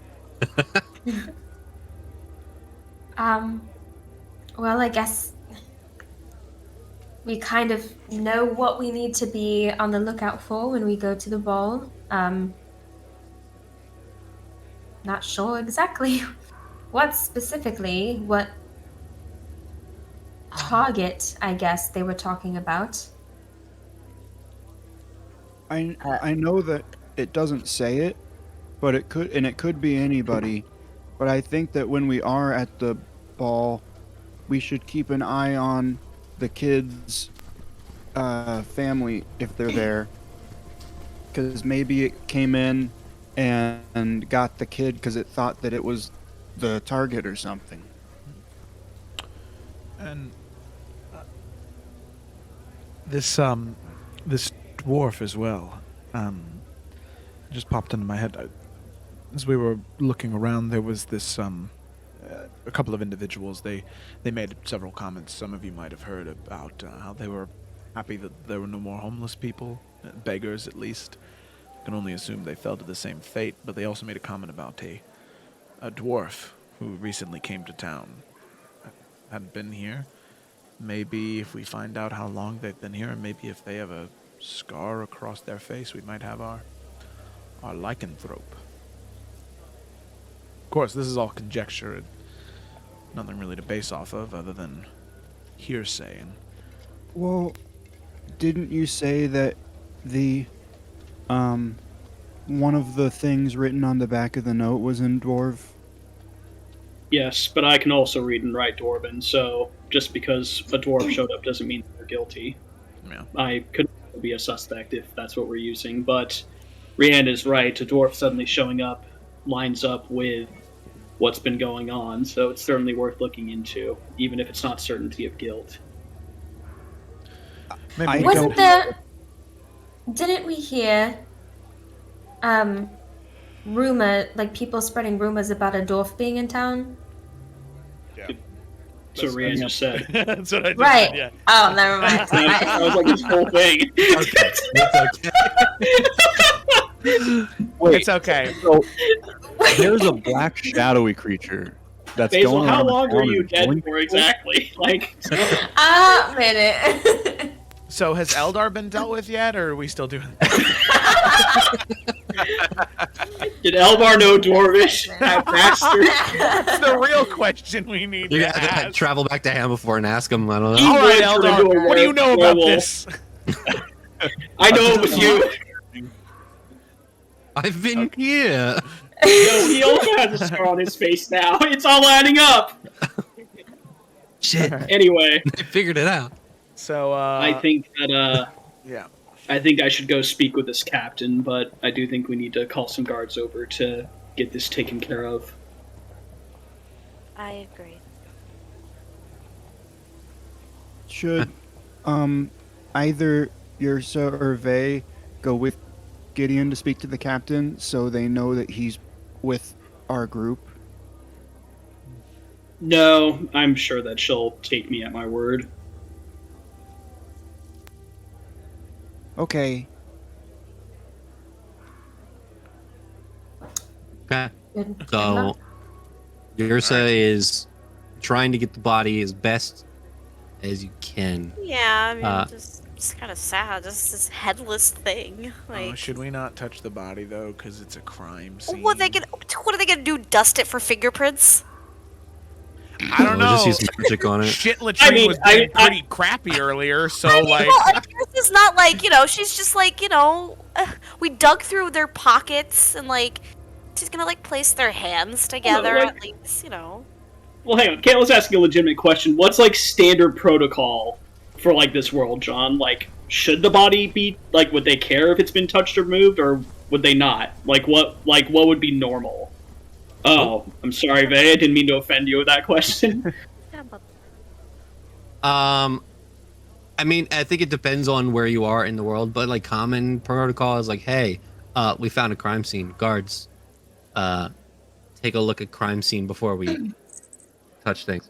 well, I guess we kind of know what we need to be on the lookout for when we go to the ball. not sure exactly what target, I guess, they were talking about. I know that it doesn't say it, but it could be anybody. But I think that when we are at the ball, we should keep an eye on the kids' family if they're there, because maybe it came in and got the kid because it thought that it was the target or something. And this dwarf as well, just popped into my head. As we were looking around, there was this a couple of individuals. They made several comments. Some of you might have heard about how they were happy that there were no more homeless people, beggars at least. I can only assume they fell to the same fate. But they also made a comment about a dwarf who recently came to town. Hadn't been here. Maybe if we find out how long they've been here, and maybe if they have a scar across their face, we might have our lycanthrope. Of course, this is all conjecture and nothing really to base off of other than hearsay. And Well, didn't you say that the one of the things written on the back of the note was in Dwarf? Yes, but I can also read and write Dwarven, so just because a dwarf showed up doesn't mean they're guilty. yeah. I could be a suspect if that's what we're using, but Rianne is right. A dwarf suddenly showing up lines up with what's been going on, so it's certainly worth looking into, even if it's not certainty of guilt. Maybe Wasn't there... Didn't we hear rumor, like people spreading rumors about a dwarf being in town? Yeah. So Rianne just said. That's what I just Right. said, yeah. Oh, never mind. I was like, this whole thing. Wait, It's okay. so there's a black shadowy creature that's Basil, going how around long town were you and dead killing for people? exactly? Like, A minute. So has Eldar been dealt with yet, or are we still doing did Elvar know Dwarvish? That bastard. That's the real question we need You to gotta ask. travel back to Hammerfall and ask him. I don't He know. All right, would turn into a Eldar, what do you know about werewolf. this? I know it was you. I've been here. No, he also has a scar on his face now. It's all adding up. Shit. Anyway, I figured it out. So, I think that yeah. I think I should go speak with this captain, but I do think we need to call some guards over to get this taken care of. I agree. Should either Yrsa or Vey go with Gideon to speak to the captain so they know that he's with our group? No, I'm sure that she'll take me at my word. Okay. Okay. Good So, enough. Yrsa is trying to get the body as best as you can. Yeah, I mean, Uh, it's kind of sad. Just this headless thing. Like, Should we not touch the body though, because it's a crime scene? what are they gonna do? Dust it for fingerprints? I don't We'll know. just use magic on it. Shit latrine I mean, was being pretty crappy earlier, so like. Well, Atrice is not like, she's just like, we dug through their pockets and like, she's gonna like place their hands together like- at least, Well, hang on. Caitlin's asking a legitimate question. What's like standard protocol for like this world, John? Like, should the body be like? Would they care if it's been touched or moved, or would they not? Like, what would be normal? Oh, I'm sorry, Vey. I didn't mean to offend you with that question. Yeah, but I mean, I think it depends on where you are in the world, but like common protocol is like, hey, we found a crime scene. Guards, take a look at crime scene before we touch things.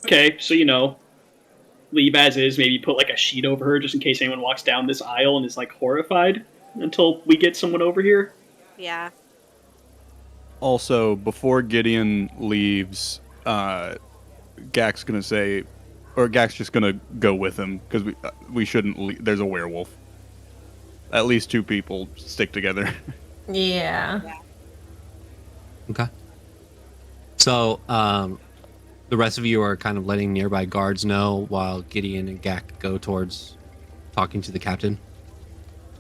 Okay, so leave as is. Maybe put like a sheet over her just in case anyone walks down this aisle and is like horrified until we get someone over here. yeah. Also, before Gideon leaves, Gak's gonna say, or Gak's just gonna go with him because we shouldn't. There's a werewolf. At least two people stick together. Yeah. Okay. So, the rest of you are kind of letting nearby guards know while Gideon and Gak go towards talking to the captain.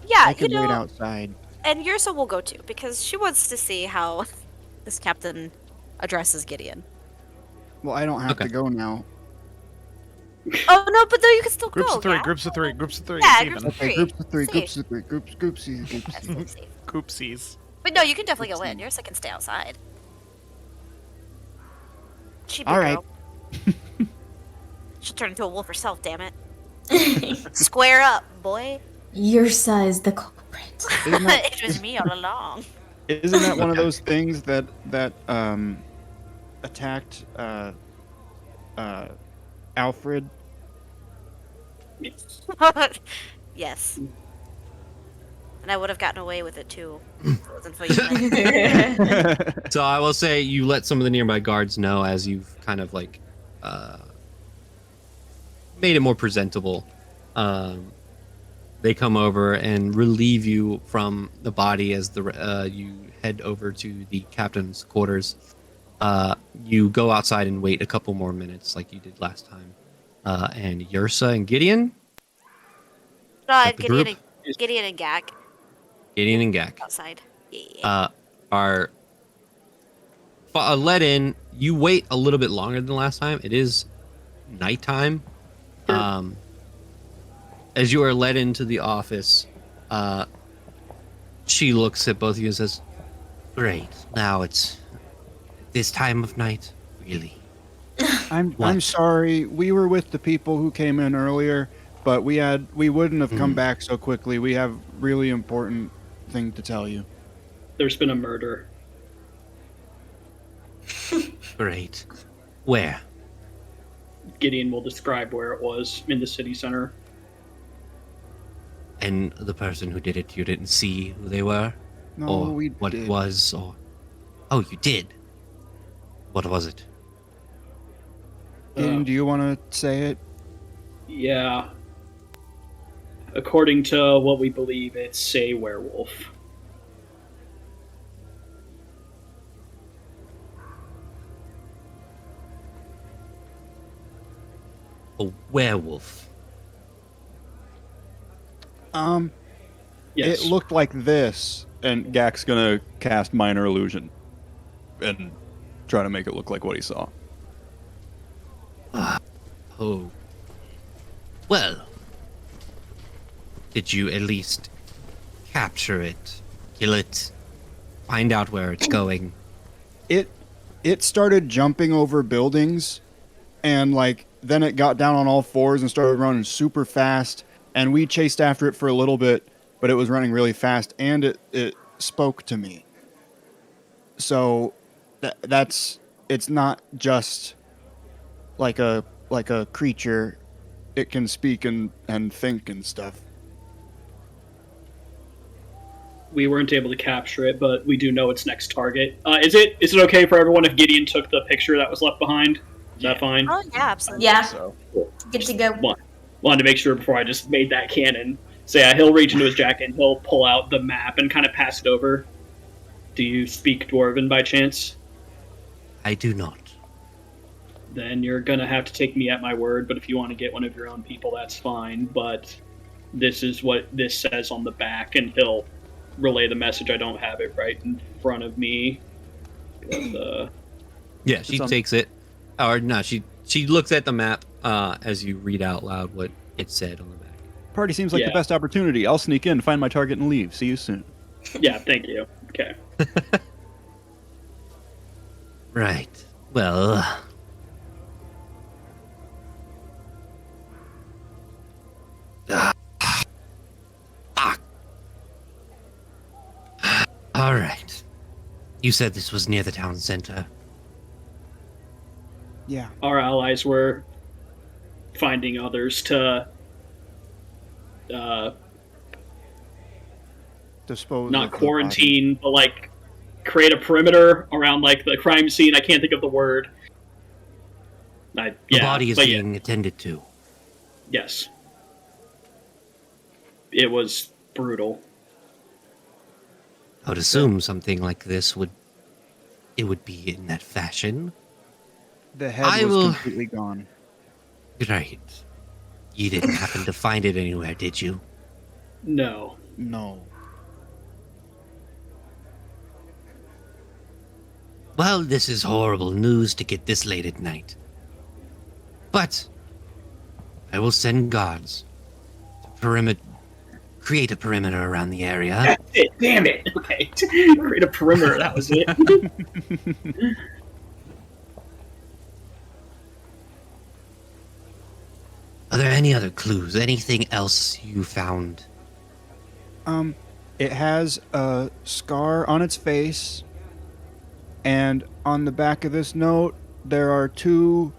Yeah, I can wait outside. And Yursa will go too, because she wants to see how this captain addresses Gideon. Well, I don't have to go now. Oh no, but though you can still Groups go. of three, yeah? groups of three, groups of three. Yeah, Steven. groups of Okay, three. groups of three, Safe. groups of three, groupsies. Yeah, safe, safe. Coopsies. But no, you can definitely go in. Yursa can stay outside. She'd be All right. She'll turn into a wolf herself, damn it. Square up, boy. Yursa is the culprit. It was me all along. Isn't that one of those things that attacked Alfred? Yes. And I would have gotten away with it too. If it wasn't for you. So I will say you let some of the nearby guards know as you've kind of like made it more presentable. They come over and relieve you from the body as you head over to the captain's quarters. You go outside and wait a couple more minutes like you did last time. And Yursa and Gideon? Gideon and Gak. Gideon and Gak. Outside. Yeah. Are let in. You wait a little bit longer than last time. It is nighttime. As you are led into the office, she looks at both of you and says, "Great, now it's this time of night, really." I'm sorry. We were with the people who came in earlier, but we wouldn't have come back so quickly. We have really important thing to tell you. There's been a murder. Great. Where? Gideon will describe where it was in the city center. And the person who did it, you didn't see who they were? No, or we what did. it was? Or oh, you did. What was it? Gideon, do you want to say it? Yeah. According to what we believe, it's a werewolf. A werewolf. Yes. It looked like this, and Gak's gonna cast Minor Illusion and try to make it look like what he saw. Oh. Well. Did you at least capture it, kill it, find out where it's going? It started jumping over buildings, and then it got down on all fours and started running super fast, and we chased after it for a little bit, but it was running really fast, and it spoke to me. So it's not just like a creature. It can speak and think and stuff. We weren't able to capture it, but we do know its next target. Is it okay for everyone if Gideon took the picture that was left behind? Is that fine? Oh yeah, absolutely. Yeah, So, good to go. wanted to make sure before I just made that canon. So yeah, he'll reach into his jacket and he'll pull out the map and kind of pass it over. Do you speak Dwarven by chance? I do not. Then you're gonna have to take me at my word, but if you want to get one of your own people, that's fine. But this is what this says on the back, and he'll relay the message. I don't have it right in front of me. But, Yeah, she takes it. Or no, she looks at the map as you read out loud what it said on the back. Party seems like Yeah. the best opportunity. I'll sneak in, find my target, and leave. See you soon. yeah, thank you. Okay. Right. Well. All right. You said this was near the town center. Yeah. Our allies were finding others to Dispose not of the quarantine, but create a perimeter around the crime scene. I can't think of the word. The body is being attended to. Yes. It was brutal. I would assume something like this would it would be in that fashion. The head was completely gone. Right. You didn't happen to find it anywhere, did you? No. No. Well, this is horrible news to get this late at night. But I will send guards to create a perimeter around the area. That's it. Damn it. Okay. Create a perimeter. That was it. Are there any other clues? Anything else you found? It has a scar on its face, and on the back of this note, there are 2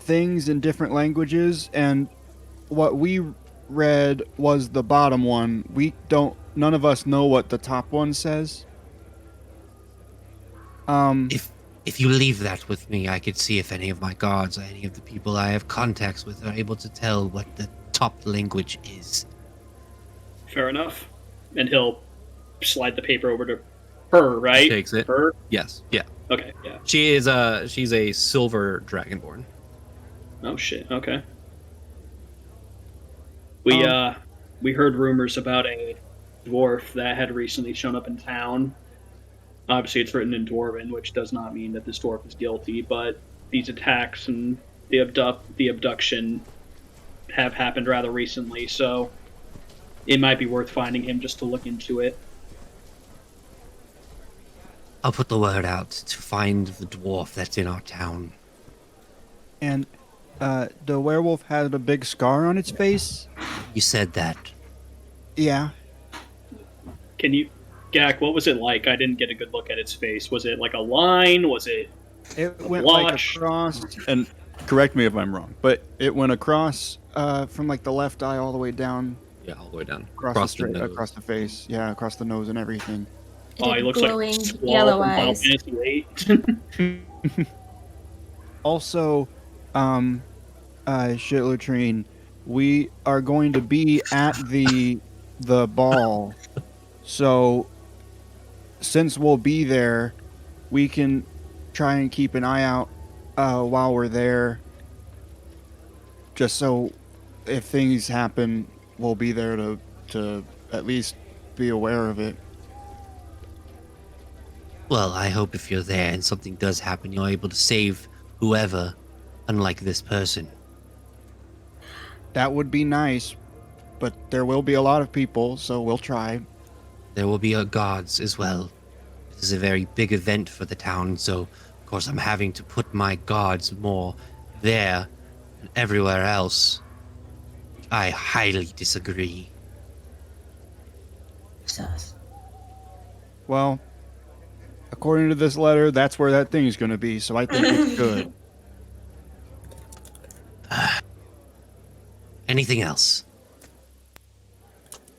things in different languages, and what we read was the bottom one. None of us know what the top one says. If you leave that with me, I could see if any of my guards or any of the people I have contacts with are able to tell what the top language is. Fair enough. And he'll slide the paper over to her, right? Takes it. Her? Yes. Yeah. Okay, yeah. She's a silver dragonborn. Oh shit, okay. We heard rumors about a dwarf that had recently shown up in town. Obviously it's written in Dwarven, which does not mean that this dwarf is guilty, but these attacks and the abduction have happened rather recently, so it might be worth finding him just to look into it. I'll put the word out to find the dwarf that's in our town. And the werewolf had a big scar on its face? You said that. Yeah. Can you... Gak, what was it like? I didn't get a good look at its face. Was it like a line? Was it It a went blotch? like across. And correct me if I'm wrong, but It went across from like the left eye all the way down Yeah, all the way down. across the nose. across the face. Yeah, across the nose and everything. Oh, he looks glowing like Squall yellow from Final eyes. Fantasy VIII. Also, Shitlatrine, we are going to be at the ball, so since we'll be there, we can try and keep an eye out while we're there, just so if things happen, we'll be there to at least be aware of it. Well, I hope if you're there and something does happen, you're able to save whoever, unlike this person. That would be nice, but there will be a lot of people, so we'll try. There will be guards as well. This is a very big event for the town, so of course I'm having to put my guards more there than everywhere else. I highly disagree. Sus. Well, according to this letter, that's where that thing's going to be, so I think it's good. Anything else?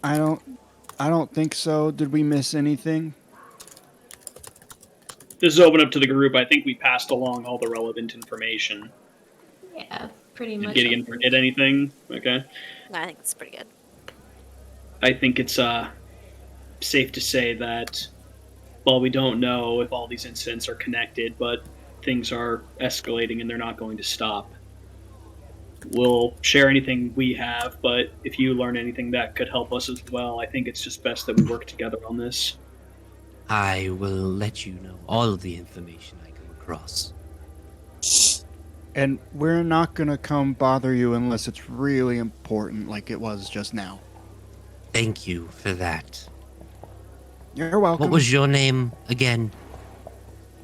I don't think so. Did we miss anything? This is open up to the group. I think we passed along all the relevant information. Yeah, pretty much. Did Gideon forget anything? Okay. No, I think it's pretty good. I think it's safe to say that while we don't know if all these incidents are connected, but things are escalating and they're not going to stop. We'll share anything we have, but if you learn anything that could help us as well, I think it's just best that we work together on this. I will let you know all of the information I come across. And we're not going to come bother you unless it's really important, like it was just now. Thank you for that. You're welcome. What was your name again?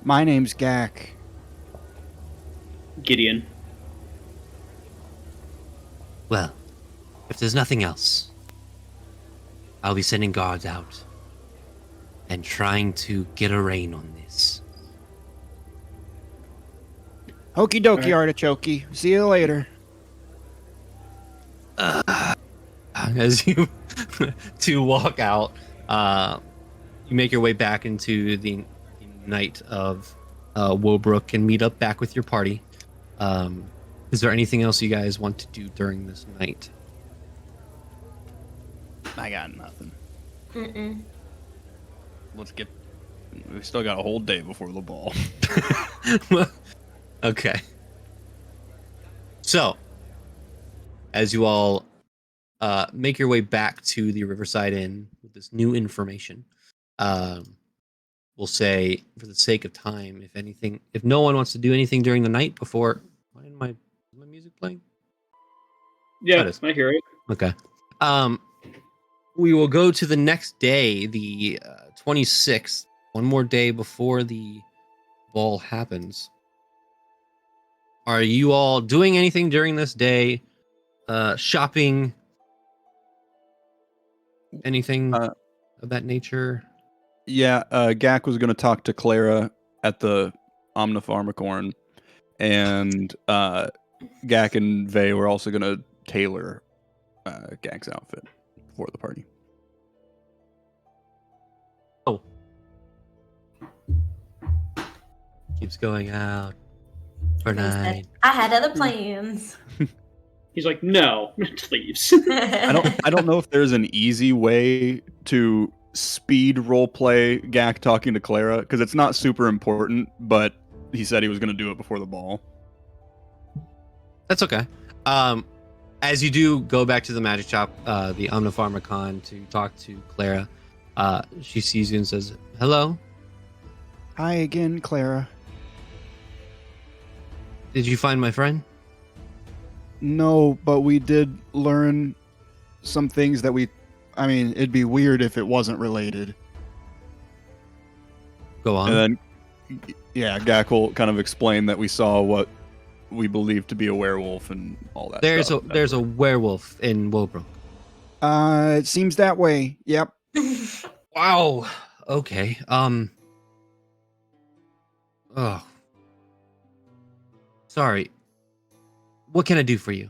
My name's Gak. Gideon. Well, if there's nothing else, I'll be sending guards out and trying to get a rein on this. Okie dokie, Alright. artichoke. See you later. As you two walk out, you make your way back into the night of Woebrook and meet up back with your party. Is there anything else you guys want to do during this night? I got nothing. Mm-mm. let's get We still got a whole day before the ball. Okay. So, as you all make your way back to the Riverside Inn with this new information, we'll say, for the sake of time, if no one wants to do anything during the night before, is my music playing? Yeah, I hear it. Okay. We will go to the next day, the 26th, one more day before the ball happens. Are you all doing anything during this day? Shopping? Anything of that nature? Yeah, Gak was going to talk to Clara at the Omnipharmacorn, and Gak and Vey were also going to tailor Gak's outfit for the party. Oh. Keeps going out for night. I had other plans. He's like, no, leaves. I don't know if there's an easy way to speed roleplay Gak talking to Clara, because it's not super important, but he said he was going to do it before the ball. That's okay. As you do go back to the magic shop, the Omnipharmacon, to talk to Clara, she sees you and says, "Hello." Hi again, Clara. Did you find my friend? No, but we did learn some things that it'd be weird if it wasn't related. Go on. And then, yeah, Gak will kind of explain that we saw what we believe to be a werewolf and all that. There's a werewolf in Woebrook. It seems that way. Yep. Wow. Okay. Oh. Sorry. What can I do for you?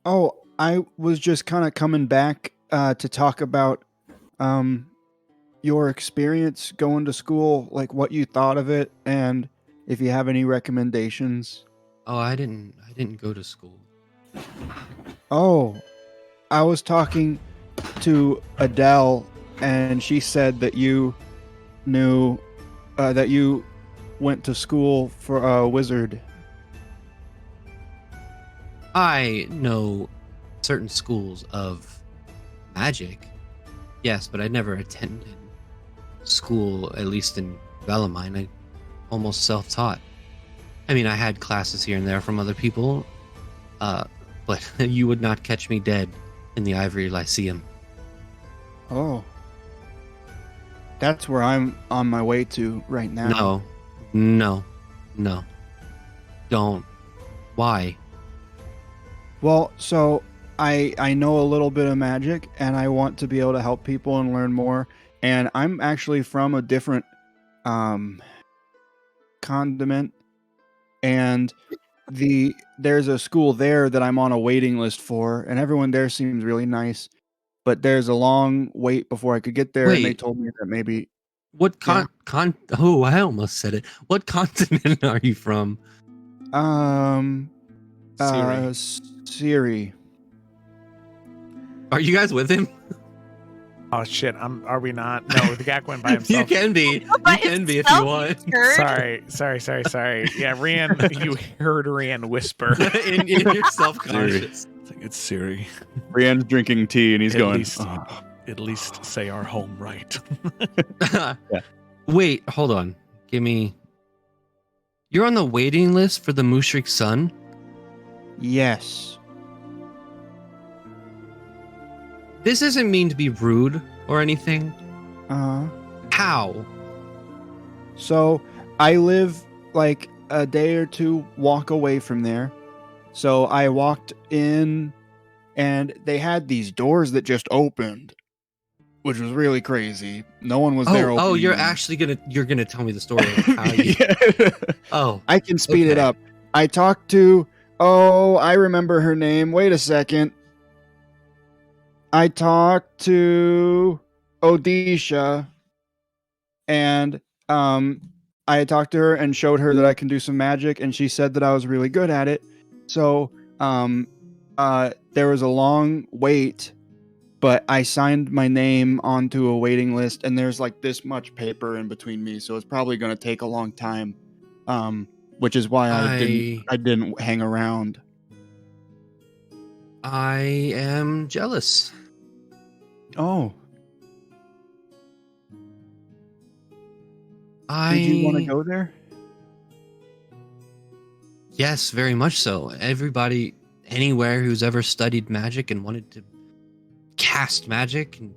Oh, I was just kind of coming back to talk about your experience going to school, like what you thought of it, and if you have any recommendations. Oh, I didn't go to school. Oh, I was talking to Adele, and she said that you knew that you went to school for a wizard. I know certain schools of magic, yes, but I never attended school, at least in Velamine. I almost self-taught. I mean, I had classes here and there from other people, but you would not catch me dead in the Ivory Lyceum. Oh. That's where I'm on my way to right now. No. Don't. Why? Well, so I know a little bit of magic, and I want to be able to help people and learn more. And I'm actually from a different continent, and there's a school there that I'm on a waiting list for, and everyone there seems really nice. But there's a long wait before I could get there, and they told me that maybe. What Oh, I almost said it. What continent are you from? Siri. Are you guys with him? Oh shit! Are we not? No, the Gak went by himself. You can be. You can be if you want. Sorry. Yeah, Rian, you heard Rian whisper in your self-conscious. I think it's Siri. Rian's drinking tea and he's going. At least say our home right. Yeah. Wait, hold on. You're on the waiting list for the Mushrik Sun? Yes. This doesn't mean to be rude or anything. How? So I live like a day or two walk away from there. So I walked in and they had these doors that just opened, which was really crazy. No one was there. Oh, you're gonna tell me the story of how you. Yeah. Oh, I can speed it up. I talked to. Oh, I remember her name. Wait a second. I talked to Odisha, and I talked to her and showed her that I can do some magic, and she said that I was really good at it. So there was a long wait but I signed my name onto a waiting list, and there's like this much paper in between me, so it's probably going to take a long time. Which is why I didn't hang around. I am jealous. Oh. Did you want to go there? Yes, very much so. Everybody anywhere who's ever studied magic and wanted to cast magic and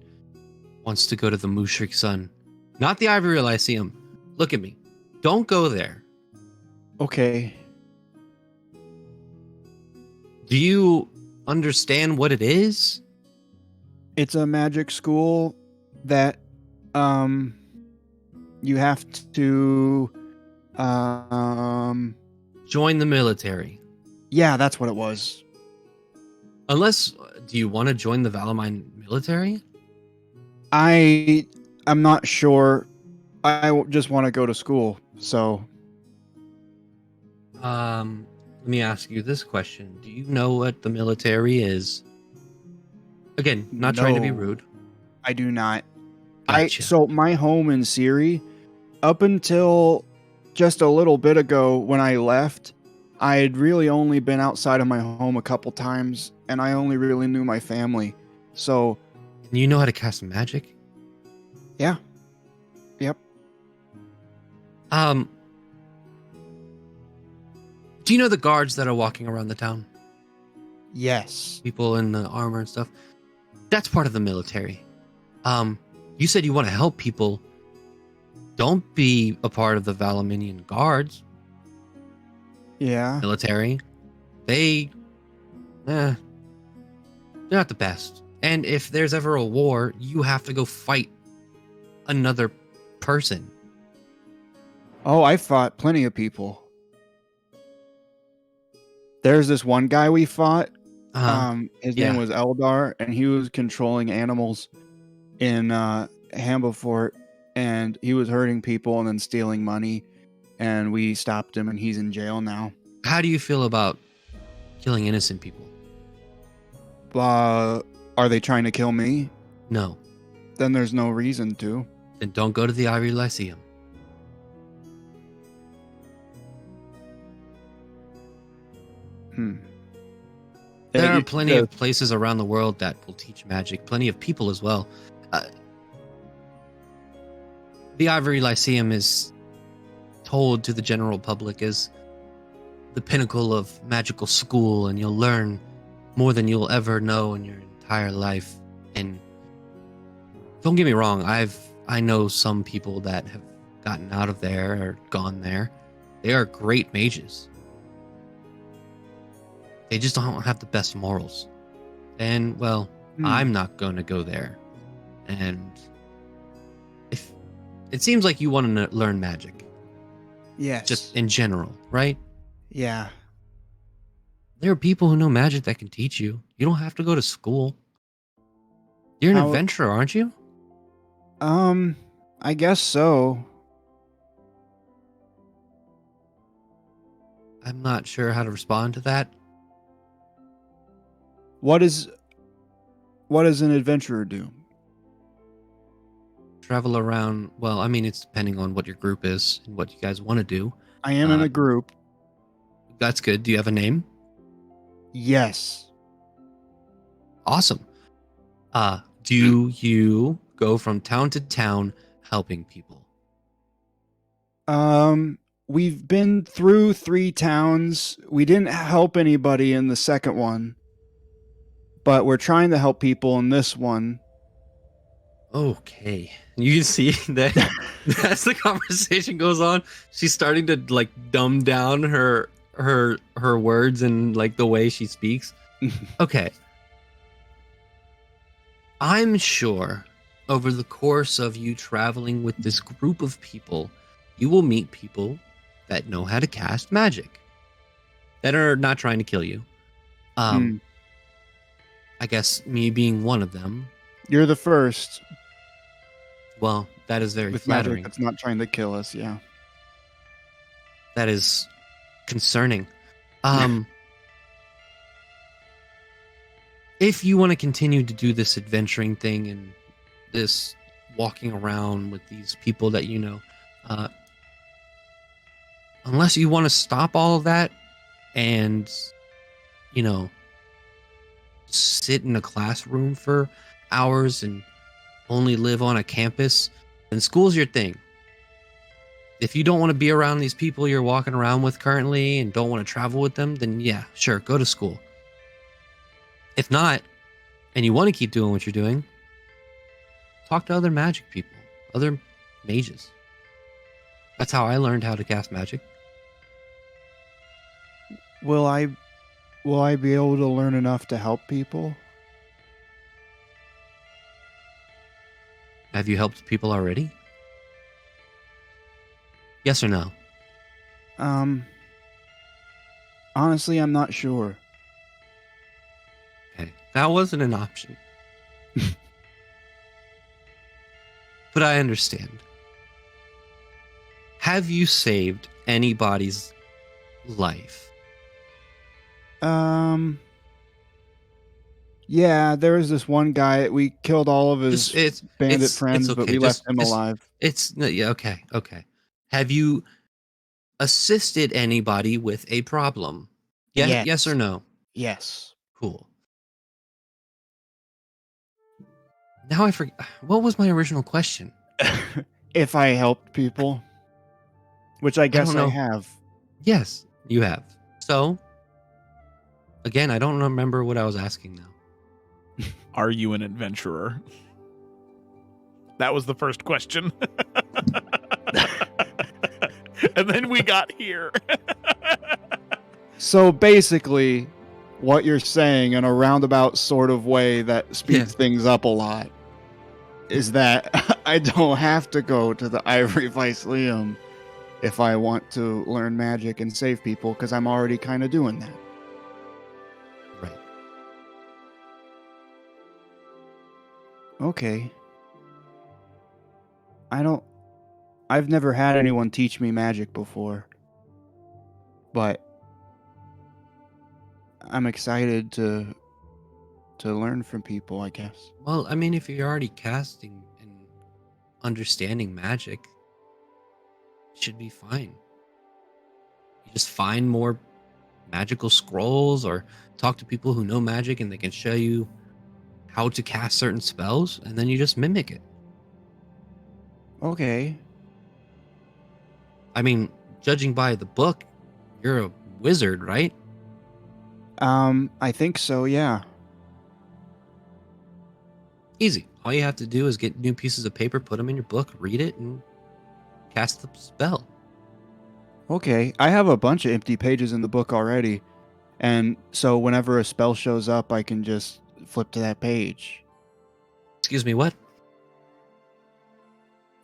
wants to go to the Mushrik Sun. Not the Ivory Lyceum. Look at me. Don't go there. Okay. Do you understand what it is? It's a magic school that you have to join the military. Yeah, that's what it was. Unless, do you want to join the Valamine military? I'm not sure. I just want to go to school, so. Let me ask you this question. Do you know what the military is? Again, not trying to be rude. I do not. Gotcha. So my home in Siri, up until just a little bit ago when I left, I had really only been outside of my home a couple times, and I only really knew my family. So. You know how to cast magic? Yeah. Yep. Do you know the guards that are walking around the town? Yes. People in the armor and stuff. That's part of the military. You said you want to help people. Don't be a part of the Valaminian guards. Yeah. Military. They're not the best. And if there's ever a war, you have to go fight another person. Oh, I fought plenty of people. There's this one guy we fought. His name was Eldar, and he was controlling animals in Hamba Fort, and he was hurting people and then stealing money, and we stopped him, and he's in jail now. How do you feel about killing innocent people? Are they trying to kill me? No. Then there's no reason to. Then don't go to the Ivory Lyceum. There are plenty of places around the world that will teach magic. Plenty of people as well. The Ivory Lyceum is told to the general public as the pinnacle of magical school, and you'll learn more than you'll ever know in your entire life. And don't get me wrong, I know some people that have gotten out of there or gone there. They are great mages. They just don't have the best morals. And, well, I'm not going to go there. And if it seems like you want to learn magic. Yes. Just in general, right? Yeah. There are people who know magic that can teach you. You don't have to go to school. You're an adventurer, aren't you? I guess so. I'm not sure how to respond to that. What does an adventurer do? Travel around. Well, I mean, it's depending on what your group is and what you guys want to do. I am in a group. That's good. Do you have a name? Yes. Awesome. Do you go from town to town helping people? We've been through 3 towns. We didn't help anybody in the second one, but we're trying to help people in this one. Okay. You can see that as the conversation goes on, she's starting to like dumb down her words and like the way she speaks. Okay. I'm sure over the course of you traveling with this group of people, you will meet people that know how to cast magic, that are not trying to kill you. I guess me being one of them. You're the first. Well, that is very with flattering. Magic that's not trying to kill us, yeah. That is concerning. if you want to continue to do this adventuring thing and this walking around with these people that you know, unless you want to stop all of that and, you know, sit in a classroom for hours and only live on a campus, then school's your thing. If you don't want to be around these people you're walking around with currently and don't want to travel with them, then yeah, sure, go to school. If not, and you want to keep doing what you're doing, talk to other magic people, other mages. That's how I learned how to cast magic. Will I be able to learn enough to help people? Have you helped people already? Yes or no? Honestly, I'm not sure. Okay, that wasn't an option. But I understand. Have you saved anybody's life? Yeah, there was this one guy. We killed all of his bandit friends, but we left him alive. Yeah, okay. Have you assisted anybody with a problem? Yes or no? Yes. Cool. Now I forget. What was my original question? If I helped people, which I guess I have. Yes, you have. So, again, I don't remember what I was asking now. Are you an adventurer? That was the first question. And then we got here. So basically, what you're saying in a roundabout sort of way that speeds things up a lot is that I don't have to go to the Ivory Viceleum if I want to learn magic and save people, because I'm already kind of doing that. Right. Okay. I've never had anyone teach me magic before, but I'm excited to learn from people, I guess. Well, I mean, if you're already casting and understanding magic, it should be fine. You just find more magical scrolls or talk to people who know magic and they can show you how to cast certain spells, and then you just mimic it. Okay. I mean, judging by the book, you're a wizard, right? I think so, yeah. Easy. All you have to do is get new pieces of paper, put them in your book, read it, and cast the spell. Okay, I have a bunch of empty pages in the book already, and so whenever a spell shows up, I can just flip to that page. Excuse me, what?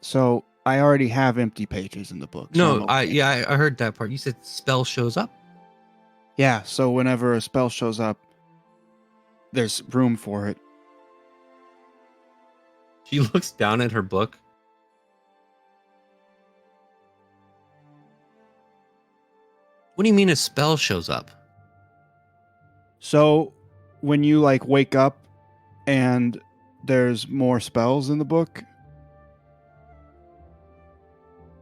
So I already have empty pages in the book. So No, I heard that part. You said spell shows up? Yeah, so whenever a spell shows up, there's room for it. She looks down at her book. What do you mean a spell shows up? So when you like wake up and there's more spells in the book,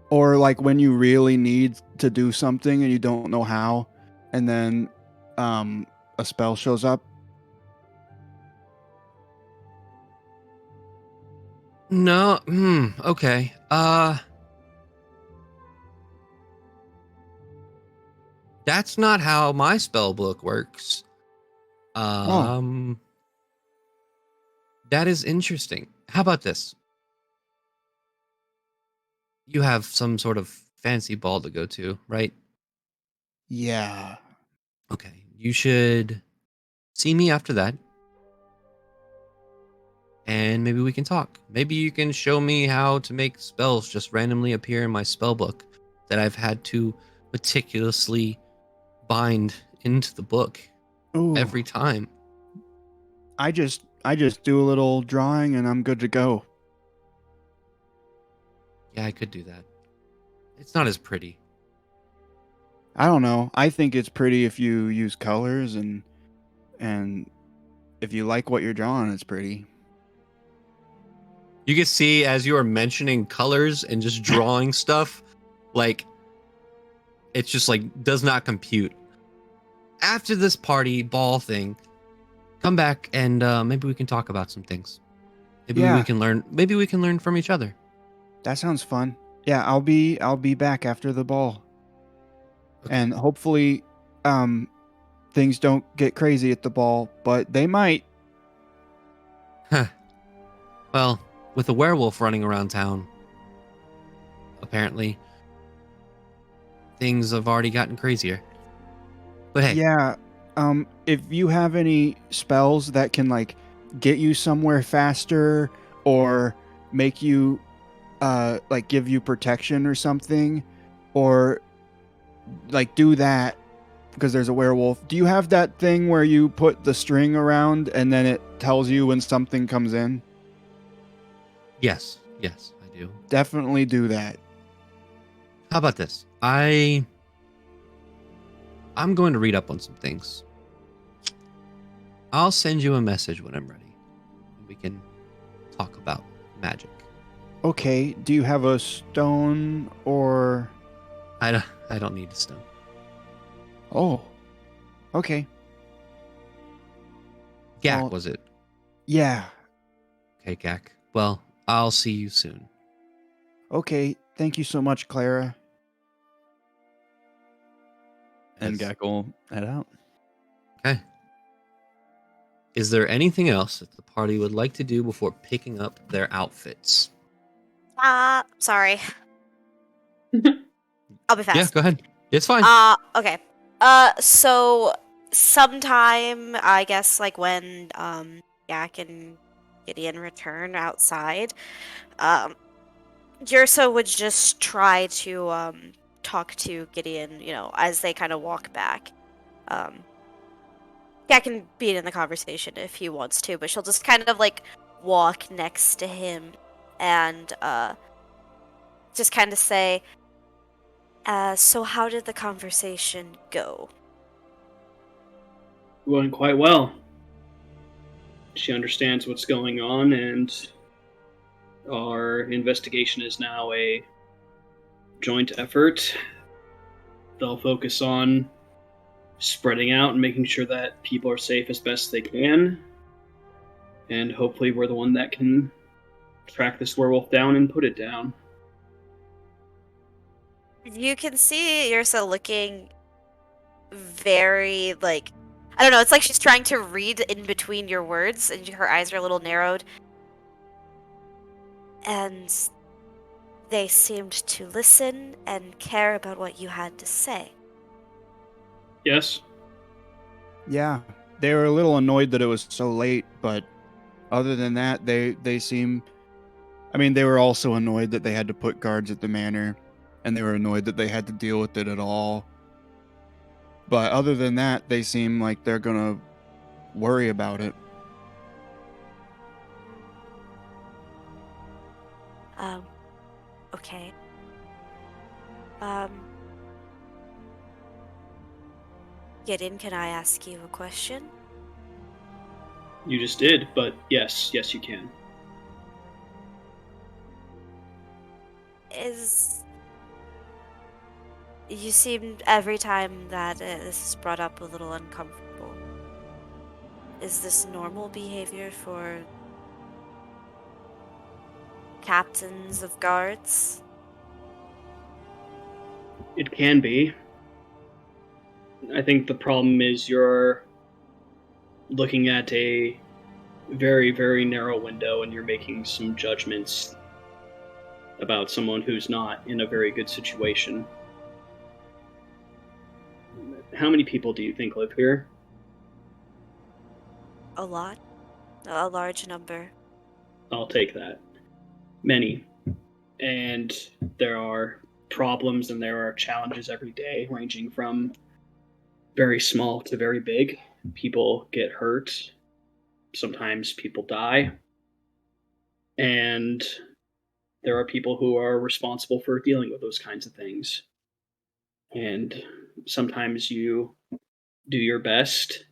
or like when you really need to do something and you don't know how, and then a spell shows up. No, okay. That's not how my spell book works. That is interesting. How about this? You have some sort of fancy ball to go to, right? Yeah. Okay. You should see me after that. And maybe we can talk. Maybe you can show me how to make spells just randomly appear in my spell book that I've had to meticulously bind into the book every time. I just do a little drawing and I'm good to go. Yeah, I could do that. It's not as pretty. I don't know. I think it's pretty if you use colors and if you like what you're drawing, it's pretty. You can see as you are mentioning colors and just drawing stuff, like it's just like does not compute. After this party ball thing, come back and maybe we can talk about some things. Maybe we can learn. Maybe we can learn from each other. That sounds fun. Yeah, I'll be back after the ball. Okay. And hopefully things don't get crazy at the ball, but they might. Well, with a werewolf running around town, apparently things have already gotten crazier. But hey, Yeah, if you have any spells that can like get you somewhere faster or make you like give you protection or something, or like do that because there's a werewolf. Do you have that thing where you put the string around and then it tells you when something comes in? yes, I do. Definitely do that. How about this? I'm going to read up on some things. I'll send you a message when I'm ready. We can talk about magic. Okay, do you have a stone or... I don't need a stone. Oh, okay. Gak, Well, was it? Yeah. Okay, Gak. Well, I'll see you soon. Okay, thank you so much, Clara. And Yes. Gak will head out. Okay. Is there anything else that the party would like to do before picking up their outfits? Sorry. I'll be fast. Yeah, go ahead. It's fine. Okay. So sometime, I guess, like when Yak and Gideon return outside, Yursa would just try to talk to Gideon, as they kind of walk back. Yak can be in the conversation if he wants to, but she'll just kind of like walk next to him and just kind of say, so how did the conversation go? It went quite well. She understands what's going on, and our investigation is now a joint effort. They'll focus on spreading out and making sure that people are safe as best they can. And hopefully we're the one that can track this werewolf down and put it down. You can see Yursa looking very, like, I don't know, it's like she's trying to read in between your words, and her eyes are a little narrowed. And they seemed to listen and care about what you had to say. Yes? Yeah, they were a little annoyed that it was so late, but other than that, they seem... I mean, they were also annoyed that they had to put guards at the manor, and they were annoyed that they had to deal with it at all. But other than that, they seem like they're gonna worry about it. Okay. Gideon, can I ask you a question? You just did, but yes, you can. You seem every time that this is brought up a little uncomfortable. Is this normal behavior for captains of guards? It can be. I think the problem is you're looking at a very, very narrow window and you're making some judgments about someone who's not in a very good situation. How many people do you think live here? A lot. A large number. I'll take that. Many. And there are problems and there are challenges every day, ranging from very small to very big. People get hurt. Sometimes people die. And there are people who are responsible for dealing with those kinds of things. And sometimes you do your best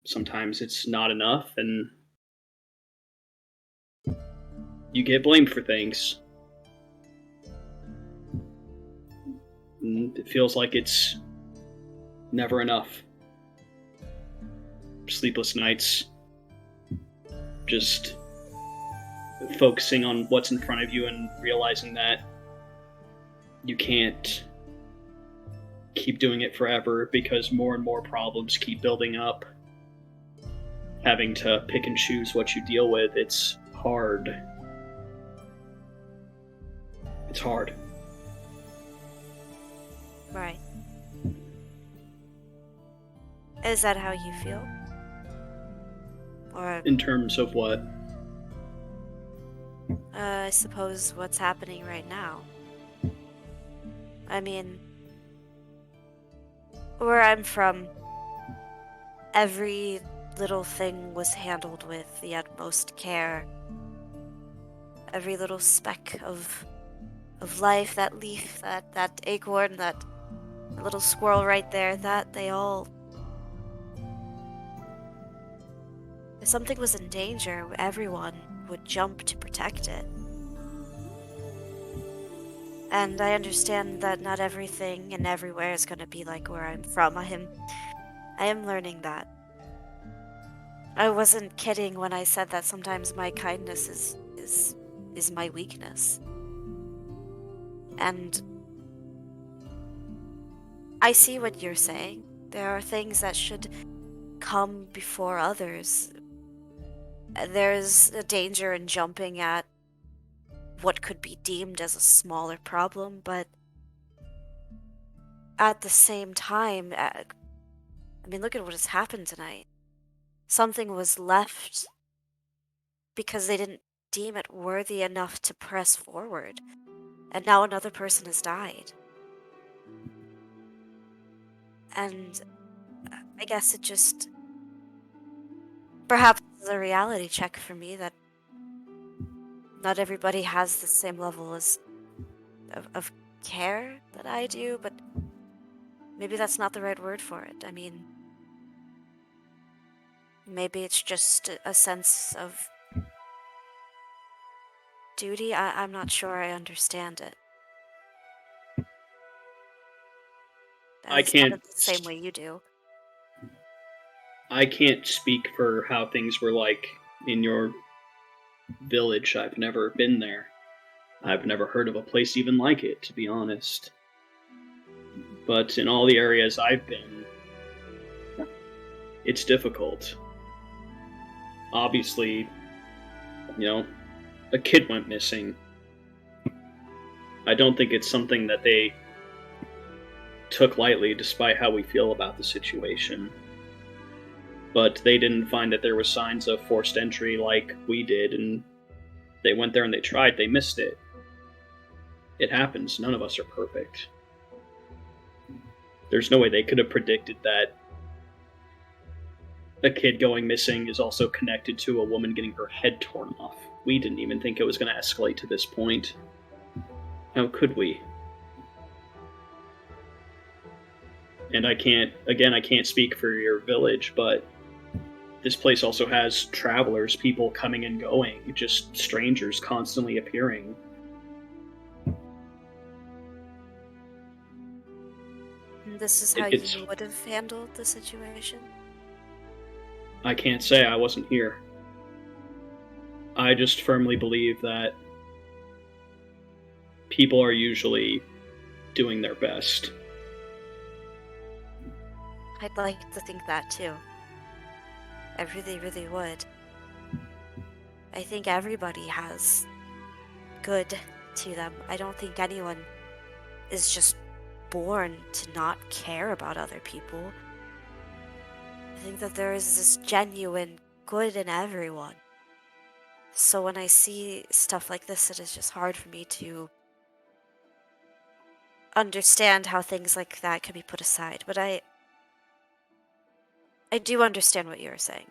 sometimes it's not enough, and you get blamed for things. And it feels like it's never enough. Sleepless nights, just focusing on what's in front of you and realizing that you can't keep doing it forever because more and more problems keep building up. Having to pick and choose what you deal with, it's hard. It's hard. Right. Is that how you feel? Or In terms of what? I suppose what's happening right now. I mean, where I'm from, every little thing was handled with the utmost care. Every little speck of life, that leaf, that acorn, that little squirrel right there, that they all... If something was in danger, everyone would jump to protect it. And I understand that not everything and everywhere is going to be like where I'm from. I am learning that. I wasn't kidding when I said that sometimes my kindness is my weakness. And I see what you're saying. There are things that should come before others. There's a danger in jumping at what could be deemed as a smaller problem, but at the same time, I mean, look at what has happened tonight. Something was left because they didn't deem it worthy enough to press forward, and now another person has died. And I guess it just perhaps is a reality check for me that not everybody has the same level of care that I do, but maybe that's not the right word for it. I mean, maybe it's just a sense of duty. I'm not sure I understand it. I can't- Not the same way you do. I can't speak for how things were like in your village. I've never been there. I've never heard of a place even like it, to be honest. But in all the areas I've been, it's difficult. Obviously, a kid went missing. I don't think it's something that they took lightly, despite how we feel about the situation. But they didn't find that there were signs of forced entry like we did, and they went there and they tried. They missed it. It happens. None of us are perfect. There's no way they could have predicted that a kid going missing is also connected to a woman getting her head torn off. We didn't even think it was going to escalate to this point. How could we? And I can't speak for your village, but this place also has travelers, people coming and going, just strangers constantly appearing. And this is how you would have handled the situation? I can't say. I wasn't here. I just firmly believe that people are usually doing their best. I'd like to think that too. I really, really would. I think everybody has good to them. I don't think anyone is just born to not care about other people. I think that there is this genuine good in everyone. So when I see stuff like this, it is just hard for me to understand how things like that can be put aside. But I do understand what you're saying.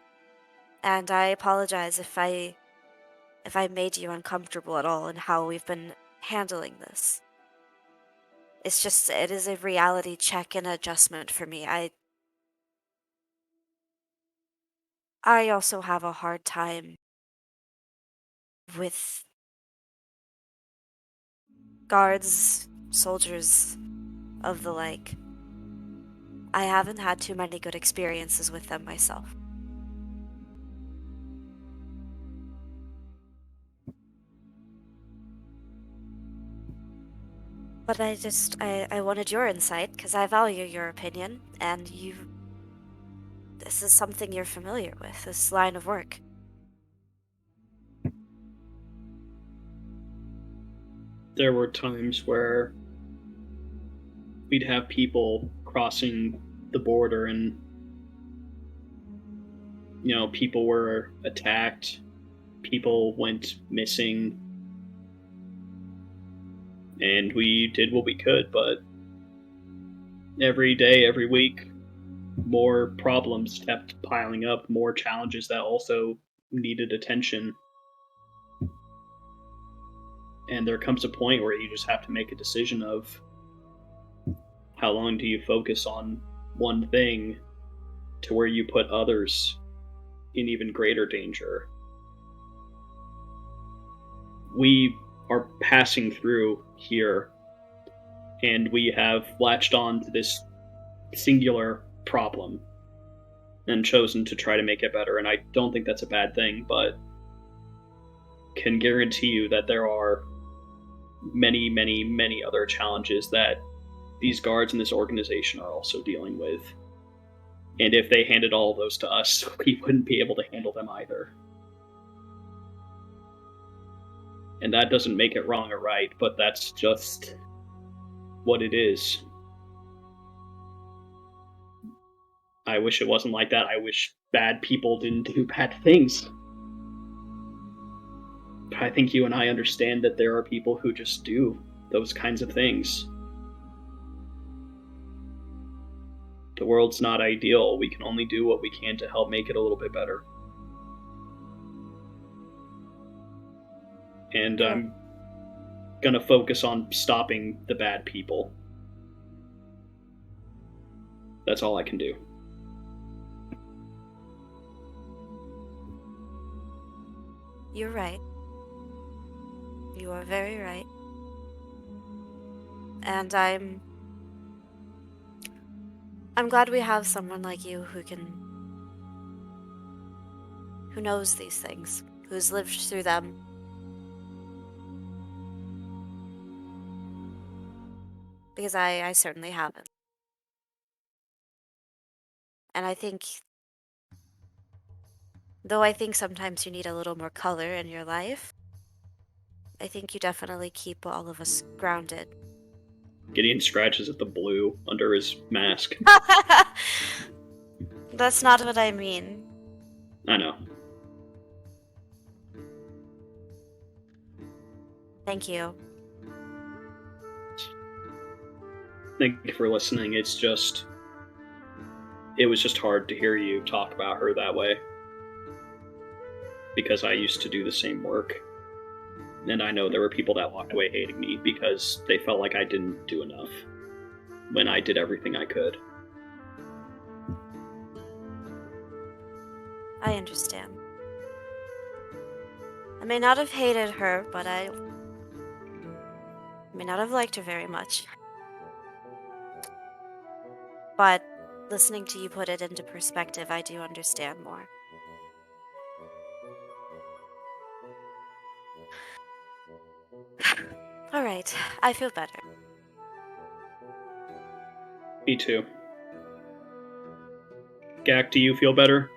And I apologize if I made you uncomfortable at all in how we've been handling this. It's just, it is a reality check and adjustment for me. I also have a hard time with guards, soldiers of the like. I haven't had too many good experiences with them myself. But I wanted your insight because I value your opinion, and this is something you're familiar with, this line of work. There were times where we'd have people crossing the border and, people were attacked, people went missing, and we did what we could, but every day, every week, more problems kept piling up, more challenges that also needed attention. And there comes a point where you just have to make a decision of how long do you focus on one thing to where you put others in even greater danger. We are passing through here, and we have latched on to this singular problem and chosen to try to make it better, and I don't think that's a bad thing, but can guarantee you that there are many, many, many other challenges that these guards in this organization are also dealing with. And if they handed all of those to us, we wouldn't be able to handle them either. And that doesn't make it wrong or right, but that's just what it is. I wish it wasn't like that. I wish bad people didn't do bad things. But I think you and I understand that there are people who just do those kinds of things. The world's not ideal. We can only do what we can to help make it a little bit better. And I'm gonna focus on stopping the bad people. That's all I can do. You're right. You are very right. And I'm glad we have someone like you who knows these things, who's lived through them. Because I certainly haven't. And I think, though I think sometimes you need a little more color in your life, I think you definitely keep all of us grounded. Gideon scratches at the blue under his mask. That's not what I mean. I know. Thank you. Thank you for listening. It was just hard to hear you talk about her that way. Because I used to do the same work. And I know there were people that walked away hating me because they felt like I didn't do enough when I did everything I could. I understand. I may not have hated her, but I may not have liked her very much. But listening to you put it into perspective, I do understand more. All right, I feel better. Me too. Gak, do you feel better?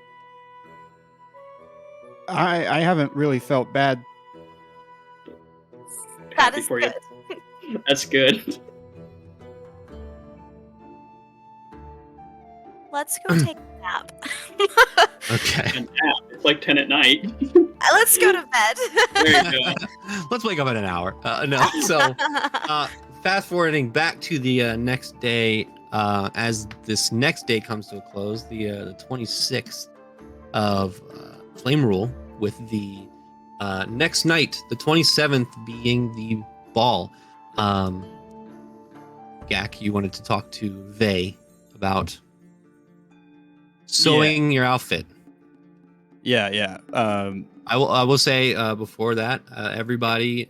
I haven't really felt bad. That is good. That's good. Let's go take a nap. Okay. A nap. It's like 10 at night. Let's go to bed. There you go. Let's wake up in an hour. No. So fast forwarding back to the next day, as this next day comes to a close, the 26th of Flame Rule, with the next night, the 27th, being the ball. Gak, you wanted to talk to Vey about sewing your outfit. Yeah. I will say before that, everybody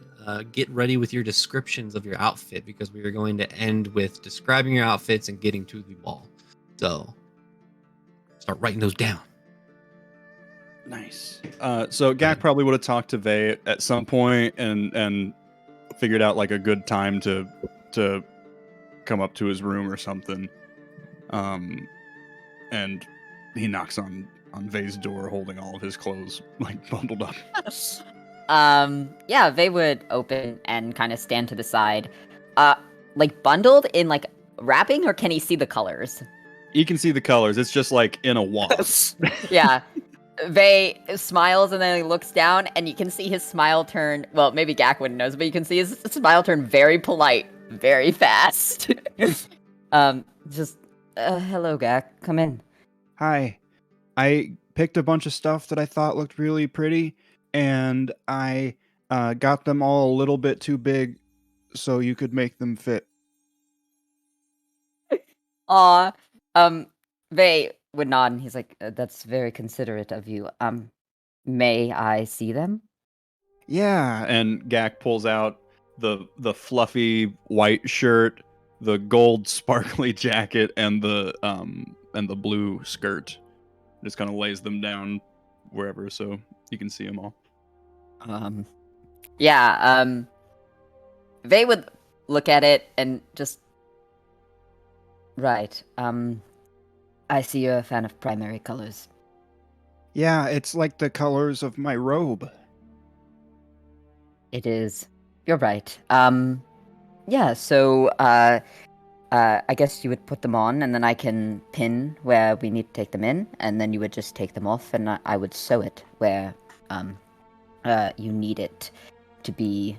get ready with your descriptions of your outfit because we are going to end with describing your outfits and getting to the ball. So start writing those down. Nice. So Gak probably would have talked to Vey at some point and figured out like a good time to come up to his room or something. And he knocks on Vey's door holding all of his clothes like bundled up. Yeah, Vey would open and kind of stand to the side. Like bundled in like wrapping, or can he see the colors? He can see the colors. It's just like in a wash. Yeah. Vey smiles and then he looks down and you can see his smile turn. Well, maybe Gak wouldn't know, but you can see his smile turn very polite, very fast. Hello, Gak. Come in. Hi. I picked a bunch of stuff that I thought looked really pretty, and I got them all a little bit too big so you could make them fit. Aw. Vey would nod and he's like, that's very considerate of you. May I see them? Yeah. And Gak pulls out the fluffy white shirt, the gold sparkly jacket, and the blue skirt. Just kind of lays them down wherever so you can see them all. Vey would look at it and just... Right, I see you're a fan of primary colors. Yeah, it's like the colors of my robe. It is. You're right. So, I guess you would put them on, and then I can pin where we need to take them in, and then you would just take them off, and I would sew it where, you need it to be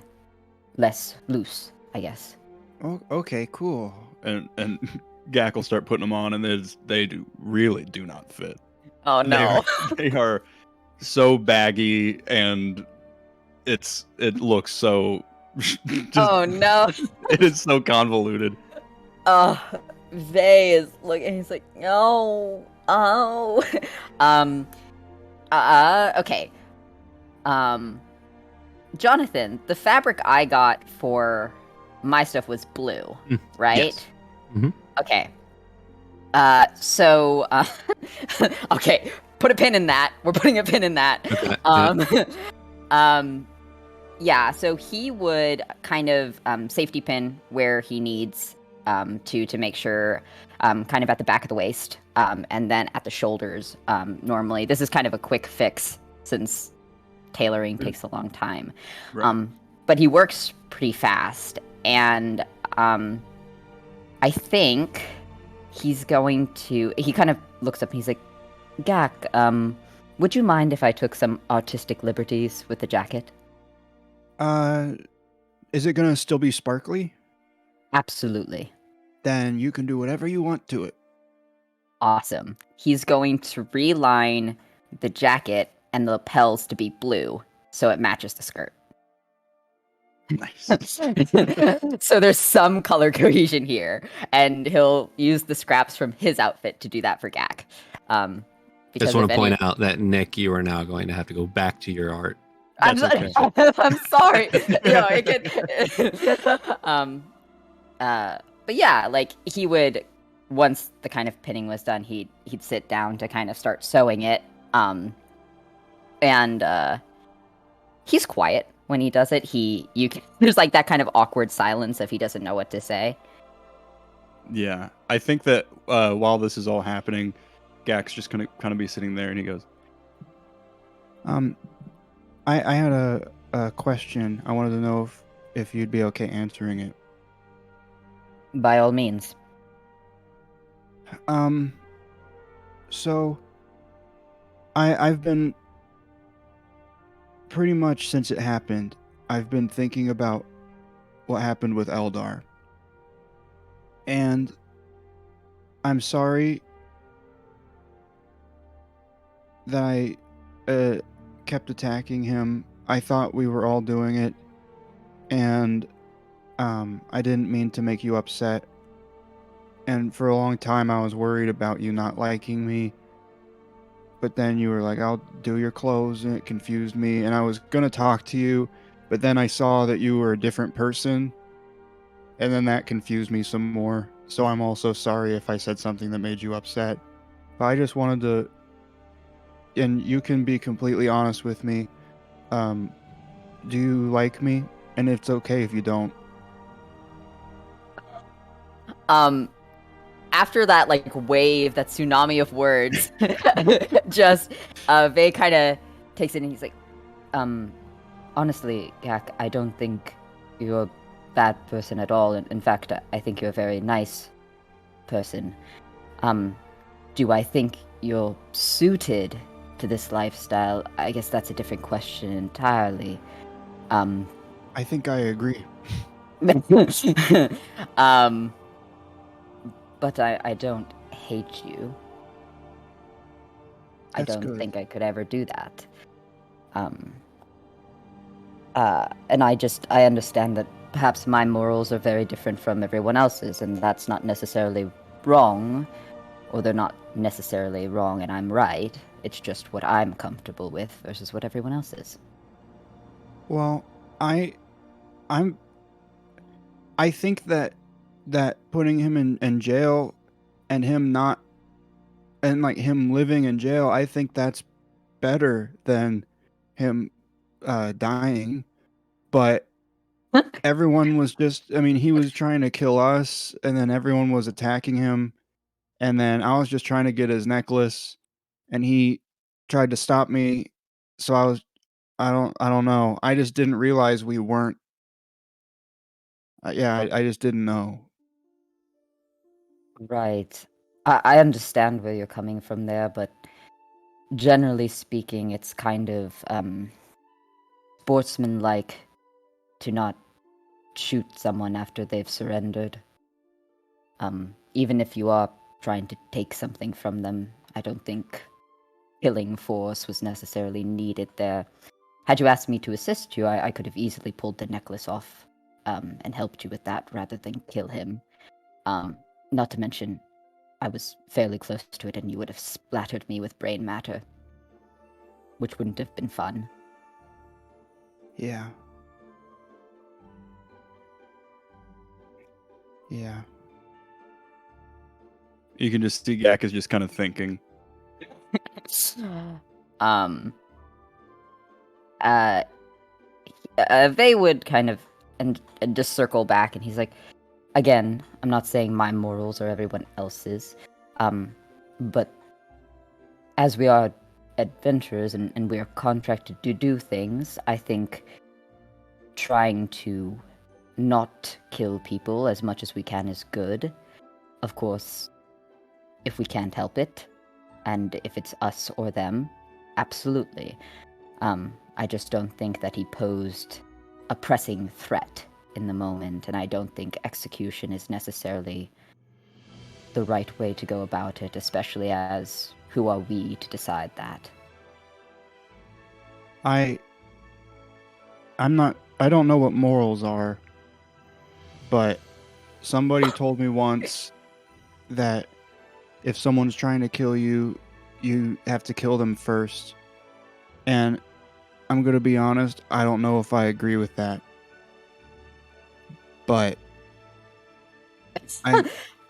less loose, I guess. Oh, okay, cool. And Gak will start putting them on, and they really do not fit. Oh no! They are so baggy, and it looks so. Oh no! It is so convoluted. Vey is looking. He's like, no, okay. Jonathan, the fabric I got for my stuff was blue, right? Yes. Mm-hmm. Okay. Okay, put a pin in that. We're putting a pin in that. Okay. Yeah, so he would kind of safety pin where he needs to make sure, kind of at the back of the waist, and then at the shoulders. Normally, this is kind of a quick fix since tailoring takes a long time. Right. But he works pretty fast, and I think he's going to... He kind of looks up and he's like, Gak, would you mind if I took some artistic liberties with the jacket? Is it gonna still be sparkly? Absolutely. Then you can do whatever you want to it. Awesome. He's going to reline the jacket and the lapels to be blue, so it matches the skirt. Nice. So there's some color cohesion here, and he'll use the scraps from his outfit to do that for Gak. Just want to point out that, Nick, you are now going to have to go back to your art. I'm sorry. But yeah, like he would, once the kind of pinning was done, he'd sit down to kind of start sewing it. And he's quiet when he does it. There's like that kind of awkward silence if he doesn't know what to say. Yeah, I think that while this is all happening, Gak's just gonna kind of be sitting there, and he goes, I had a question. I wanted to know if you'd be okay answering it. By all means. So I've been pretty much since it happened, I've been thinking about what happened with Eldar. And I'm sorry that I kept attacking him. I thought we were all doing it, and I didn't mean to make you upset. And for a long time I was worried about you not liking me. but then you were like, I'll do your clothes, and it confused me. And I was going to talk to you, but then I saw that you were a different person, and then that confused me some more. So I'm also sorry if I said something that made you upset. But I just wanted to, and you can be completely honest with me. Do you like me? And it's okay if you don't. After that like wave, that tsunami of words, just Vey kind of takes it and he's like, honestly, Gak, I don't think you're a bad person at all. In fact, I think you're a very nice person. Do I think you're suited to this lifestyle? I guess that's a different question entirely. I think I agree. But I don't hate you. I That's don't good. think I could ever do that. And I understand that perhaps my morals are very different from everyone else's, and that's not necessarily wrong, or they're not necessarily wrong and I'm right. It's just what I'm comfortable with versus what everyone else is. Well, I think that putting him in jail and him not, and like him living in jail, I think that's better than him dying. But everyone was just, I mean, he was trying to kill us, and then everyone was attacking him, and then I was just trying to get his necklace, and he tried to stop me. So I don't know. I just didn't realize we weren't. Yeah, I just didn't know. Right. I understand where you're coming from there, but generally speaking, it's kind of sportsmanlike to not shoot someone after they've surrendered. Even if you are trying to take something from them, I don't think killing force was necessarily needed there. Had you asked me to assist you, I could have easily pulled the necklace off and helped you with that rather than kill him. Not to mention, I was fairly close to it and you would have splattered me with brain matter, which wouldn't have been fun. Yeah. Yeah. You can just see Yak is just kind of thinking. They would kind of and just circle back, and he's like, again, I'm not saying my morals are everyone else's, but as we are adventurers and we are contracted to do things, I think trying to not kill people as much as we can is good. Of course, if we can't help it, and if it's us or them, absolutely. I just don't think that he posed a pressing threat in the moment, and I don't think execution is necessarily the right way to go about it, especially as who are we to decide that? I don't know what morals are, but somebody told me once that if someone's trying to kill you, you have to kill them first. And I'm going to be honest, I don't know if I agree with that. But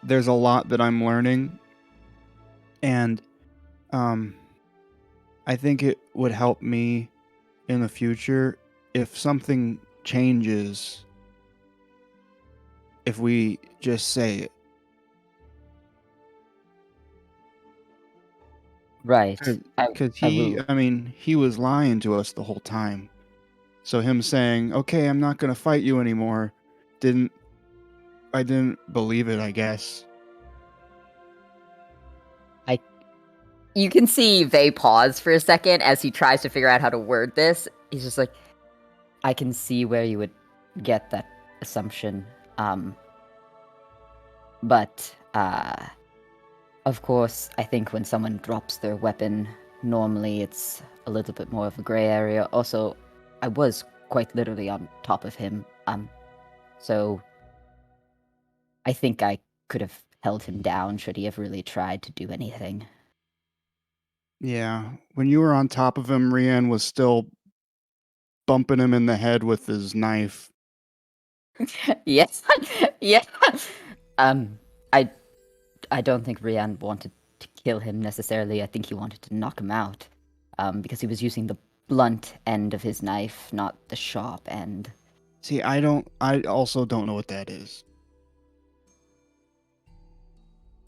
there's a lot that I'm learning, and I think it would help me in the future if something changes, if we just say it. Right. Because he was lying to us the whole time. So him saying, okay, I'm not going to fight you anymore, I didn't believe it, I guess. You can see Vey pause for a second as he tries to figure out how to word this. He's just like, I can see where you would get that assumption. But of course, I think when someone drops their weapon, normally it's a little bit more of a gray area. Also, I was quite literally on top of him. So I think I could have held him down should he have really tried to do anything. Yeah, when you were on top of him, Rian was still bumping him in the head with his knife. Yes. Yeah. Um, I I don't think Rian wanted to kill him necessarily. I think he wanted to knock him out. Because he was using the blunt end of his knife, not the sharp end. See, I also don't know what that is.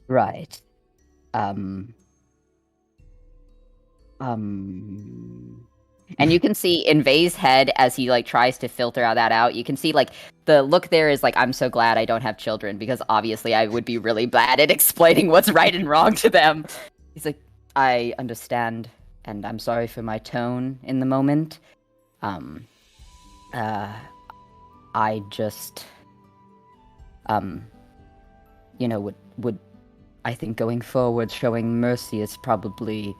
Right. And you can see in Vay's head as he like tries to filter that out, you can see like the look there is like, I'm so glad I don't have children because obviously I would be really bad at explaining what's right and wrong to them. He's like, I understand and I'm sorry for my tone in the moment. I just would I think going forward showing mercy is probably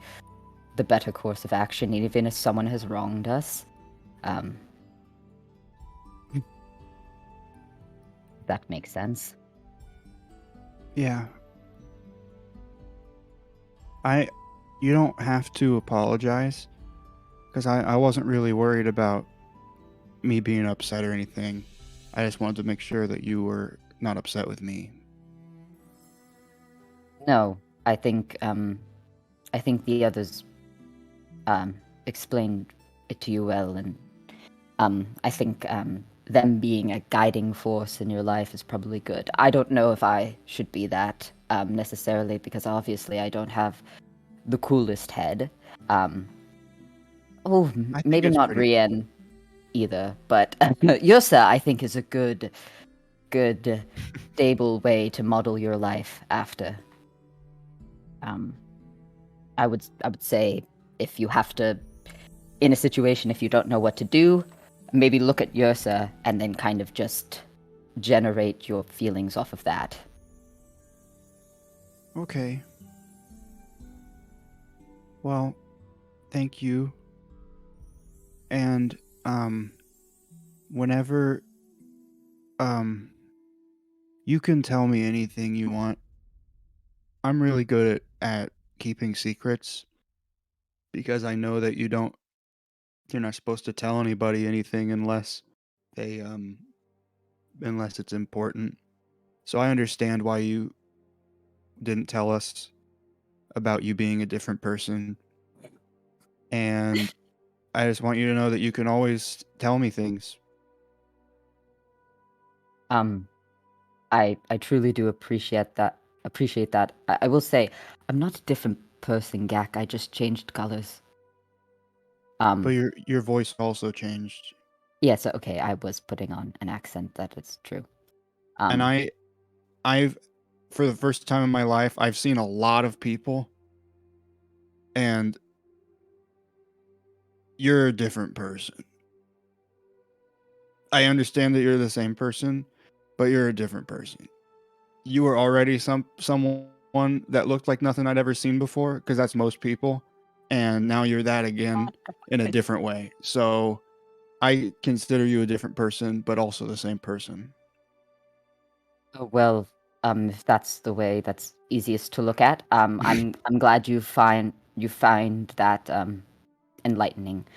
the better course of action, even if someone has wronged us. That makes sense. Yeah. You don't have to apologize, because I wasn't really worried about me being upset or anything. I just wanted to make sure that you were not upset with me. No, I think the others explained it to you well, and I think them being a guiding force in your life is probably good. I don't know if I should be that necessarily, because obviously I don't have the coolest head. Maybe not Rian either, but Yosa I think is a good stable way to model your life after. I would say if you have to, in a situation, if you don't know what to do, maybe look at Yosa and then kind of just generate your feelings off of that. Okay. Well, thank you. And whenever you can tell me anything you want. I'm really good at keeping secrets, because I know that you're not supposed to tell anybody anything unless it's important. So I understand why you didn't tell us about you being a different person. And I just want you to know that you can always tell me things. I truly do appreciate that. I will say, I'm not a different person, Gak. I just changed colors. But your voice also changed. Yes, okay, I was putting on an accent, that is true. And I've for the first time in my life, I've seen a lot of people, and you're a different person. I understand that you're the same person, but you're a different person. You were already someone that looked like nothing I'd ever seen before, because that's most people, and now you're that again in a different way. So I consider you a different person, but also the same person. Oh, well, if that's the way that's easiest to look at, I'm glad you find that enlightening.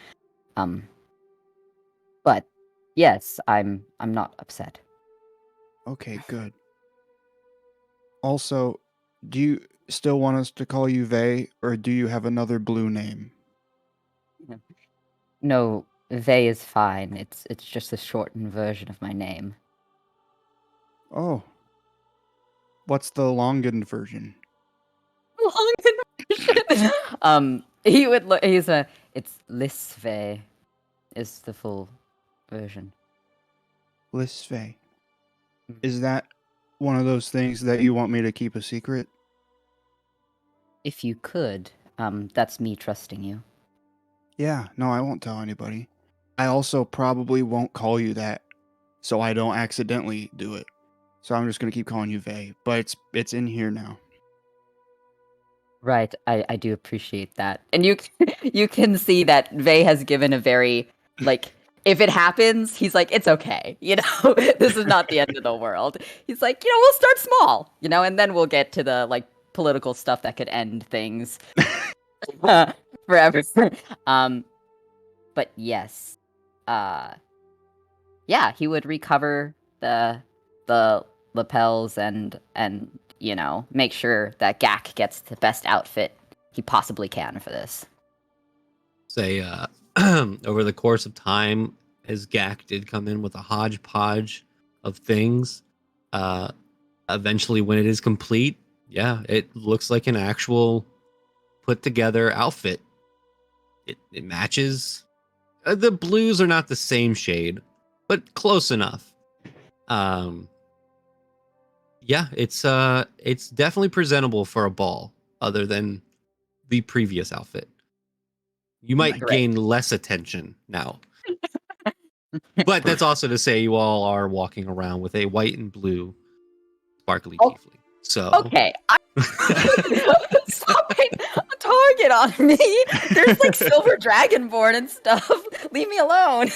But yes, I'm not upset. Okay, good. Also, do you still want us to call you Vay, or do you have another blue name? No, Vay is fine. It's just a shortened version of my name. Oh. What's the longened version? He would look. It's Lisve, is the full version. Lisve. Is that one of those things that you want me to keep a secret? If you could, that's me trusting you. Yeah, no, I won't tell anybody. I also probably won't call you that, so I don't accidentally do it. So I'm just gonna keep calling you Vay, but it's in here now. Right, I do appreciate that, and you can see that Vay has given a very like. If it happens, he's like, it's okay, this is not the end of the world. He's like, we'll start small, and then we'll get to the like political stuff that could end things. forever. But yes, yeah, he would recover the lapels and make sure that Gak gets the best outfit he possibly can for this. Say, over the course of time, as Gak did come in with a hodgepodge of things, eventually when it is complete, yeah, it looks like an actual put together outfit. It matches. The blues are not the same shade, but close enough. Yeah, it's definitely presentable for a ball, other than the previous outfit. You might Great. gain less attention now. But that's also to say you all are walking around with a white and blue sparkly tiefling. So Okay. Stop putting a target on me. There's like silver dragonborn and stuff. Leave me alone.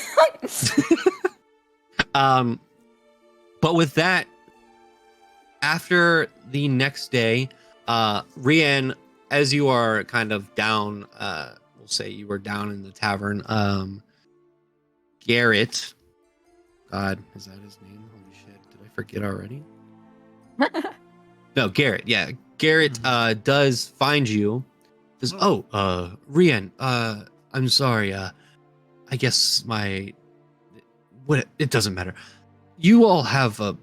But with that, after the next day, Rian, as you are kind of down, we'll say you were down in the tavern, Garrett, God, is that his name? Holy shit, did I forget already? No, Garrett, yeah. Garrett does find you. Says, Rian, I'm sorry, I guess it doesn't matter. You all have a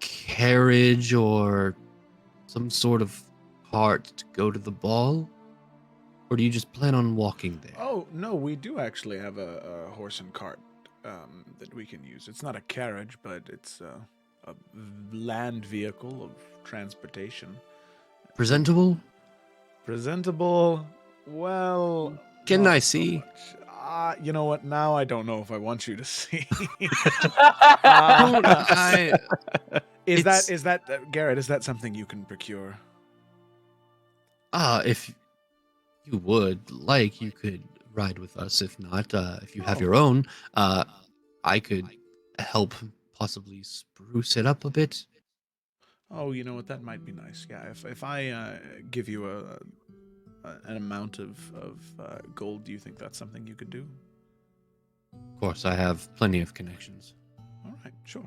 carriage or some sort of cart to go to the ball? Or do you just plan on walking there? Oh, no, we do actually have a horse and cart that we can use. It's not a carriage, but it's a land vehicle of transportation. Presentable? Presentable? Well... Can I see? You know what? Now I don't know if I want you to see. Is that Garrett? Is that something you can procure? If you would like, you could ride with us. If not, if you have your own, I could help possibly spruce it up a bit. Oh, you know what? That might be nice. Yeah, if I give you an amount of gold, do you think that's something you could do? Of course, I have plenty of connections. All right, sure.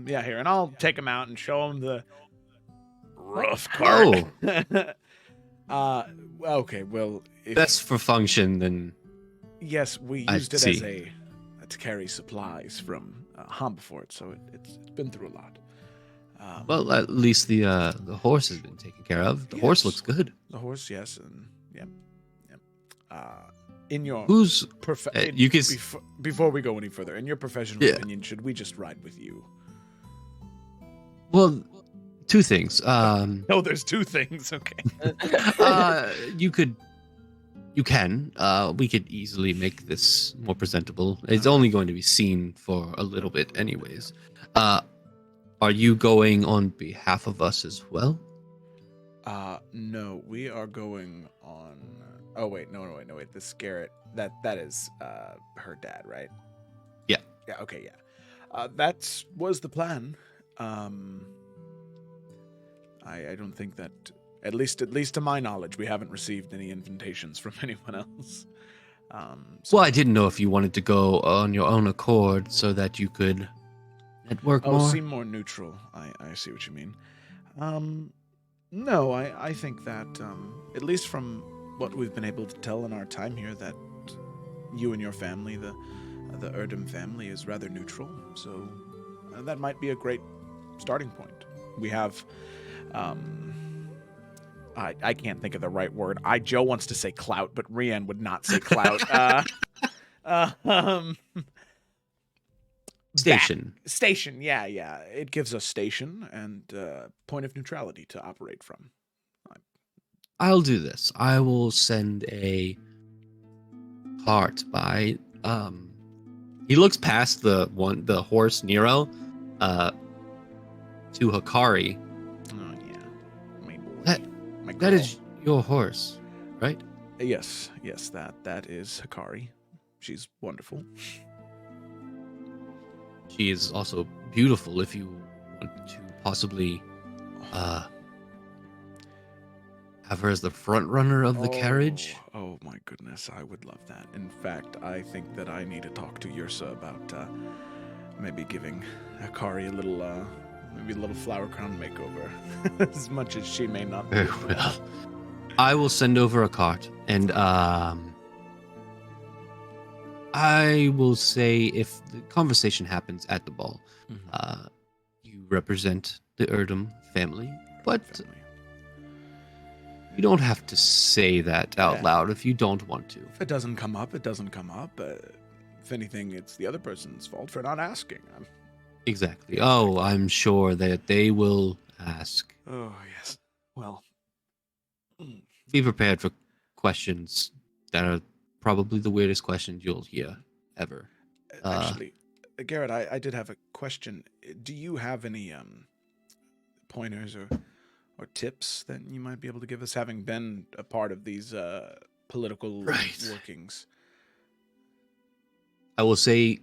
Yeah, here, and I'll take him out and show him the rough cart. Okay, well, if that's for function, then yes, we used it as to carry supplies from Humberford, so it's been through a lot. Well, at least the horse has been taken care of. The horse looks good. The horse, yes, and yep. In your before we go any further, in your professional opinion, should we just ride with you? Well, two things. No, there's two things. Okay. You can. We could easily make this more presentable. It's only going to be seen for a little bit, anyways. Are you going on behalf of us as well? No, we are going on. Oh wait, no, wait. This Garrett, that is her dad, right? Yeah. Yeah. Okay. Yeah. That was the plan. I don't think that, at least to my knowledge, we haven't received any invitations from anyone else. Well, I didn't know if you wanted to go on your own accord so that you could network more. Seem more neutral. I see what you mean. No, I think that, at least from what we've been able to tell in our time here, that you and your family, the Erdem family, is rather neutral. So that might be a great starting point. We have, I can't think of the right word. Joe wants to say clout, but Rian would not say clout. Station. Station, yeah. It gives us station and point of neutrality to operate from. I'll do this. I will send a cart by. He looks past the horse Nero, to Hikari. Oh yeah, my boy. That is your horse, right? Yes, that is Hikari. She's wonderful. She is also beautiful. If you want to possibly have her as the front runner of the carriage. Oh my goodness, I would love that. In fact, I think that I need to talk to Yursa about maybe giving Akari a little, maybe a little flower crown makeover, as much as she may not. Very well. I will send over a cart, and I will say if the conversation happens at the ball, you represent the Erdem family, but you don't have to say that out loud if you don't want to. If it doesn't come up, it doesn't come up. If anything, it's the other person's fault for not asking. Exactly. Oh, I'm sure that they will ask. Oh, yes. Well, be prepared for questions that are probably the weirdest questions you'll hear ever. Actually, Garrett, I did have a question. Do you have any pointers or tips that you might be able to give us, having been a part of these political workings? I will say,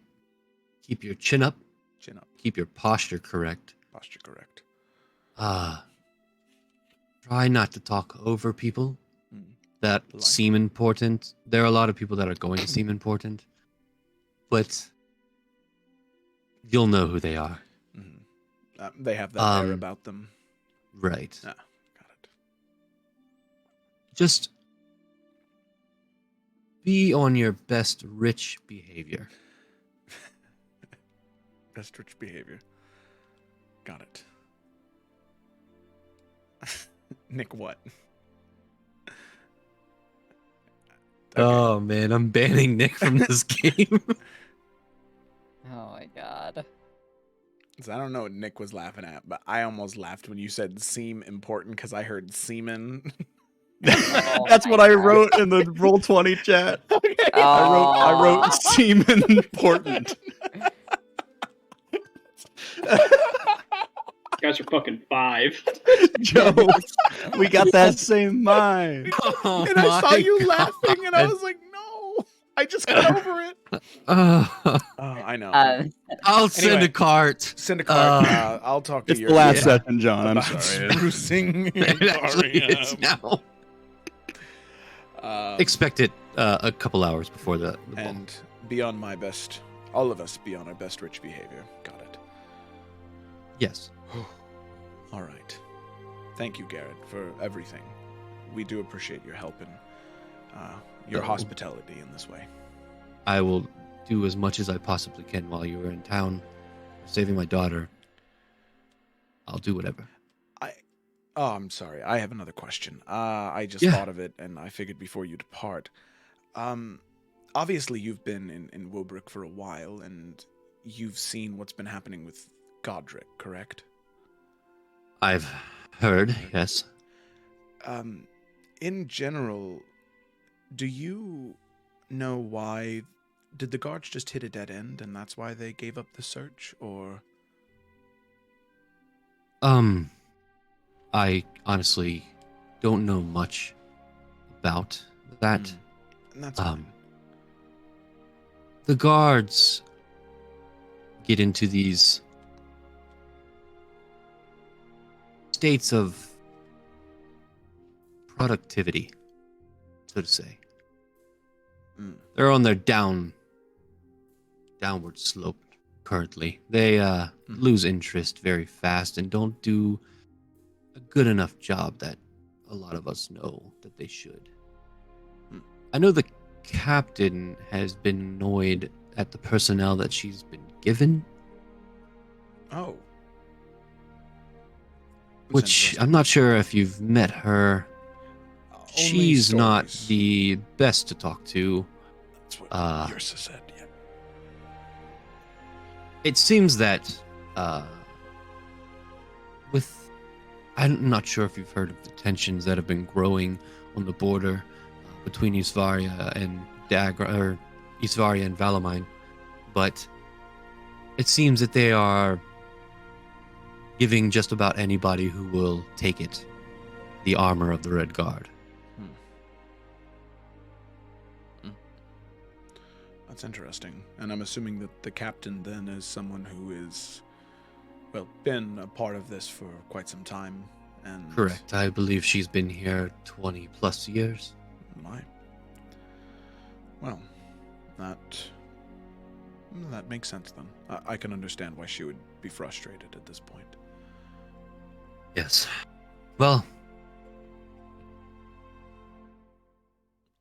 keep your chin up. Chin up. Keep your posture correct. Posture correct. Try not to talk over people that seem important. There are a lot of people that are going to seem important, but you'll know who they are. They have that air about them. Right. Got it. Just be on your best rich behavior. Best rich behavior. Got it. Nick, what? Okay. Oh man, I'm banning Nick from this game. Oh my god. So I don't know what Nick was laughing at, but I almost laughed when you said seem important because I heard semen. That's what I wrote in the Roll20 chat. Okay. I wrote semen important. You guys are fucking 5. Joe, we got that same mind. And I saw you laughing, and I was like, no, I just got over it. I know. I'll send a cart. Send a cart. I'll talk to you. It's the last session, John. I'm sorry. Sprucing it actually is now. Expect it a couple hours before the ball. And be on my best. All of us be on our best rich behavior. Got it. Yes. All right. Thank you, Garrett, for everything. We do appreciate your help and your hospitality in this way. I will do as much as I possibly can while you are in town, saving my daughter. I'll do whatever. I'm sorry. I have another question. I just thought of it, and I figured before you depart. Obviously, you've been in Wobrick for a while, and you've seen what's been happening with Godric, correct? I've heard, yes. In general, do you know why? Did the guards just hit a dead end, and that's why they gave up the search, or? I honestly don't know much about that. That's fine. The guards get into these states of productivity, so to say. They're on their downward slope currently. They lose interest very fast and don't do a good enough job that a lot of us know that they should. I know the captain has been annoyed at the personnel that she's been given. Oh. Which I'm not sure if you've met her. She's not the best to talk to. That's what Yursa said, yeah. It seems that I'm not sure if you've heard of the tensions that have been growing on the border between Isvaria and Isvaria and Valamine, but it seems that they are giving just about anybody who will take it the armor of the Red Guard. That's interesting. And I'm assuming that the captain then is someone who is, well, been a part of this for quite some time And Correct. I believe she's been here 20 plus years. My. Well, that makes sense then. I can understand why she would be frustrated at this point. Yes. Well,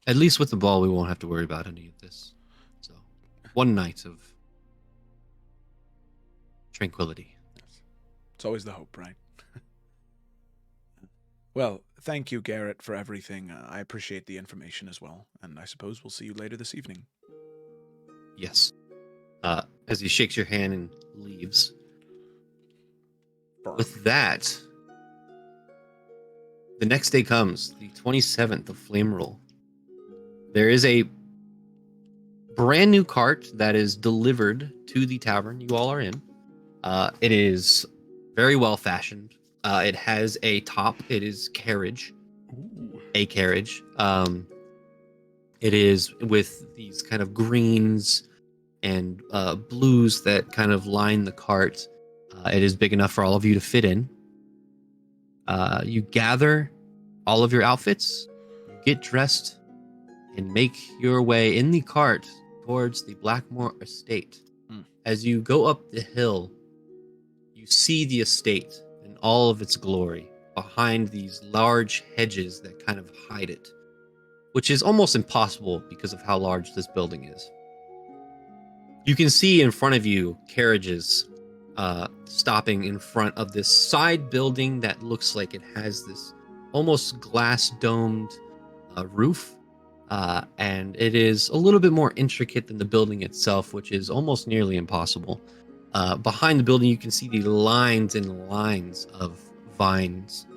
at least with the ball, we won't have to worry about any of this. So, one night of tranquility. Yes. It's always the hope, right? Well, thank you, Garrett, for everything. I appreciate the information as well, and I suppose we'll see you later this evening. Yes. As he shakes your hand and leaves. With that, the next day comes, the 27th of Flame Roll. There is a brand new cart that is delivered to the tavern you all are in. It is very well fashioned. It has a top. It is carriage. Ooh. A carriage. It is with these kind of greens and blues that kind of line the cart. It is big enough for all of you to fit in. You gather all of your outfits, get dressed, and make your way in the cart towards the Blackmore estate. As you go up the hill, you see the estate in all of its glory behind these large hedges that kind of hide it, which is almost impossible because of how large this building is. You can see in front of you carriages stopping in front of this side building that looks like it has this almost glass domed roof. And it is a little bit more intricate than the building itself, which is almost nearly impossible. Behind the building, you can see the lines and lines of vines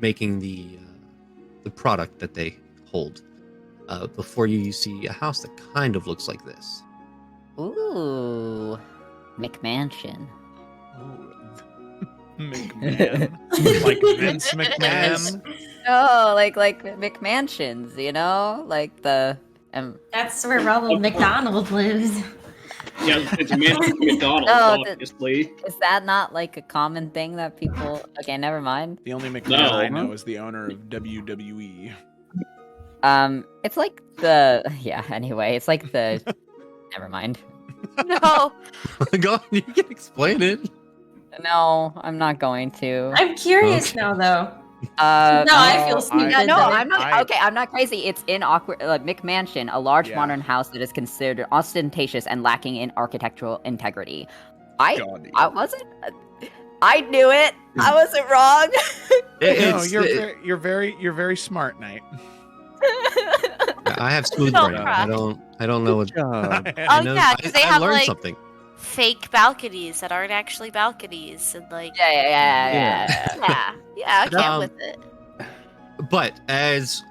making the product that they hold. Before you see a house that kind of looks like this. Ooh, McMansion. McMahon. Like Vince McMahon. Oh, like McMansions, you know, like the. That's where Ronald McDonald lives. Yeah, it's McDonald's, Oh, obviously. Is that not like a common thing that people? Okay, never mind. The only McMahon I know is the owner of WWE. It's like the Anyway, it's like the. Never mind. No. Go on, you can explain it. No, I'm not going to. I'm curious now, though. I feel stupid. No, that I'm not. Okay, I'm not crazy. It's in McMansion, a large modern house that is considered ostentatious and lacking in architectural integrity. I wasn't. I knew it. I wasn't wrong. You're very smart, Knight. I have smooth Don't brain. cry. I don't know what. Oh yeah, because they I have learned like something. fake balconies that aren't actually balconies, and like Yeah. I can't with it. But as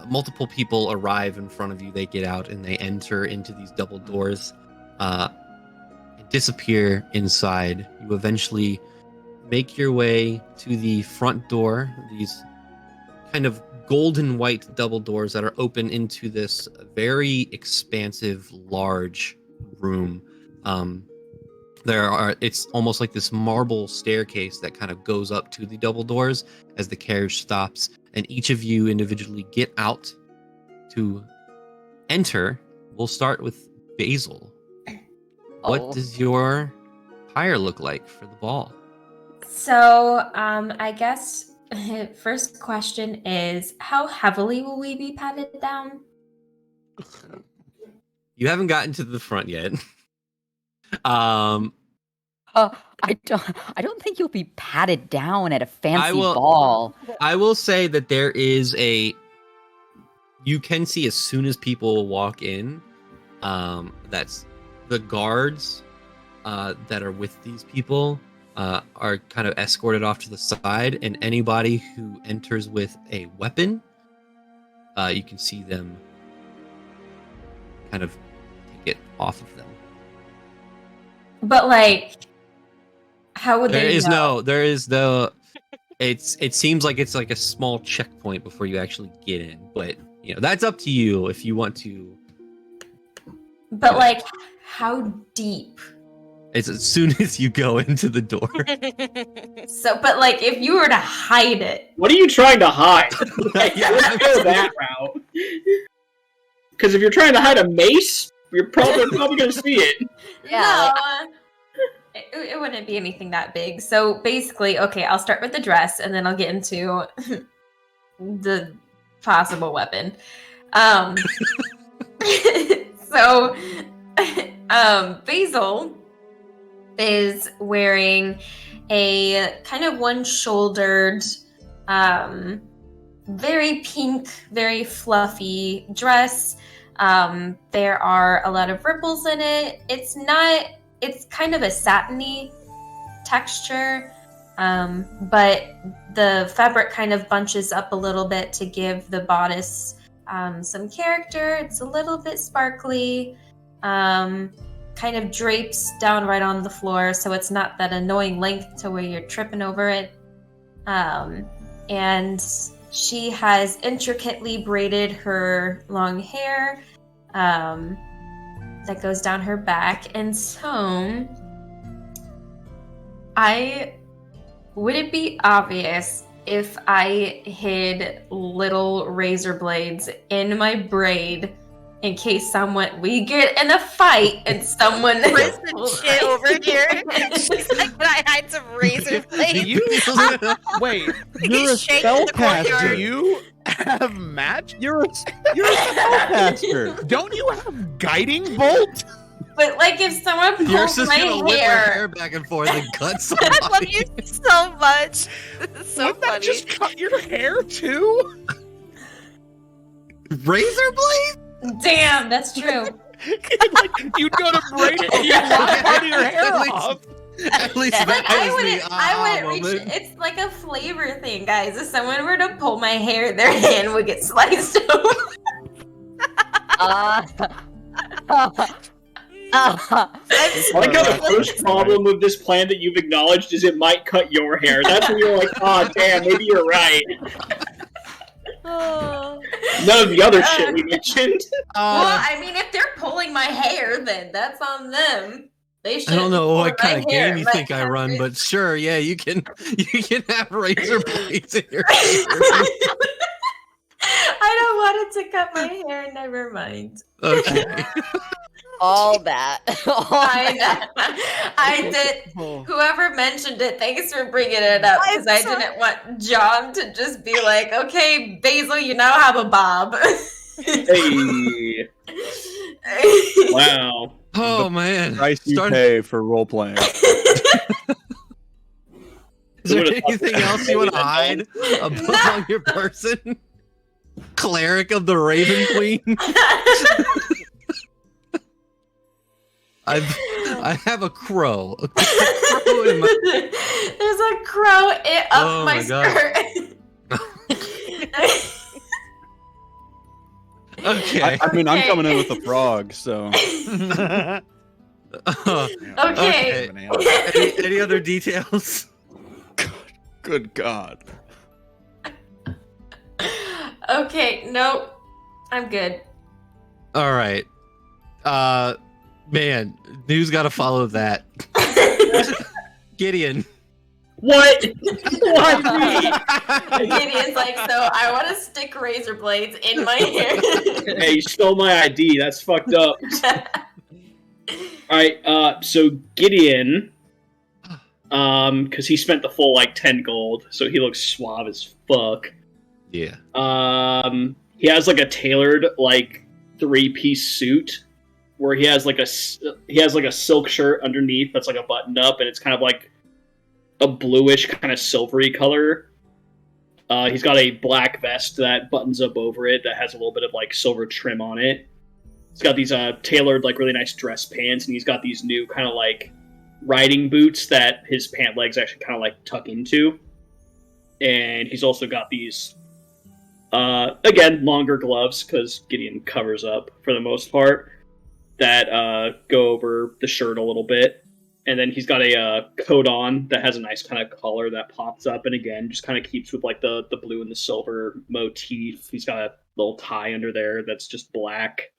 multiple people arrive in front of you, they get out and they enter into these double doors, and disappear inside. You eventually make your way to the front door. These kind of golden white double doors that are open into this very expansive, large room. It's almost like this marble staircase that kind of goes up to the double doors as the carriage stops, and each of you individually get out to enter. We'll start with Basil. What does your attire look like for the ball? So, I guess first question is, how heavily will we be patted down? You haven't gotten to the front yet. I don't think you'll be patted down at a fancy will- ball. I will say that there is you can see as soon as people walk in, that's the guards that are with these people are kind of escorted off to the side, and anybody who enters with a weapon, you can see them kind of take it off of them. But like, how would they know? It seems like it's like a small checkpoint before you actually get in, but that's up to you if you want to. But like, how deep? It's as soon as you go into the door. So, but like, if you were to hide it, What are you trying to hide? Like, Yeah, let's go that route. Because if you're trying to hide a mace, you're probably going to see it. Yeah, no, it wouldn't be anything that big. So basically, okay, I'll start with the dress, and then I'll get into the possible weapon. So, Basil is wearing a kind of one-shouldered, very pink, very fluffy dress. There are a lot of ripples in it. It's kind of a satiny texture, but the fabric kind of bunches up a little bit to give the bodice some character. It's a little bit sparkly, kind of drapes down right on the floor, so it's not that annoying length to where you're tripping over it. And she has intricately braided her long hair that goes down her back. And so, would it be obvious if I hid little razor blades in my braid in case we get in a fight and someone Prison shit over here. She's like, can I hide some razor Do blades? you wait? You're a He's shaking the spellcaster. courtyard. Do you have magic? You're a spellcaster. Don't you have guiding bolt? But like, if someone You're pulls just my gonna whip her hair hair, back and forth and cut I love somebody. you so much. This is so Wouldn't that funny. just cut your hair too? Razor blade? damn, that's true. Like, you'd go to braid it and you'd lop part of your hair At least- off. At least But that I is wouldn't. the I wouldn't reach. moment. It's like a flavor thing, guys. If someone were to pull my hair, their hand would get sliced open. I like how the first problem with this plan that you've acknowledged is it might cut your hair. That's when you're like, oh damn, maybe you're right. None of the other shit we mentioned. Well, I mean, if they're pulling my hair, then that's on them. They should. I don't know what pull my kind of hair. game you My think I hair run, is- but sure, yeah, you can have razor blades in your hair. I don't want it to cut my hair. Never mind. Okay. all that. I did. Whoever mentioned it, thanks for bringing it up, because I didn't want John to just be like, "Okay, Basil, you now have a bob." Hey. Wow. Oh man. Price you Starting- pay for role playing. Is there anything else you want to hide among your person? Cleric of the Raven Queen? I have a crow. A crow in my... There's a crow up Oh my my God. skirt. Okay. I mean, I'm Okay. coming in with a frog, so. Okay. Any other details? Good God. Okay, nope. I'm good. All right. Man, news got to follow that. Gideon. What? Why me? Gideon's like, so I want to stick razor blades in my hair. Hey, you stole my ID. That's fucked up. Alright, so Gideon, because he spent the full, 10 gold, so he looks suave as fuck. Yeah. He has, a tailored, 3-piece suit, where he has, a silk shirt underneath that's, a buttoned-up, and it's kind of, a bluish, kind of silvery color. He's got a black vest that buttons up over it that has a little bit of, silver trim on it. He's got these tailored, really nice dress pants, and he's got these new kind of, riding boots that his pant legs actually kind of, tuck into. And he's also got these, again, longer gloves, because Gideon covers up for the most part, that go over the shirt a little bit. And then he's got a coat on that has a nice kind of collar that pops up, and again, just kind of keeps with the blue and the silver motif. He's got a little tie under there that's just black.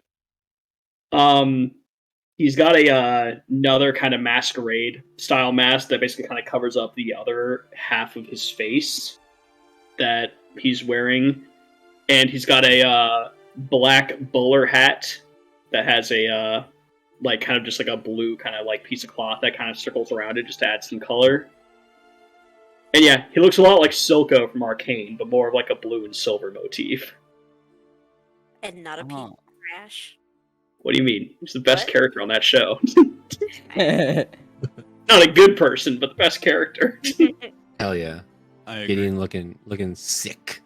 He's got another kind of masquerade style mask that basically kind of covers up the other half of his face that he's wearing, and he's got a black bowler hat that has a like kind of just like a blue kind of like piece of cloth that kind of circles around it just to add some color. And yeah, he looks a lot like Silco from Arcane, but more of like a blue and silver motif. And not a piece of trash. What do you mean? He's the best What? character on that show. Not a good person, but the best character. Hell yeah. I agree. Gideon looking sick.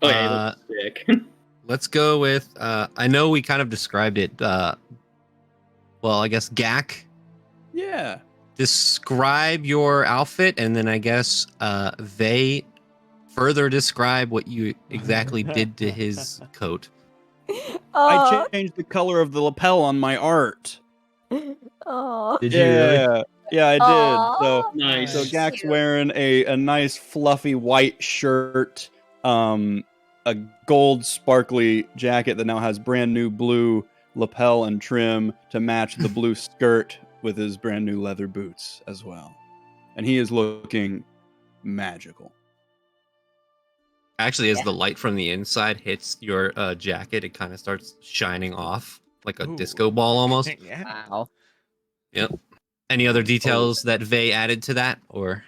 Oh yeah, he looks sick. Let's go with I know we kind of described it well, I guess Gak. Yeah. Describe your outfit, and then I guess they further describe what you exactly did to his coat. I changed the color of the lapel on my art. Oh. Did you really? Yeah, I did. So Nice. So Gak's wearing a nice fluffy white shirt, a gold sparkly jacket that now has brand new blue lapel and trim to match the blue skirt with his brand new leather boots as well. And he is looking magical. Actually, as the light from the inside hits your jacket, it kind of starts shining off like a Ooh. disco ball almost. Yeah. Wow. Yep. Any other details that Vey added to that, or?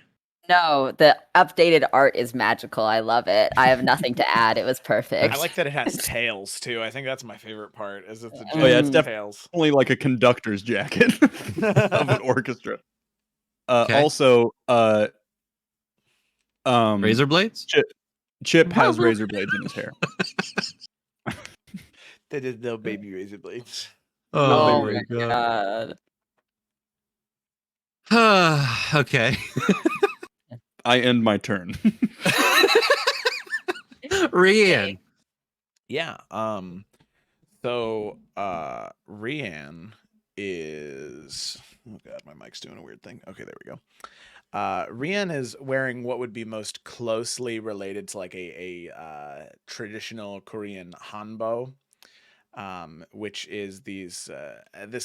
No, the updated art is magical. I love it. I have nothing to add. It was perfect. I like that it has tails too. I think that's my favorite part. Is it's the Oh yeah, it's tails. definitely like a conductor's jacket of an orchestra. Okay. Also, Razor blades? Chip has razor blades in his hair. They did little baby razor blades. Oh, my God. Okay. I end my turn. Rian. Yeah. So Rian is oh god, my mic's doing a weird thing. Okay, there we go. Rian is wearing what would be most closely related to like a traditional Korean hanbok, which is this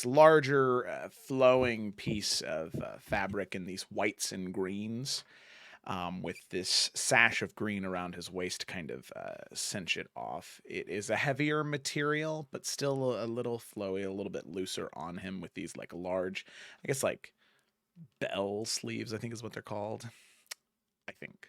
larger flowing piece of fabric in these whites and greens, with this sash of green around his waist to kind of cinch it off. It is a heavier material, but still a little flowy, a little bit looser on him with these like large, I guess like bell sleeves, I think is what they're called. I think.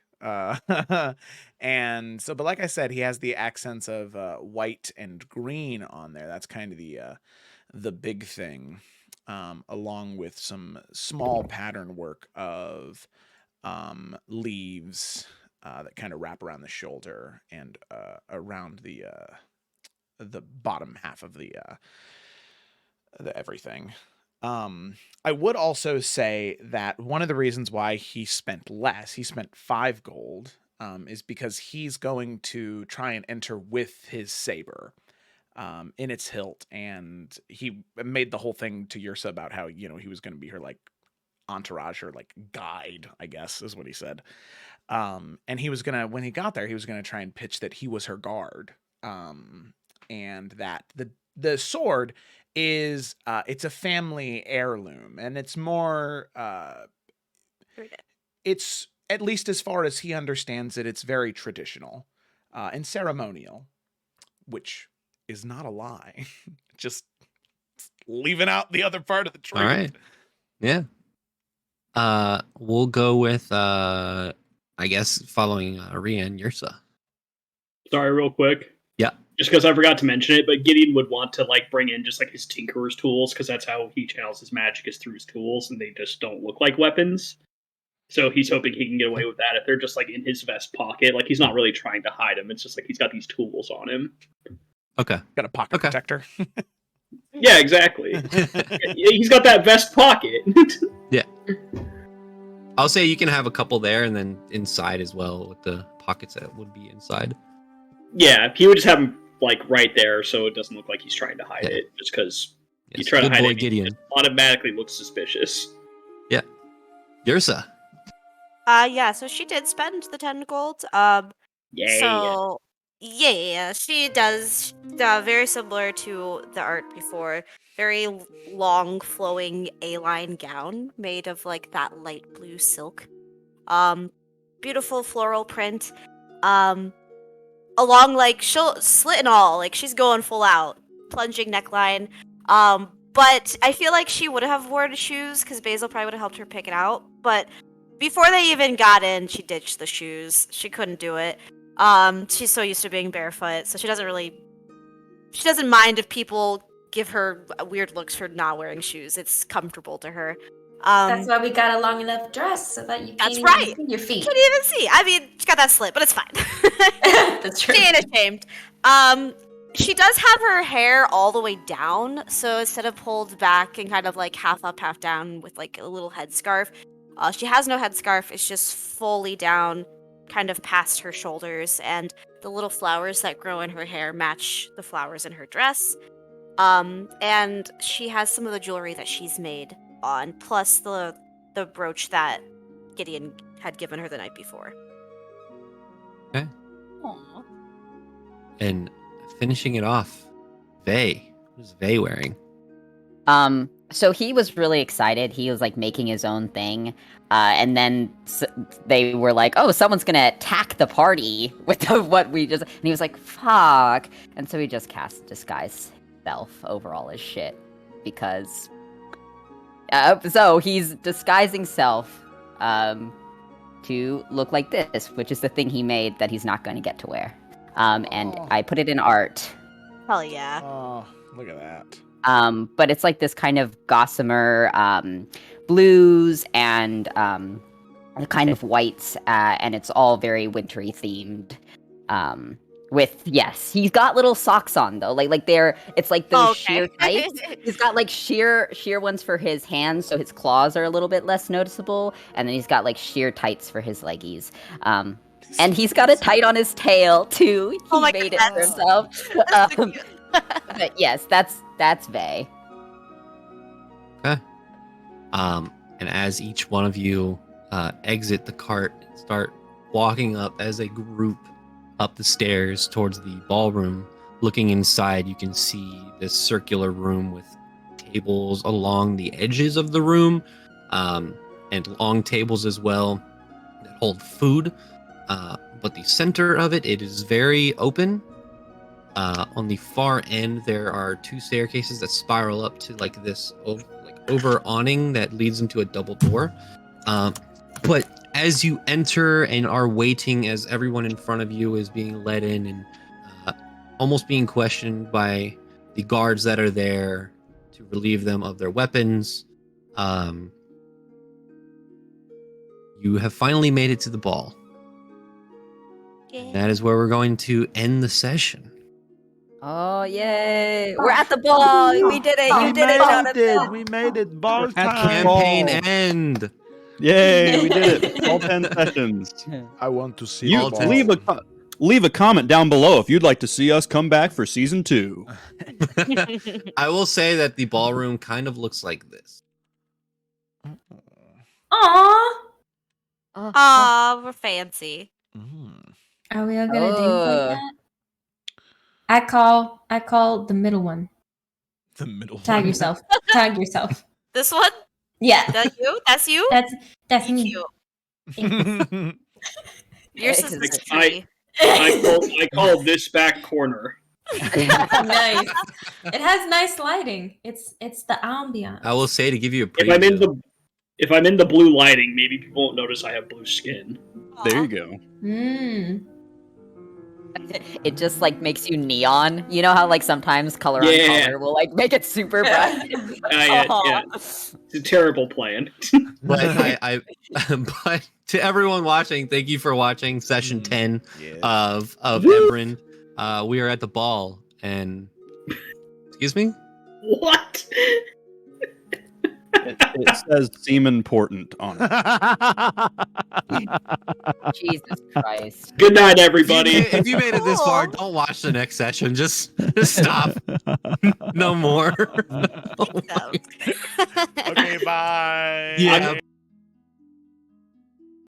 And so, but like I said, he has the accents of white and green on there. That's kind of the big thing, along with some small pattern work of leaves that kind of wrap around the shoulder and around the bottom half of the everything. I would also say that one of the reasons why he spent 5 gold, is because he's going to try and enter with his saber in its hilt, and he made the whole thing to Yrsa about how, he was going to be her like entourage or like guide, I guess is what he said. And he was gonna, when he got there, he was gonna try and pitch that he was her guard, and that the sword is it's a family heirloom, and it's more it's, at least as far as he understands it, it's very traditional and ceremonial, which is not a lie. Just leaving out the other part of the truth. All right. Yeah. We'll go with I guess following Rian, Yrsa. Sorry, real quick. Yeah. Just because I forgot to mention it, but Gideon would want to like bring in just like his tinkerer's tools, because that's how he channels his magic, is through his tools, and they just don't look like weapons. So he's hoping he can get away with that if they're just like in his vest pocket. Like he's not really trying to hide them. It's just like he's got these tools on him. Okay. Got a pocket protector. Yeah, exactly. He's got that vest pocket. Yeah. I'll say you can have a couple there, and then inside as well with the pockets that would be inside. Yeah, he would just have him like right there, so it doesn't look like he's trying to hide Yeah. it. Just because you Yes, try to good hide boy, it, Gideon. it automatically looks suspicious. Yeah. Yrsa. Yeah, so she did spend the 10 gold. Yeah. So, yeah, she does. very similar to the art before. Very long, flowing A-line gown made of like that light blue silk. Beautiful floral print. Along like she'll slit and all, like she's going full out, plunging neckline. But I feel like she would have worn shoes because Basil probably would have helped her pick it out. But before they even got in, she ditched the shoes. She couldn't do it. She's so used to being barefoot, so she doesn't mind if people give her weird looks for not wearing shoes. It's comfortable to her. That's why we got a long enough dress so that you can't That's even right. see your feet. Can't even see. I mean, she got that slit, but it's fine. That's true. She ain't ashamed. She does have her hair all the way down, so instead of pulled back and kind of like half up, half down with like a little headscarf, she has no headscarf. It's just fully down, kind of past her shoulders, and the little flowers that grow in her hair match the flowers in her dress. And she has some of the jewelry that she's made on, plus the brooch that Gideon had given her the night before. Okay. Aww. And finishing it off, Vay. What is Vay wearing? So he was really excited. He was like making his own thing. And then they were like, oh, someone's gonna attack the party with what we just... And he was like, fuck. And so he just cast Disguise Self over all his shit. Because... so he's disguising self to look like this, which is the thing he made that he's not going to get to wear. And I put it in art. Hell yeah. Oh, look at that. But it's like this kind of gossamer blues and kind of whites, and it's all very wintry themed. With yes, he's got little socks on though, like it's like those sheer tights. He's got like sheer ones for his hands, so his claws are a little bit less noticeable, and then he's got like sheer tights for his leggies. And he's got a tight on his tail too. He made it for himself. But yes, that's Vay. Okay. And as each one of you exit the cart and start walking up as a group up the stairs towards the ballroom, looking inside, you can see this circular room with tables along the edges of the room, and long tables as well that hold food. But the center of it is very open. On the far end, there are two staircases that spiral up to like this over awning that leads into a double door. But as you enter and are waiting, as everyone in front of you is being led in and almost being questioned by the guards that are there to relieve them of their weapons, you have finally made it to the ball. Yeah. That is where we're going to end the session. Oh yay! We're at the ball. We did it. You did it, Jonathan. We made it. Ball time. Campaign end. Yay, we did it. All 10 sessions. I want to see You all ten. leave a comment down below if you'd like to see us come back for season 2. I will say that the ballroom kind of looks like this. Aww. Aw, we're fancy. Are we all gonna do like that? I call the middle one. The middle. Tag one. yourself. Tag yourself. This one? Yeah. That's you? That's you? That's me. Cute. Yours is It's- mystery. I call this back corner. Nice. It has nice lighting. It's the ambiance. I will say, to give you a If I'm in preview, if I'm in the blue lighting, maybe people won't notice I have blue skin. There you go. It just like makes you neon. You know how like sometimes color on color will like make it super bright. Yeah. It's a terrible plan. but I but to everyone watching, thank you for watching session 10 of Evrand. We are at the ball, and excuse me. What? It says seem important on it. Jesus Christ. Good night, everybody. If you made it this far, don't watch the next session. Just stop. No more. Okay, bye. Yeah.